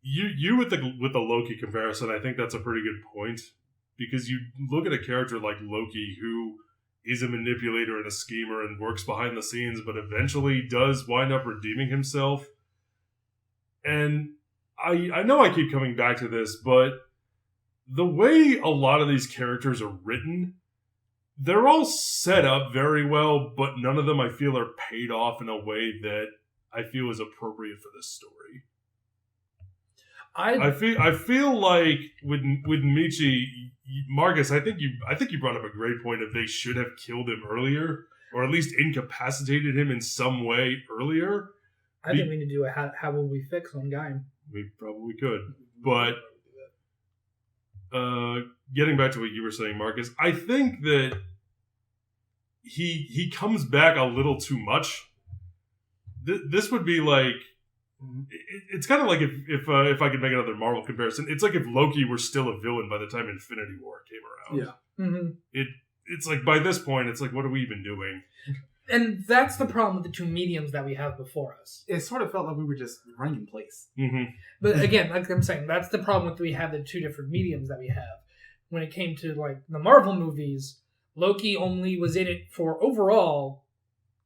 you with the Loki comparison, I think that's a pretty good point, because you look at a character like Loki who is a manipulator and a schemer and works behind the scenes, but eventually does wind up redeeming himself. And I know I keep coming back to this, but the way a lot of these characters are written, they're all set up very well, but none of them I feel are paid off in a way that I feel is appropriate for this story. I feel like with Michi, Marcus, I think you brought up a great point of they should have killed him earlier, or at least incapacitated him in some way earlier. I think we need to do a how will we fix on Gaim. We probably could, but getting back to what you were saying, Marcus, I think that he comes back a little too much. This would be like, it's kind of like if I could make another Marvel comparison, it's like if Loki were still a villain by the time Infinity War came around. Yeah. Mm-hmm. It's like by this point, it's like, what are we even doing? And that's the problem with the two mediums that we have before us. It sort of felt like we were just running in place. Mm-hmm. But again, like I'm saying, that's the problem with we have the two different mediums that we have. When it came to like the Marvel movies, Loki only was in it for overall,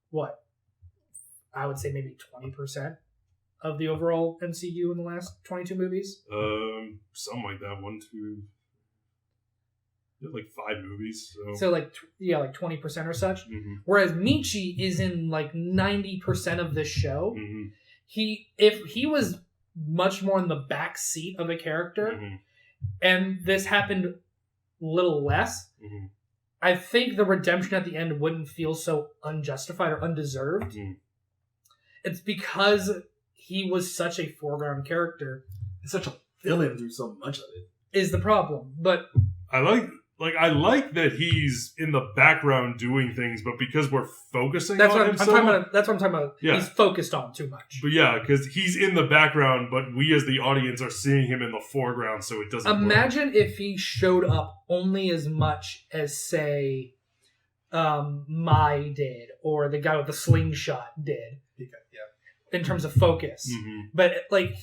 what? I would say maybe 20% of the overall MCU in the last 22 movies. Something like that. 1, 2, like 5 movies. So like 20% or such. Mm-hmm. Whereas Michi is in like 90% of the show. Mm-hmm. If he was much more in the back seat of a character, Mm-hmm. and this happened a little less, Mm-hmm. I think the redemption at the end wouldn't feel so unjustified or undeserved. Mm-hmm. It's because he was such a foreground character. It's such a villain through so much of it. Is the problem. But I like that he's in the background doing things, but because we're focusing that's on what him I'm so talking much, about. That's what I'm talking about. Yeah. He's focused on too much. but yeah, because he's in the background, but we as the audience are seeing him in the foreground, so it doesn't work. Imagine if he showed up only as much as, say, Mai did, or the guy with the slingshot did. Yeah. In terms of focus. Mm-hmm. But like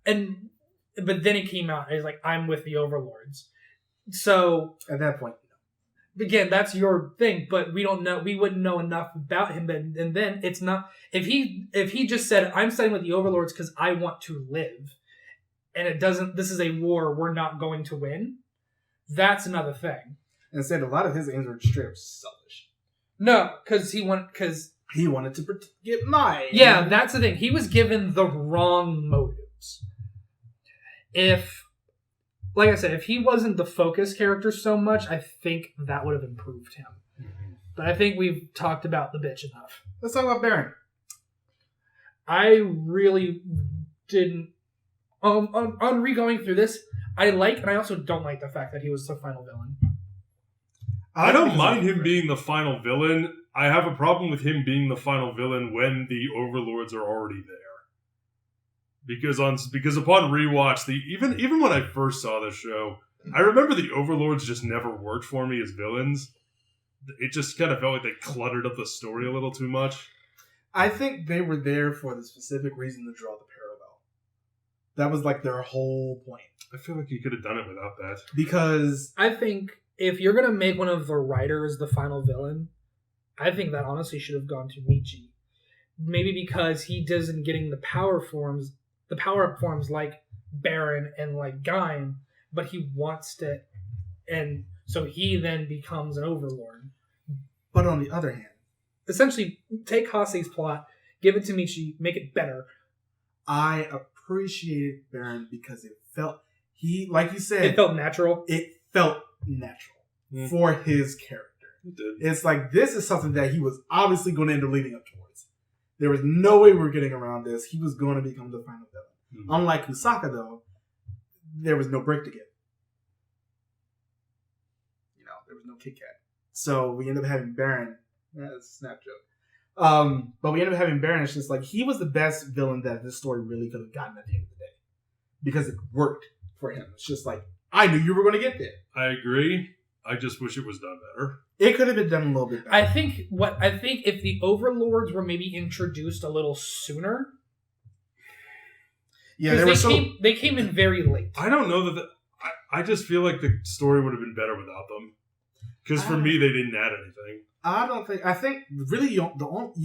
but then it came out, and he's like, I'm with the overlords. So At that point, again, that's your thing, but we don't know. We wouldn't know enough about him, and then it's not. If he just said, "I'm siding with the overlords because I want to live," and it doesn't. This is a war. We're not going to win. That's another thing. instead, a lot of his aims were straight up selfish. No, because he wanted to get mine. Yeah, that's the thing. He was given the wrong motives. Like I said, if he wasn't the focus character so much, I think that would have improved him. Mm-hmm. But I think we've talked about the bitch enough. Let's talk about Baron. I really didn't. On re-going through this, I like, and I also don't like the fact that he was the final villain. I don't mind him being the final villain. I have a problem with him being the final villain when the overlords are already there. because upon rewatch, even when I first saw the show, I remember the Overlords just never worked for me as villains. It just kind of felt like they cluttered up the story a little too much. I think they were there for the specific reason to draw the parallel. That was like their whole point. I feel like you could have done it without that. Because I think if you're gonna make one of the writers the final villain, I think that honestly should have gone to Michi. Maybe because he doesn't getting the power up forms like Baron and like Gaim, but he wants to, and so he then becomes an overlord. But on the other hand, essentially take Hase's plot, give it to Michi, make it better. I appreciated Baron because it felt like you said, it felt natural. It felt natural for his character. It did. It's like this is something that he was obviously going to end up leading up towards. There was no way we were getting around this. He was going to become the final villain. Mm-hmm. Unlike Kusaka, though, there was no break to get. There was no Kit Kat. So we ended up having Baron. That's a snap joke. But we ended up having Baron. It's just like he was the best villain that this story really could have gotten at the end of the day. Because it worked for him. It's just like, I knew you were going to get there. I agree. I just wish it was done better. It could have been done a little bit better. I think if the Overlords were maybe introduced a little sooner. Yeah, they came in very late. I don't know that. I just feel like the story would have been better without them. Because for me, they didn't add anything. I think really you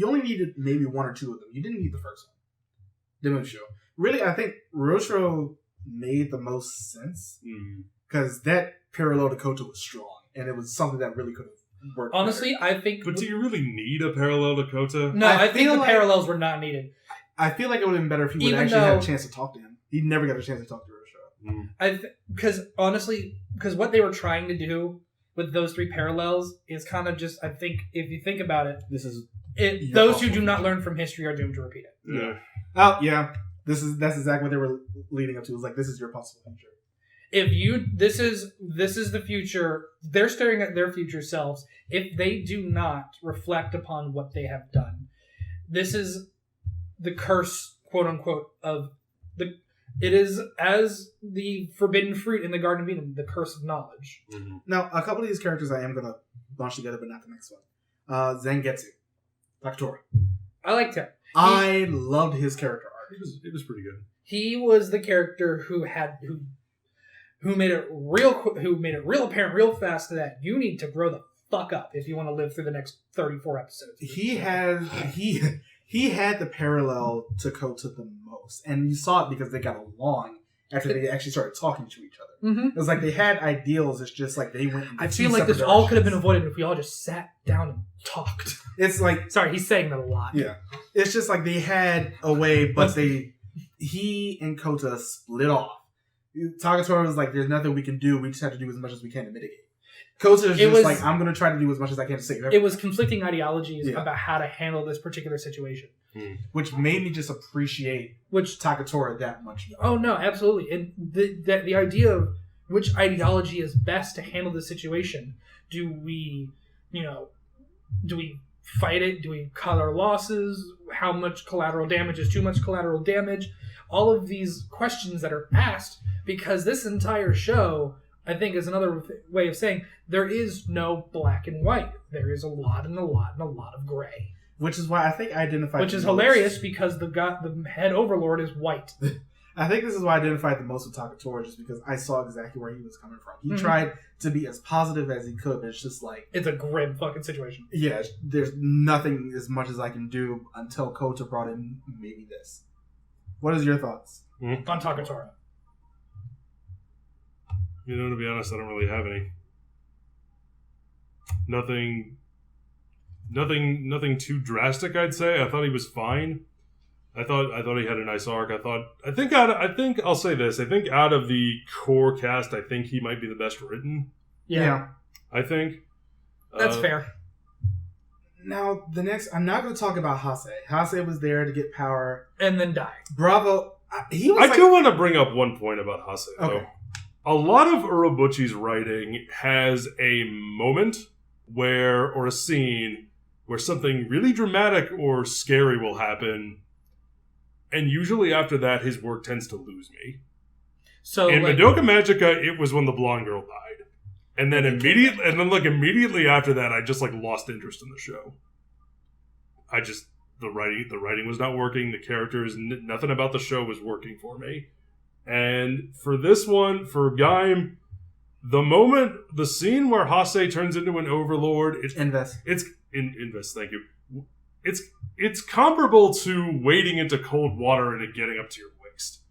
only needed maybe one or two of them. You didn't need the first one. The show. Really, I think Roshiro made the most sense. Because that parallel to Kota was strong. And it was something that really could have worked. Honestly, better. I think... But do you really need a parallel to Kota? No, I think the parallels were not needed. I feel like it would have been better if he would actually have a chance to talk to him. He never got a chance to talk to Roshiro. Because honestly, what they were trying to do with those three parallels is kind of just, I think, if you think about it, those who do not learn from history are doomed to repeat it. Yeah. Oh, yeah. That's exactly what they were leading up to. It was like, this is your possible future. This is the future. They're staring at their future selves. If they do not reflect upon what they have done, this is the curse, quote unquote, of the. It is as the forbidden fruit in the Garden of Eden, the curse of knowledge. Mm-hmm. Now, a couple of these characters I am going to launch together, but not the next one. Zangetsu, Takatori. I liked him. I loved his character arc. It was pretty good. He was the character who made it real apparent real fast that you need to grow the fuck up if you want to live through the next 34 episodes. He had the parallel to Kota the most, and you saw it because they got along after they actually started talking to each other. Mm-hmm. It was like they had ideals. It's just like they went. I feel like this all could have been avoided if we all just sat down and talked. It's like, sorry, he's saying that a lot. Yeah, it's just like they had a way, but he and Kota split off. Takatori was like, "There's nothing we can do. We just have to do as much as we can to mitigate." Kota is just like, "I'm going to try to do as much as I can to save everything." It was conflicting ideologies about how to handle this particular situation, which made me just appreciate Takatori that much more. Oh no, absolutely, and the idea of which ideology is best to handle the situation. Do we fight it? Do we cut our losses? How much collateral damage is too much collateral damage? All of these questions that are asked, because this entire show, I think, is another way of saying there is no black and white. There is a lot and a lot and a lot of gray. Which is why I think I identified... Which is hilarious because the head overlord is white. I think this is why I identified the most with Takatori, just because I saw exactly where he was coming from. He tried to be as positive as he could, but it's just like... It's a grim fucking situation. Yeah, there's nothing as much as I can do until Kota brought in maybe this. What is your thoughts? On Takatori? To be honest, I don't really have any. Nothing too drastic, I'd say. I thought he was fine. I thought he had a nice arc. I think I'll say this. I think out of the core cast, I think he might be the best written. Yeah. I think. That's fair. Now, I'm not going to talk about Hase. Hase was there to get power. And then die. Bravo. I do want to bring up one point about Hase, though. Okay. A lot of Urobuchi's writing has a moment or a scene where something really dramatic or scary will happen, And usually after that, his work tends to lose me. So in Madoka Magica, it was when the blonde girl died. And then immediately after that, I just lost interest in the show. The writing was not working. The characters, nothing about the show was working for me. And for this one, for Gaim, the scene where Hase turns into an overlord, Invest. Thank you. It's comparable to wading into cold water and it getting up to your waist.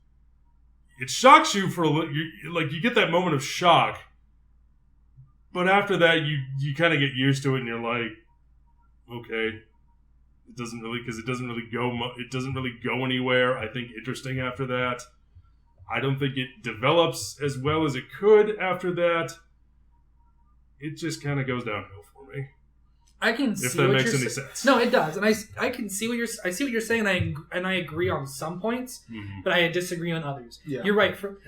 It shocks you for you get that moment of shock, but after that you kind of get used to it and you're like, okay, it doesn't really go anywhere. I think interesting after that. I don't think it develops as well as it could after that. It just kind of goes downhill for me. I can see if that makes any sense. No, it does, and I can see what you're saying, and I agree on some points, but I disagree on others. Yeah. You're right. From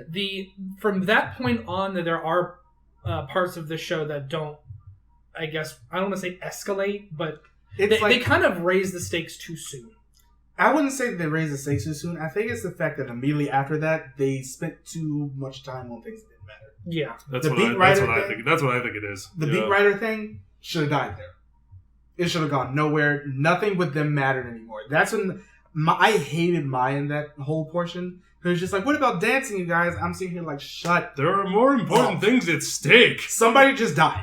that point on, there are parts of the show that don't. I guess I don't want to say escalate, but they kind of raise the stakes too soon. I wouldn't say that they raised the stakes too soon. I think it's the fact that immediately after that, they spent too much time on things that didn't matter. Yeah, that's what I think it is. The beat writer thing should have died there. It should have gone nowhere. Nothing with them mattered anymore. That's when I hated Maya in that whole portion. It was just like, what about dancing, you guys? I'm sitting here like, shut. There are more important things at stake. Somebody just died.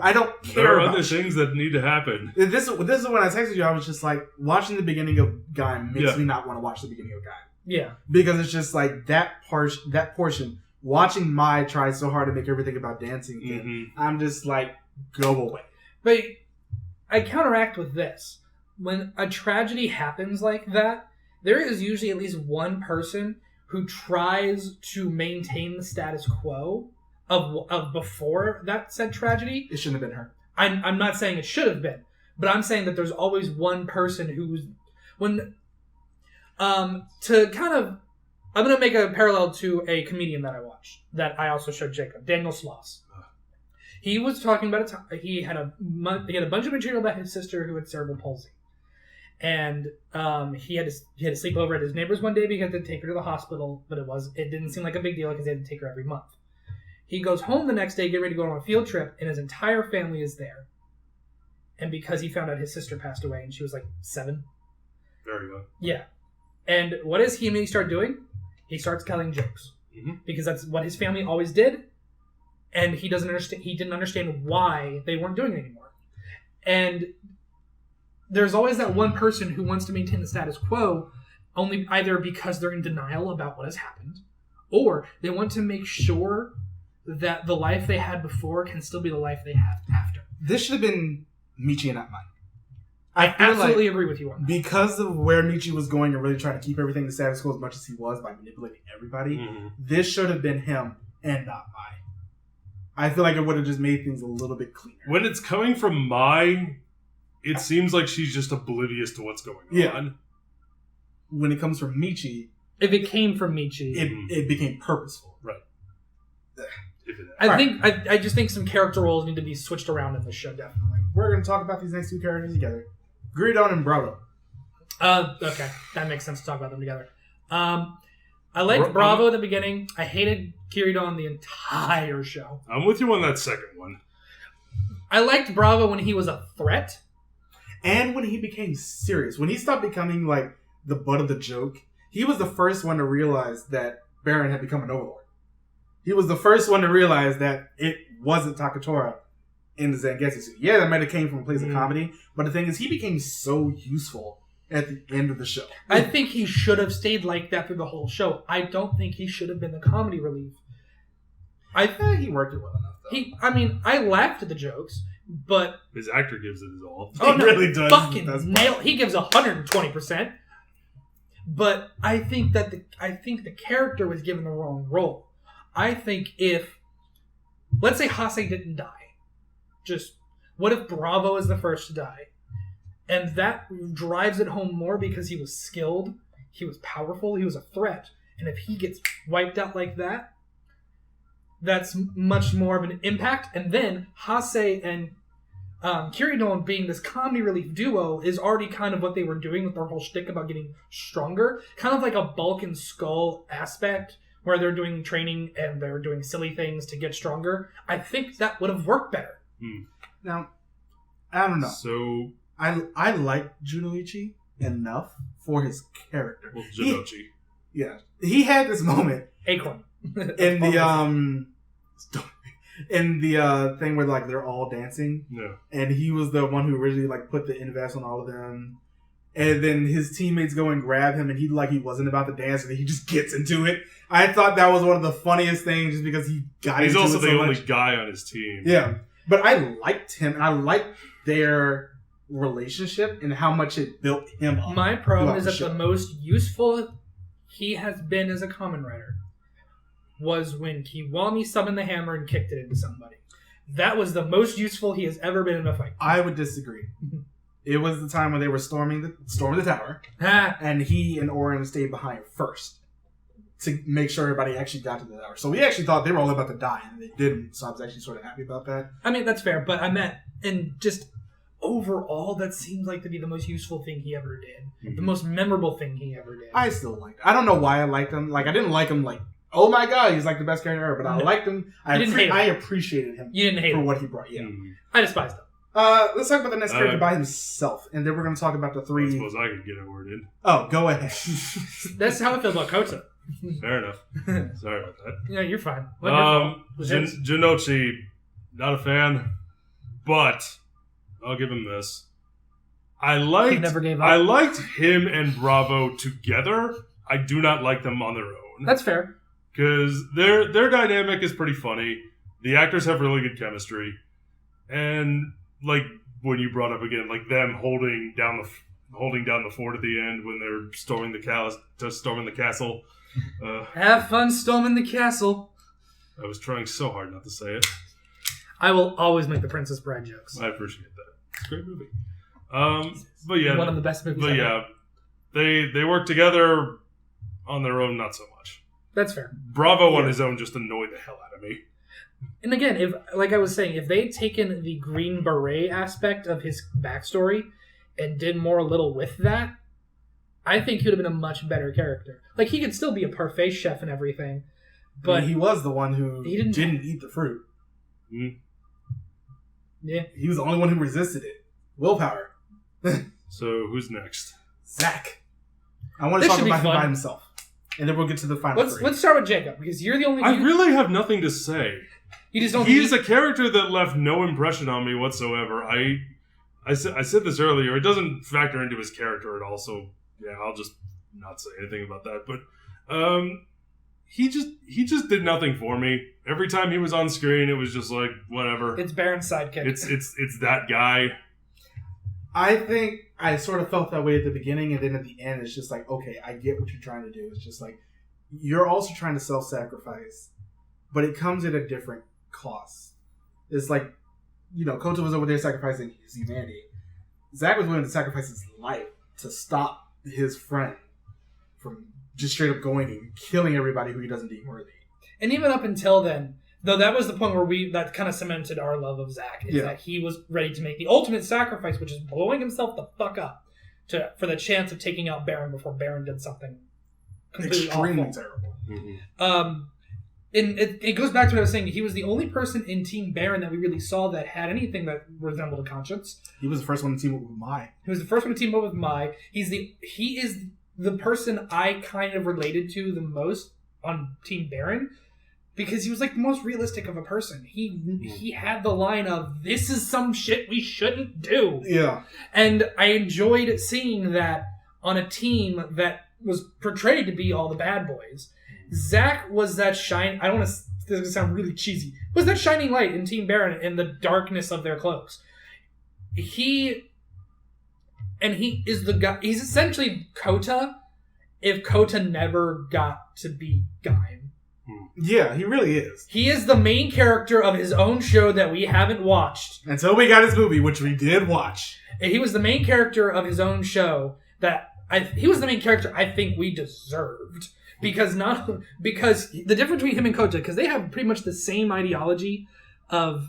I don't care. There are other things that need to happen. This is when I texted you. I was just like, watching the beginning of Gaim makes me not want to watch the beginning of Gaim. Yeah, because it's just like that portion. Watching Mai try so hard to make everything about dancing again, I'm just like, go away. But I counteract with this. When a tragedy happens like that, there is usually at least one person who tries to maintain the status quo of before that said tragedy. It shouldn't have been her. I'm not saying it should have been, but I'm saying that there's always one person who's I'm going to make a parallel to a comedian that I watched that I also showed Jacob, Daniel Sloss. He was talking about he had a bunch of material about his sister who had cerebral palsy, and he had to sleep over at his neighbor's one day because they had to take her to the hospital, but it didn't seem like a big deal because they had to take her every month. He goes home the next day, get ready to go on a field trip, and his entire family is there. And because he found out his sister passed away, and she was like 7. Very good. Yeah. And what does he immediately start doing? He starts telling jokes because that's what his family always did. And he doesn't understand. He didn't understand why they weren't doing it anymore. And there's always that one person who wants to maintain the status quo, only either because they're in denial about what has happened, or they want to make sure that the life they had before can still be the life they have after. This should have been Michi and not mine. I absolutely agree with you on that. Because of where Michi was going and really trying to keep everything the status quo as much as he was by manipulating everybody, this should have been him and not Mai. I feel like it would have just made things a little bit cleaner. When it's coming from Mai, it seems like she's just oblivious to what's going on. When it comes from Michi... If it came from Michi... It became purposeful. Right. I just think some character roles need to be switched around in the show, definitely. We're going to talk about these next two characters together. Gridon and Bravo. Okay. That makes sense to talk about them together. I liked Bravo at the beginning. I hated Kiridon the entire show. I'm with you on that second one. I liked Bravo when he was a threat. And when he became serious. When he stopped becoming like the butt of the joke, he was the first one to realize that Baron had become an overlord. He was the first one to realize that it wasn't Takatori in the Zangetsu suit. Yeah, that might have came from a place of comedy, but the thing is, he became so useful at the end of the show. I think he should have stayed like that through the whole show. I don't think he should have been the comedy relief. He worked it well enough, though. I laughed at the jokes, but... His actor gives it his all. He really does. Fucking nail. He gives 120%. But I think the character was given the wrong role. I think if... Let's say Hase didn't die. Just, what if Bravo is the first to die? And that drives it home more because he was skilled, he was powerful, he was a threat. And if he gets wiped out like that, that's much more of an impact. And then Hase and Kiridon being this comedy relief duo is already kind of what they were doing with their whole shtick about getting stronger. Kind of like a Bulk and Skull aspect where they're doing training and they're doing silly things to get stronger. I think that would have worked better. Now, I don't know. So I like Junoichi enough for his character. well, Jinochi. He had this moment Acorn. in the in the thing where like they're all dancing. Yeah. And he was the one who originally like put the invest on all of them. And then his teammates go and grab him, and he wasn't about to dance, and he just gets into it. I thought that was one of the funniest things, just because he got. He's into also it the so only much. guy on his team. Yeah, but I liked him, and I liked their relationship and how much it built him up. My problem is throughout that the the show. most useful he has been as a Kamen Rider was when Kiwami summoned the hammer and kicked it into somebody. That was the most useful he has ever been in a fight. I would disagree. It was the time when they were storming the tower, and he and Orin stayed behind first to make sure everybody actually got to the tower. So we actually thought they were all about to die, and they didn't. So I was actually sort of happy about that. I mean, that's fair, but I meant, and just overall, that seems like to be the most useful thing he ever did. The most memorable thing he ever did. I still liked him. I don't know why I liked him. Like, I didn't like him like, oh my god, he's like the best character ever. But I liked him. You didn't hate him. I appreciated him You didn't hate for him. what he brought. Yeah. I despised him. Let's talk about the next character by himself, and then we're going to talk about the I three. suppose I could get a word in. Oh, go ahead. That's how I feel about Kota. Fair enough. Sorry about that. Yeah, you're fine. Wonderful. Jinochi, not a fan, but I'll give him this. I He never gave up. liked him and Bravo together. I do not like them on their own. That's fair. Because their dynamic is pretty funny. The actors have really good chemistry. And like when you brought up again, like them holding down the fort at the end when they're storming the castle. Have fun storming the castle. I was trying so hard not to say it. I will always make the Princess Bride jokes. I appreciate that. It's a great movie. But yeah, One of the best movies but ever. yeah, they work together on their own, not so much. That's fair. Bravo on his own just annoyed the hell out of me. And again, if like I was saying, if they'd taken the Green Beret aspect of his backstory and did more a little with that, I think he would have been a much better character. Like, he could still be a parfait chef and everything, but he was the one who he didn't eat the fruit. Mm. Yeah. He was the only one who resisted it. Willpower. So who's next? Zach. I want to This talk should be about him fun. by himself. And then we'll get to the final three. Let's start with Jacob, because you're the only... I really have nothing to say. You just don't... He's a character that left no impression on me whatsoever. I said this earlier. It doesn't factor into his character at all. So yeah, I'll just not say anything about that. But he just did nothing for me. Every time he was on screen, it was just like whatever. It's Baron's sidekick. It's that guy. I think I sort of felt that way at the beginning, and then at the end, it's just like, okay, I get what you're trying to do. It's just like, you're also trying to self-sacrifice, but it comes at a different cost. It's like, Kota was over there sacrificing his humanity. Zach was willing to sacrifice his life to stop his friend from just straight up going and killing everybody who he doesn't deem worthy. And even up until then, though, that was the point where that kind of cemented our love of Zach, is that he was ready to make the ultimate sacrifice, which is blowing himself the fuck up for the chance of taking out Baron before Baron did something completely extremely awful. terrible. Mm-hmm. And it goes back to what I was saying. He was the only person in Team Baron that we really saw that had anything that resembled a conscience. He was the first one to team up with Mai. He was the first one to team up with Mai. He is the person I kind of related to the most on Team Baron, because he was like the most realistic of a person. He had the line of, "This is some shit we shouldn't do." Yeah. And I enjoyed seeing that on a team that was portrayed to be all the bad boys. Zach was that I don't want to, this is going to sound really cheesy, was that shining light in Team Baron in the darkness of their cloaks. He is the guy, he's essentially Kota if Kota never got to be Gaim. Yeah, he really is. He is the main character of his own show that we haven't watched. Until we got his movie, which we did watch. And he was the main character of his own show he was the main character I think we deserved. Because the difference between him and Kota, because they have pretty much the same ideology of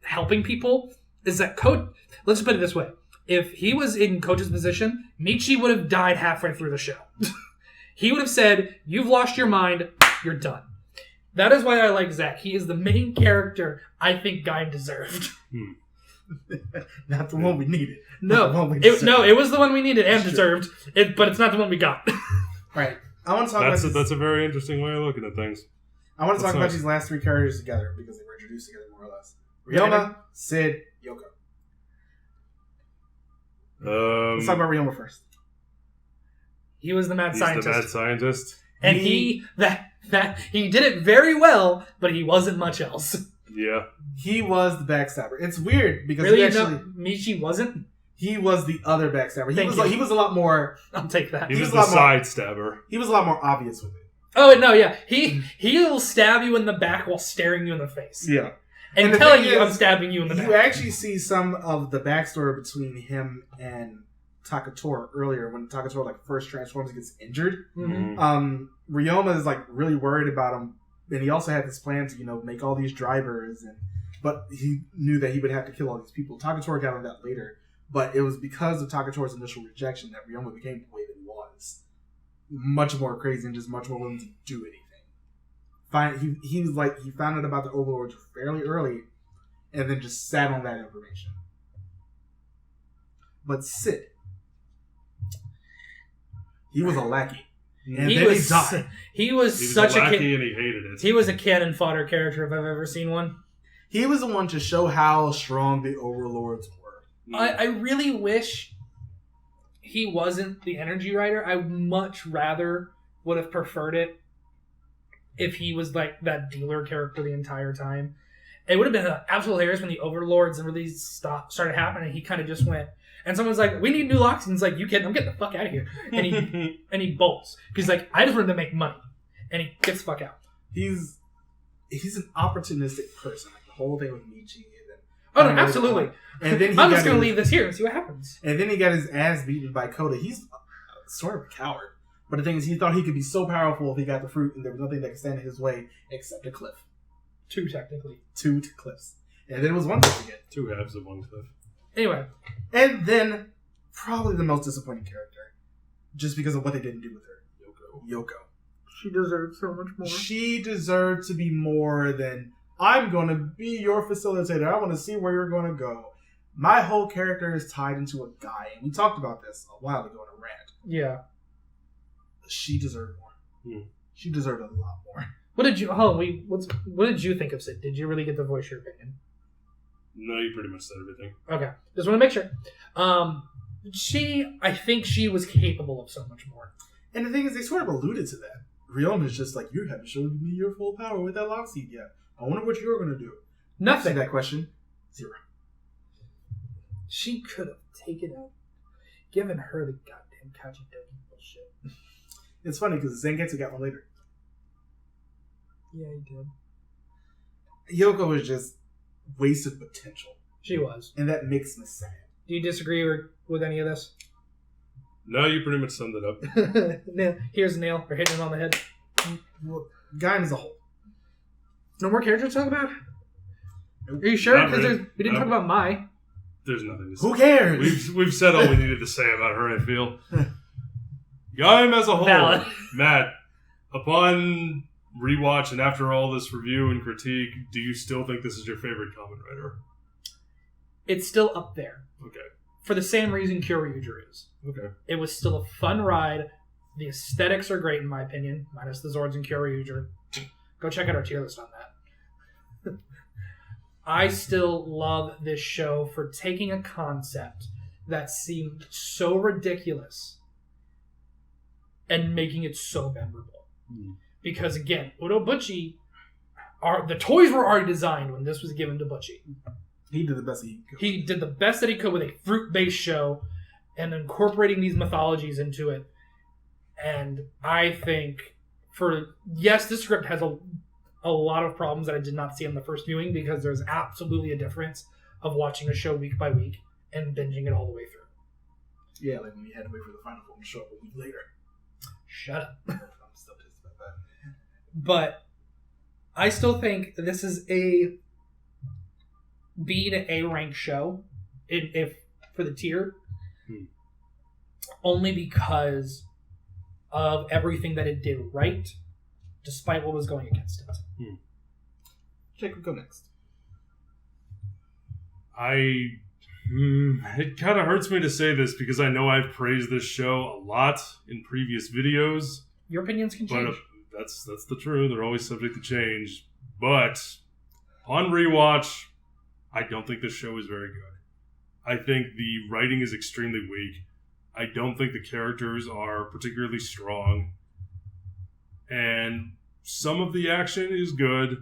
helping people, is that Coach... Let's put it this way. If he was in Coach's position, Michi would have died halfway through the show. He would have said, "You've lost your mind. You're done." That is why I like Zach. He is the main character I think Gaim deserved. Not the one we needed. No, it was the one we needed and deserved, but it's not the one we got. Right. I want to talk about that's a very interesting way of looking at things. I want to talk about these last three characters together because they were introduced together more or less. Ryoma, Sid, Yoko. Let's talk about Ryoma first. He was the mad scientist. The mad scientist. And he did it very well, but he wasn't much else. Yeah. He was the backstabber. It's weird because really, Michi wasn't? He was the other backstabber. He was a lot more... I'll take that. He was the side stabber. He was a lot more obvious with it. Oh, no, yeah. He'll stab you in the back while staring you in the face. Yeah. And telling you I'm stabbing you in the back. You actually see some of the backstory between him and Takatori earlier when Takatori first transforms and gets injured. Mm-hmm. Ryoma is really worried about him, and he also had this plan to make all these drivers, but he knew that he would have to kill all these people. Takatori got on that later, but it was because of Takatori's initial rejection that Ryoma became the way that he was. Much more crazy and just much more willing to do anything. He found out about the Overlords fairly early, and then just sat on that information. But Sid, he was a lackey, and he died. He was such a lackey, and he hated it. He was a cannon fodder character if I've ever seen one. He was the one to show how strong the Overlords were. I really wish he wasn't the Energy Rider. I much rather would have preferred it if he was that dealer character the entire time. It would have been absolutely hilarious when the Overlords and really started happening. He kind of just went, and someone's like, "We need new locks," and he's like, "You kidding? I'm getting the fuck out of here!" And he bolts. He's like, "I just wanted to make money," and he gets the fuck out. He's an opportunistic person. The whole thing with Michi. Oh no, absolutely. And then I'm just going to leave this here and see what happens. And then he got his ass beaten by Kota. He's sort of a coward. But the thing is, he thought he could be so powerful if he got the fruit, and there was nothing that could stand in his way except a cliff. Two, technically. 2 cliffs. And then it was one cliff again. 2 halves of one cliff. Anyway. And then, probably the most disappointing character. Just because of what they didn't do with her. Yoko. She deserved so much more. She deserved to be more than... I'm going to be your facilitator. I want to see where you're going to go. My whole character is tied into a guy. And we talked about this a while ago in a rant. Yeah. She deserved more. She deserved a lot more. What did you think of Sid? Did you really get to voice your opinion? No, you pretty much said everything. Okay. Just want to make sure. I think she was capable of so much more. And the thing is, they sort of alluded to that. Ryoma is just you haven't shown me your full power with that lock seed yet. I wonder what you're going to do. Nothing. Answer that question. 0. She could have taken out, given her the goddamn Kajidoki bullshit. It's funny because Zangetsu got one later. Yeah, he did. Yoko was just wasted potential. She was. And that makes me sad. Do you disagree with any of this? No, you pretty much summed it up. Here's a nail, or hitting it on the head. Well, Gaim as a whole. No more characters to talk about? Are you sure? Because we didn't talk about Mai. There's nothing to say. Who cares? We've said all we needed to say about her, I feel. Gaim as a whole. Valid. Matt, upon rewatch and after all this review and critique, do you still think this is your favorite Kamen Rider? It's still up there. Okay. For the same reason Kyoryuger is. Okay. It was still a fun ride. The aesthetics are great in my opinion, minus the Zords and Kyoryuger. Go check out our tier list on that. I still love this show for taking a concept that seemed so ridiculous and making it so memorable. Because again, Udo Butchie, the toys were already designed when this was given to Butchie. He did the best he could. He did the best that he could with a fruit-based show and incorporating these mythologies into it. And I think this script has a lot of problems that I did not see on the first viewing because there's absolutely a difference of watching a show week by week and binging it all the way through. Yeah, like when you had to wait for the final film to show up a week later. Shut up. I'm still pissed about that. But I still think this is a being an A-ranked show, if for the tier, only because of everything that it did right, despite what was going against it. Jacob, go next. It kind of hurts me to say this because I know I've praised this show a lot in previous videos. Your opinions can change. But that's the truth. They're always subject to change. But on rewatch, I don't think this show is very good. I think the writing is extremely weak. I don't think the characters are particularly strong. And some of the action is good,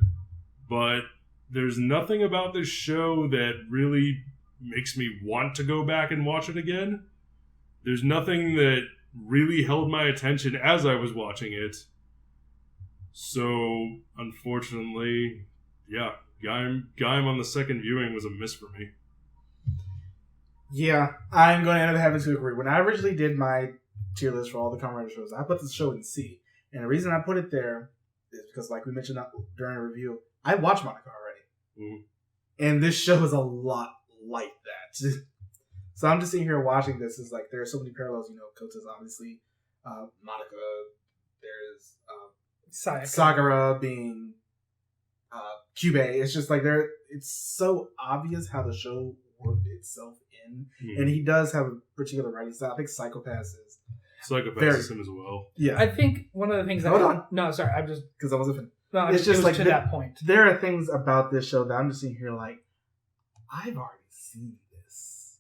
but there's nothing about this show that really makes me want to go back and watch it again. There's nothing that really held my attention as I was watching it. So, unfortunately, yeah, Gaim on the second viewing was a miss for me. Yeah, I'm going to end up having to agree. When I originally did my tier list for all the Kamen Rider shows, I put this show in C. And the reason I put it there is because, like we mentioned during a review, I watched Monica already. Mm-hmm. And this show is a lot like that. So I'm just sitting here watching this. It's like there are so many parallels. Kota's obviously Monica. There's Sagara being Kyubey. It's just like it's so obvious how the show worked itself in. Mm-hmm. And he does have a particular writing style. I think Psychopath is him as well. Yeah. I think one of the things that... Hold on. No, sorry. I'm just... Because I wasn't... No, it's just like to that point. There are things about this show that I'm just sitting here like, I've already seen this.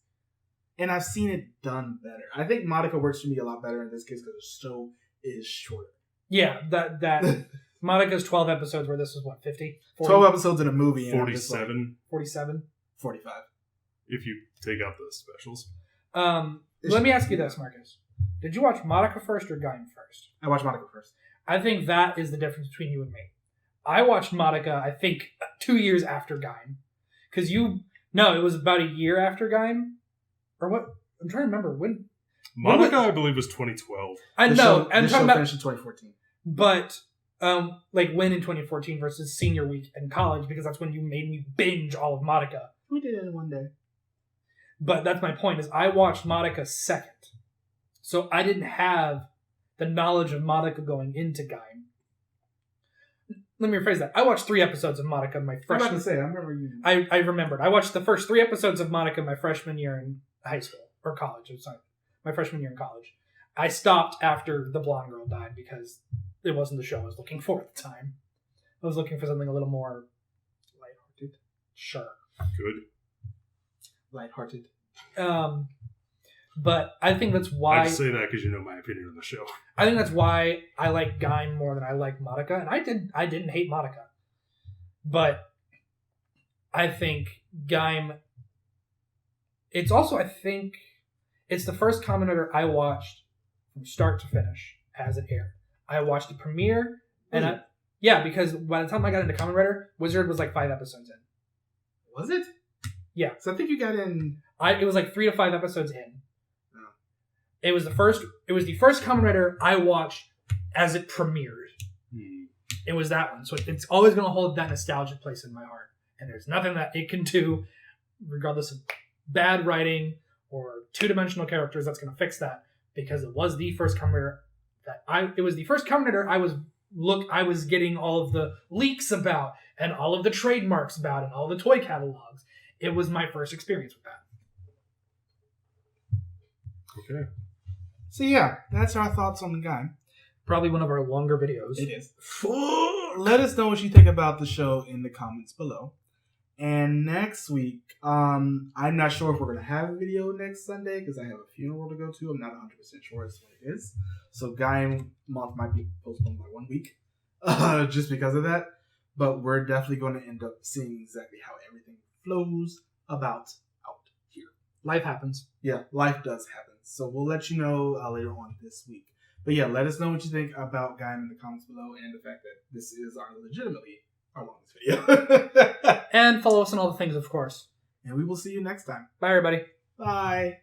And I've seen it done better. I think Monica works for me a lot better in this case because the show is shorter. Yeah, that Monica's 12 episodes where this was what, 50? 40? 12 episodes in a movie. 47. 47? 45. If you take out the specials. Let me ask you this, Marcus. Did you watch Monica first or Gaim first? I watched Monica first. I think that is the difference between you and me. I watched Monica, I think, 2 years after Gaim. Because it was about a year after Gaim. Or what? I'm trying to remember. When Monica, I believe, was 2012. I know. The show finished in 2014. But, when in 2014 versus senior week in college, because that's when you made me binge all of Monica. We did it in one day. But that's my point, is I watched Monica second. So I didn't have the knowledge of Monica going into Gaim. Let me rephrase that. I watched 3 episodes of Monica my freshman... I was about to say, I remember you... I remembered. I watched the first 3 episodes of Monica my freshman year in high school. Or college. I'm sorry. My freshman year in college. I stopped after the blonde girl died because it wasn't the show I was looking for at the time. I was looking for something a little more lighthearted. Sure. Good. Lighthearted. But I think that's why... I just say that because you know my opinion on the show. I think that's why I like Gaim more than I like Monica. And I didn't hate Monica. But I think Gaim... It's also, I think... It's the first Kamen Rider I watched from start to finish as it aired. I watched the premiere, and because by the time I got into Kamen Rider, Wizard was like 5 episodes in. Was it? Yeah. So I think you got in... It was like 3 to 5 episodes in. Oh. It was the first Kamen Rider I watched as it premiered. It was that one. So it's always going to hold that nostalgic place in my heart. And there's nothing that it can do, regardless of bad writing or 2-dimensional characters, that's going to fix that, because it was the first Kamen Rider it was the first Kamen Rider I was getting all of the leaks about and all of the trademarks about and all the toy catalogs. It was my first experience with that. Okay. So yeah, that's our thoughts on the Gaim. Probably one of our longer videos. It is. Let us know what you think about the show in the comments below. And next week, I'm not sure if we're going to have a video next Sunday because I have a funeral to go to. I'm not 100% sure as to what it is. So Gaim month might be postponed by 1 week just because of that. But we're definitely going to end up seeing exactly how everything flows about out here. Life happens. Yeah, life does happen. So we'll let you know later on this week. But yeah, let us know what you think about Gaim in the comments below and the fact that this is legitimately our longest video. And follow us on all the things, of course. And we will see you next time. Bye, everybody. Bye.